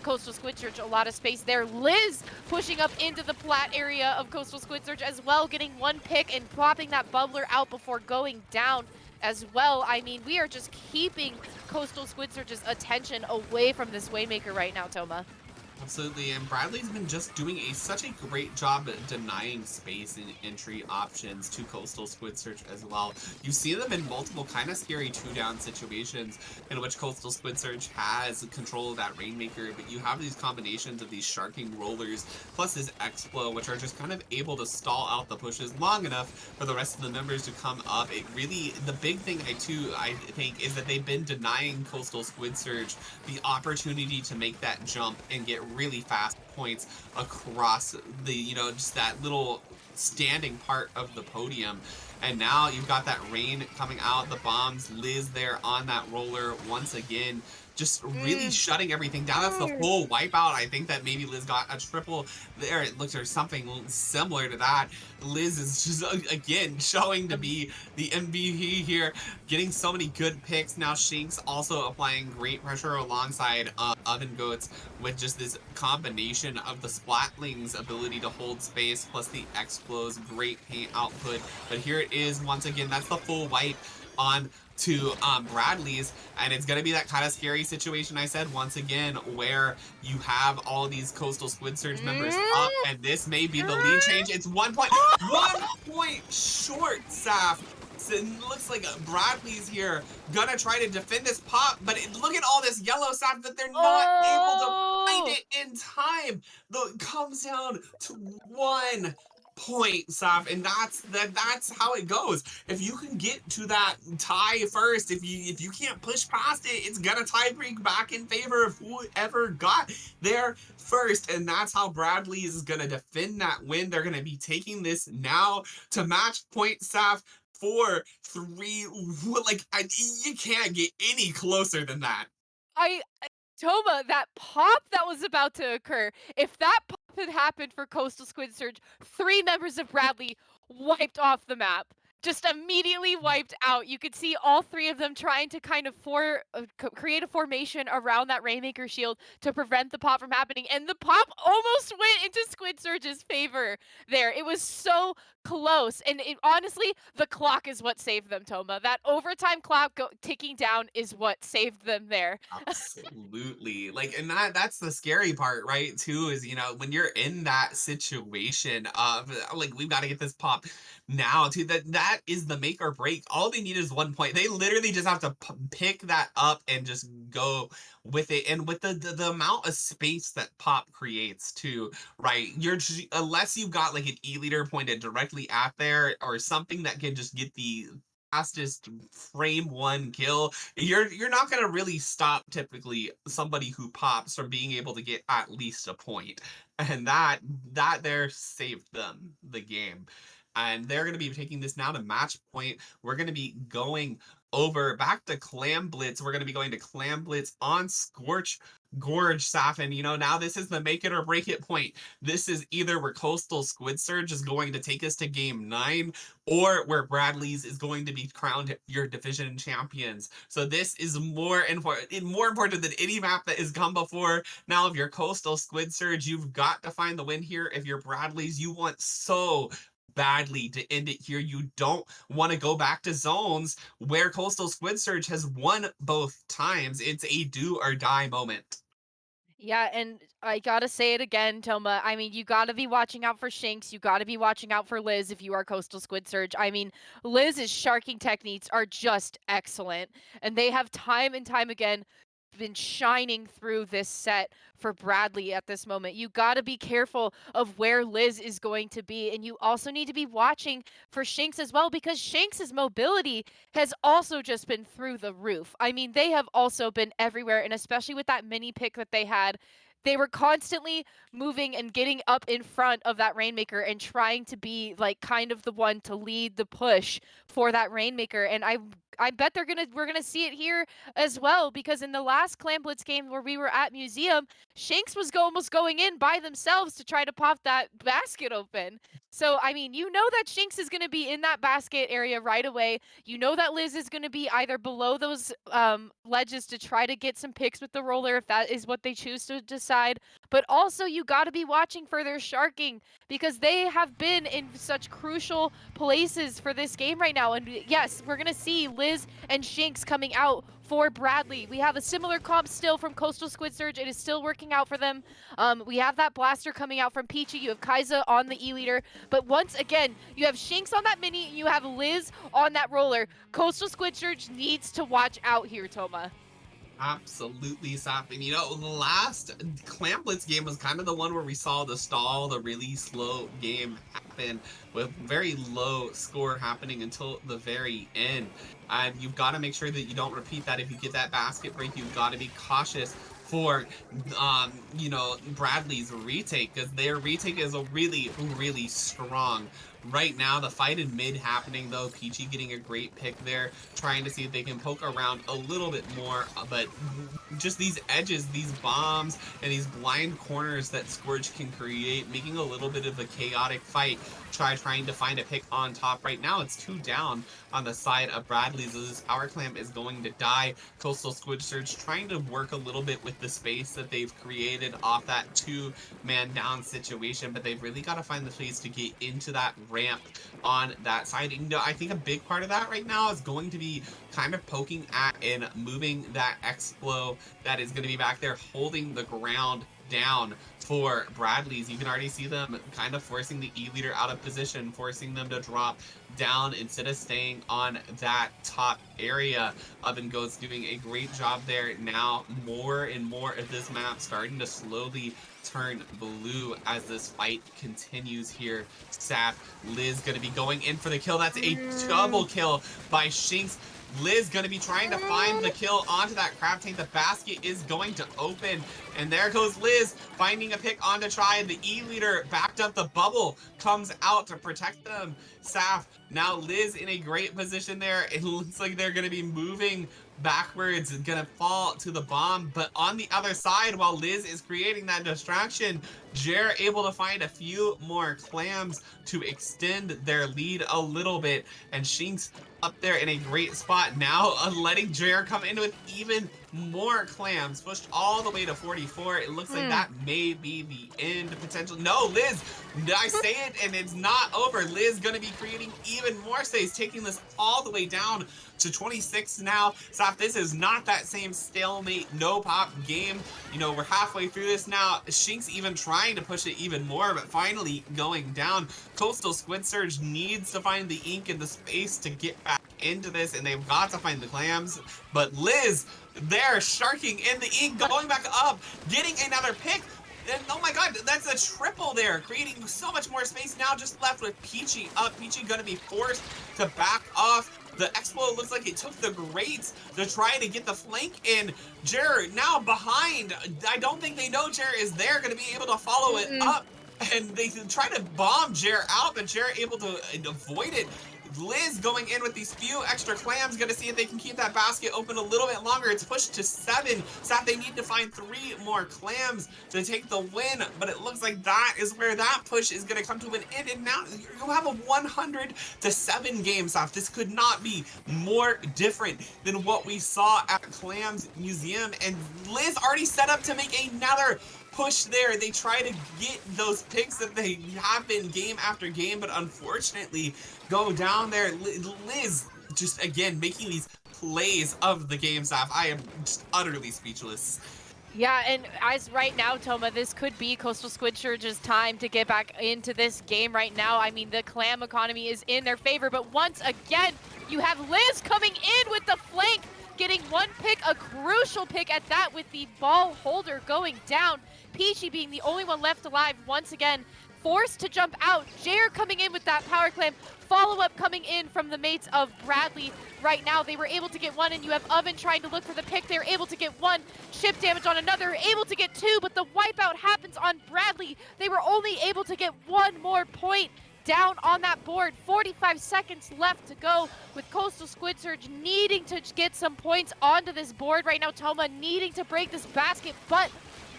Coastal Squid Surge a lot of space there. Liz pushing up into the plat area of Coastal Squid Surge as well, getting one pick and popping that bubbler out before going down as well. I mean, we are just keeping Coastal Squid Surge's attention away from this Waymaker right now, Toma. Absolutely, and Bradley's been just doing such a great job at denying space and entry options to Coastal Squid Surge as well. You see them in multiple kind of scary 2-down situations in which Coastal Squid Surge has control of that Rainmaker, but you have these combinations of these sharking rollers plus his Explo, which are just kind of able to stall out the pushes long enough for the rest of the members to come up. It really, the big thing I think is that they've been denying Coastal Squid Surge the opportunity to make that jump and get really fast points across the, you know, just that little standing part of the podium. And now you've got that rain coming out, the bombs, Liz there on that roller once again, just really shutting everything down. That's the full wipeout. I think that maybe Liz got a triple there. It looks like something similar to that. Liz is just, again, showing to be the MVP here, getting so many good picks. Now Shinx also applying great pressure alongside Oven Goats with just this combination of the Splatling's ability to hold space plus the Explo's great paint output. But here it is once again. That's the full wipe on to Bradley's, and it's gonna be that kind of scary situation I said once again, where you have all of these Coastal Squid Surge members up, and this may be the lead change. It's 1 point short, Saf. So it looks like Bradley's here gonna try to defend this pop, but look at all this yellow, Saf, that they're not able to find it in time. Though it comes down to 1 point, Saf, and that's how it goes. If you can get to that tie first, if you can't push past it, it's gonna tie break back in favor of whoever got there first, and that's how Bradley is gonna defend that win. They're gonna be taking this now to match point, Saf. 4-3, you can't get any closer than that. Toma, that pop that was about to occur, if that pop had happened for Coastal Squid Surge, 3 members of Bradley wiped off the map. Just immediately wiped out. You could see all 3 of them trying to kind of create a formation around that Rainmaker shield to prevent the pop from happening, and the pop almost went into Squid Surge's favor there. It was so close, and honestly, the clock is what saved them, Toma. That overtime clock ticking down is what saved them there. Absolutely. Like, and that's the scary part, right? Too, is, when you're in that situation of like, we've got to get this pop now, too, that is the make or break. All they need is 1 point. They literally just have to pick that up and just go with it. And with the amount of space that pop creates too, right? Unless you've got like an E-leader pointed directly at there or something that can just get the fastest frame 1 kill, you're not going to really stop typically somebody who pops from being able to get at least a point, and that there saved them the game. And they're going to be taking this now to match point. We're going to be going over back to Clam Blitz. We're going to be going to Clam Blitz on Scorch Gorge, Safin. Now this is the make it or break it point. This is either where Coastal Squid Surge is going to take us to game 9, or where Bradley's is going to be crowned your division champions. So this is more important than any map that has come before. Now, if you're Coastal Squid Surge, you've got to find the win here. If you're Bradley's, you want so badly to end it here. You don't want to go back to zones where Coastal Squid Surge has won both times. It's a do or die moment. Yeah, and I gotta say it again, Toma. I mean, you gotta be watching out for Shinx. You gotta be watching out for Liz if you are Coastal Squid Surge. I mean, Liz's sharking techniques are just excellent, and they have time and time again been shining through this set for Bradley at this moment. You got to be careful of where Liz is going to be, and you also need to be watching for Shinx as well, because Shinx's mobility has also just been through the roof. I mean, they have also been everywhere, and especially with that mini pick that they had, they were constantly moving and getting up in front of that Rainmaker and trying to be like kind of the one to lead the push for that Rainmaker. And I bet we're gonna see it here as well, because in the last Clam Blitz game where we were at Museum, Shanks was almost going in by themselves to try to pop that basket open. So I mean, you know that Shinx is going to be in that basket area right away. You know that Liz is going to be either below those ledges to try to get some picks with the roller if that is what they choose to decide. But also you got to be watching for their sharking, because they have been in such crucial places for this game right now. And yes, we're going to see Liz and Shinx coming out for Bradley. We have a similar comp still from Coastal Squid Surge. It is still working out for them. We have that blaster coming out from Peachy. You have Kaiza on the E-leader. But once again, you have Shinx on that mini, and you have Liz on that roller. Coastal Squid Surge needs to watch out here, Toma. Absolutely, Sap. And the last Clam Blitz game was kind of the one where we saw the really slow game happen with very low score happening until the very end. And you've got to make sure that you don't repeat that. If you get that basket break, you've got to be cautious for Bradley's retake, because their retake is a really, really strong. Right now, the fight in mid happening, though. Peachy getting a great pick there, trying to see if they can poke around a little bit more, but just these edges, these bombs, and these blind corners that Scourge can create, making a little bit of a chaotic fight. Trying to find a pick on top. Right now, it's 2 down on the side of Bradley's. This power clamp is going to die. Coastal Squid Surge trying to work a little bit with the space that they've created off that 2-man down situation, but they've really got to find the space to get into that ramp on that side. And, I think a big part of that right now is going to be kind of poking at and moving that Explo that is going to be back there holding the ground down for Bradley's. You can already see them kind of forcing the E-leader out of position, forcing them to drop down instead of staying on that top area. Oven Goat's doing a great job there. Now more and more of this map starting to slowly turn blue as this fight continues here. Saf, Liz gonna be going in for the kill. That's a double kill by Shinx. Liz gonna be trying to find the kill onto that crab tank. The basket is going to open, and there goes Liz finding a pick on to try. The E-leader backed up. The bubble comes out to protect them. Saf, now Liz in a great position there. It looks like they're gonna be moving backwards, gonna fall to the bomb, but on the other side, while Liz is creating that distraction, Jer able to find a few more clams to extend their lead a little bit, and Shinx up there in a great spot now, letting Jer come in with even more clams, pushed all the way to 44. It looks like that may be the end potential. No, Liz, I say it and it's not over. Liz gonna be creating even more space, taking this all the way down to 26 now. Saf, this is not that same stalemate, no pop game. You know, we're halfway through this now. Shinx even trying to push it even more, but finally going down. Coastal Squid Surge needs to find the ink and the space to get back into this, and they've got to find the clams. But Liz, there, sharking in the ink, going back up, getting another pick. And oh my god, that's a triple there, creating so much more space. Now just left with Peachy up. Peachy gonna be forced to back off. The Expo looks like it took the greats to try to get the flank in. Jer now behind. I don't think they know Jer is there, gonna be able to follow it up. And they try to bomb Jer out, but Jer able to avoid it. Liz going in with these few extra clams, gonna see if they can keep that basket open a little bit longer. It's pushed to 7. Saf, they need to find 3 more clams to take the win, but it looks like that is where that push is gonna come to an end. And now you have a 100-7 game, Saf. This could not be more different than what we saw at Clams Museum. And Liz already set up to make another push there. They try to get those picks that they have been game after game, but unfortunately go down there. Liz just again making these plays of the game, Saf. I am just utterly speechless. Yeah, and as right now, Toma, this could be Coastal Squid Surge's time to get back into this game right now. I mean, the clam economy is in their favor, but once again, you have Liz coming in with the flank, getting one pick, a crucial pick at that, with the ball holder going down. Peachy being the only one left alive once again, forced to jump out. Jer coming in with that power clam. Follow-up coming in from the mates of Bradley right now. They were able to get one, and you have Oven trying to look for the pick. They're able to get one. Chip damage on another. Able to get 2, but the wipeout happens on Bradley. They were only able to get 1 more point down on that board. 45 seconds left to go, with Coastal Squid Surge needing to get some points onto this board right now. Toma needing to break this basket, but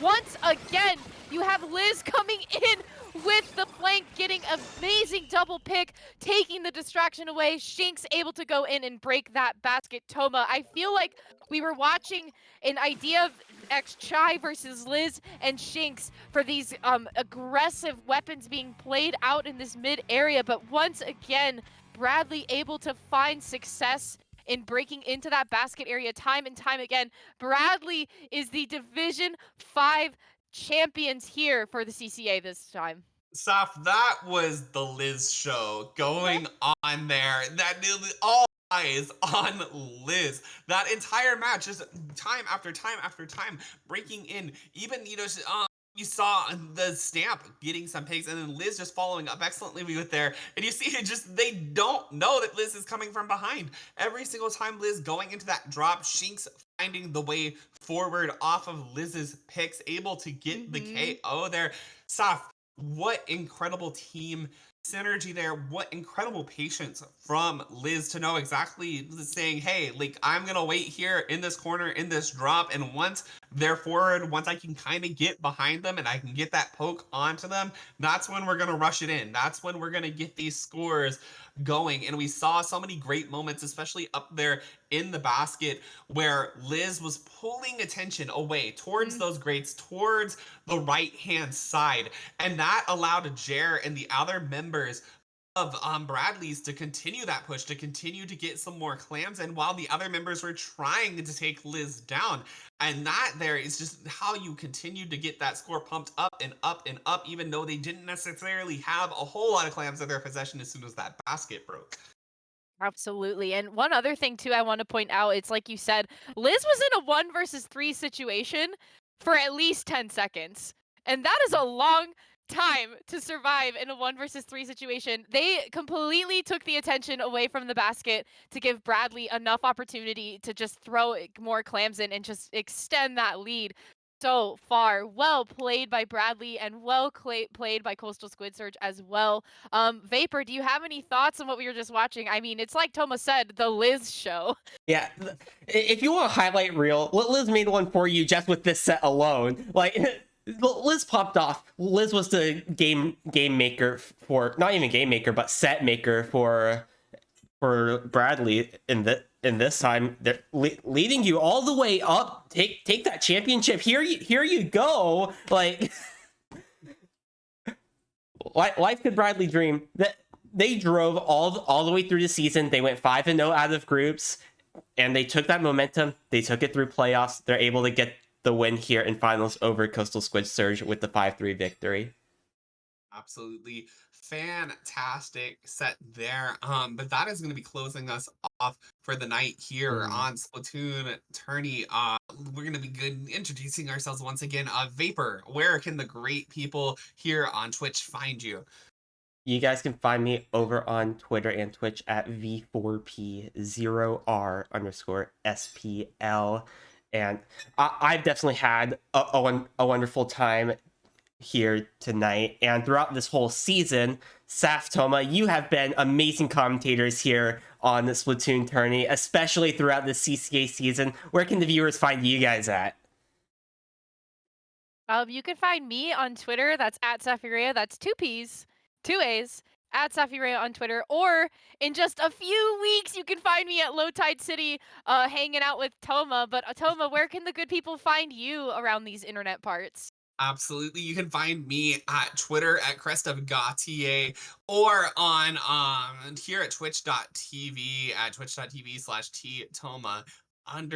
once again, you have Liz coming in with the flank, getting an amazing double pick, taking the distraction away. Shinx able to go in and break that basket. Toma, I feel like we were watching an idea of X Chai versus Liz and Shinx for these aggressive weapons being played out in this mid area, but once again, Bradley able to find success in breaking into that basket area time and time again. Bradley is the Division 5 champions here for the CCA this time. Saf, that was the Liz show going on there. That all eyes on Liz. That entire match, just time after time after time, breaking in. Even, you know, you saw the Stamp getting some picks, and then Liz just following up excellently with there. And you see it just, they don't know that Liz is coming from behind. Every single time Liz going into that drop, Shinx finding the way forward off of Liz's picks, able to get the KO there. Saf, what incredible team synergy there. What incredible patience from Liz to know exactly saying, hey, like, I'm gonna wait here in this corner in this drop, and once they're forward, once I can kind of get behind them and I can get that poke onto them, that's when we're gonna rush it in. That's when we're gonna get these scores going. And we saw so many great moments, especially up there in the basket, where Liz was pulling attention away towards those greats, towards the right hand side, and that allowed Jer and the other members of Bradley's to continue that push, to continue to get some more clams, and while the other members were trying to take Liz down. And that there is just how you continue to get that score pumped up and up and up, even though they didn't necessarily have a whole lot of clams in their possession as soon as that basket broke. Absolutely. And one other thing too I want to point out, it's like you said, Liz was in a 1 versus 3 situation for at least 10 seconds. And that is a long time to survive in a 1 versus 3 situation. They completely took the attention away from the basket to give Bradley enough opportunity to just throw more clams in and just extend that lead so far. Well played by Bradley and played by Coastal Squid Surge as well. Vapor, do you have any thoughts on what we were just watching? I mean, it's like Toma said, the Liz show. Yeah, if you want a highlight reel, Liz made one for you just with this set alone. Like, Liz popped off. Liz was the game maker for, not even game maker, but set maker for Bradley in this time. They're leading you all the way up. Take that championship. Here you go. Like, life could Bradley dream. That they drove all the way through the season. They went 5-0 out of groups, and they took that momentum. They took it through playoffs. They're able to get the win here in finals over Coastal Squid Surge with the 5-3 victory. Absolutely fantastic set there. But that is going to be closing us off for the night here on Splatoon Tourney. We're going to be introducing ourselves once again. Vapor, where can the great people here on Twitch find you? You guys can find me over on Twitter and Twitch at V4P0R_SPL. And I've definitely had a wonderful time here tonight. And throughout this whole season, Saf, Toma, you have been amazing commentators here on the Splatoon Tourney, especially throughout the CCA season. Where can the viewers find you guys at? You can find me on Twitter. That's at Safirea. That's 2 P's, 2 A's, at Safirea on Twitter. Or in just a few weeks, you can find me at Low Tide City hanging out with Toma. But Toma, where can the good people find you around these internet parts? Absolutely. You can find me at Twitter at Crest of Gautier, or on here at twitch.tv at twitch.tv/TToma_. And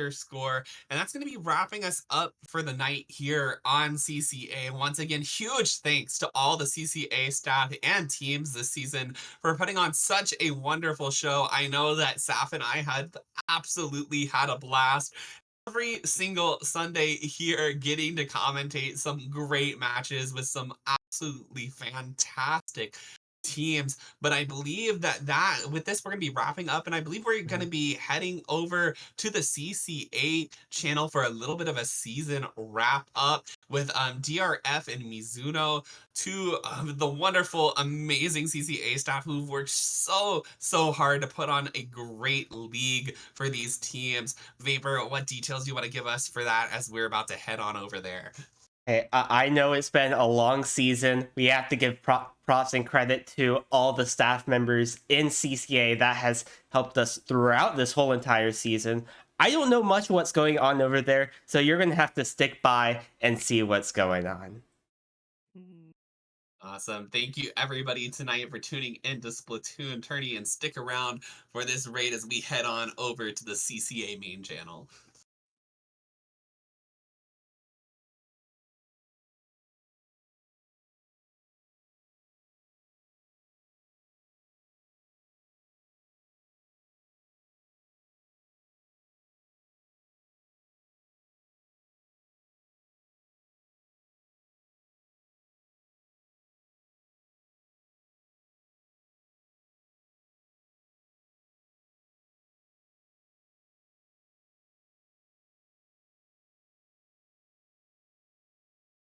that's going to be wrapping us up for the night here on CCA. Once again, huge thanks to all the CCA staff and teams this season for putting on such a wonderful show. I know that Saf and I absolutely had a blast every single Sunday here, getting to commentate some great matches with some absolutely fantastic teams. But I believe that with this, we're going to be wrapping up, and I believe we're going to be heading over to the CCA channel for a little bit of a season wrap up with DRF and Mizuno, two of the wonderful, amazing CCA staff who've worked so hard to put on a great league for these teams. Vapor, what details do you want to give us for that as we're about to head on over there? Hey, I know it's been a long season. We have to give props and credit to all the staff members in CCA that has helped us throughout this whole entire season. I don't know much what's going on over there, so you're going to have to stick by and see what's going on. Awesome. Thank you, everybody, tonight for tuning into Splatoon Tourney, and stick around for this raid as we head on over to the CCA main channel.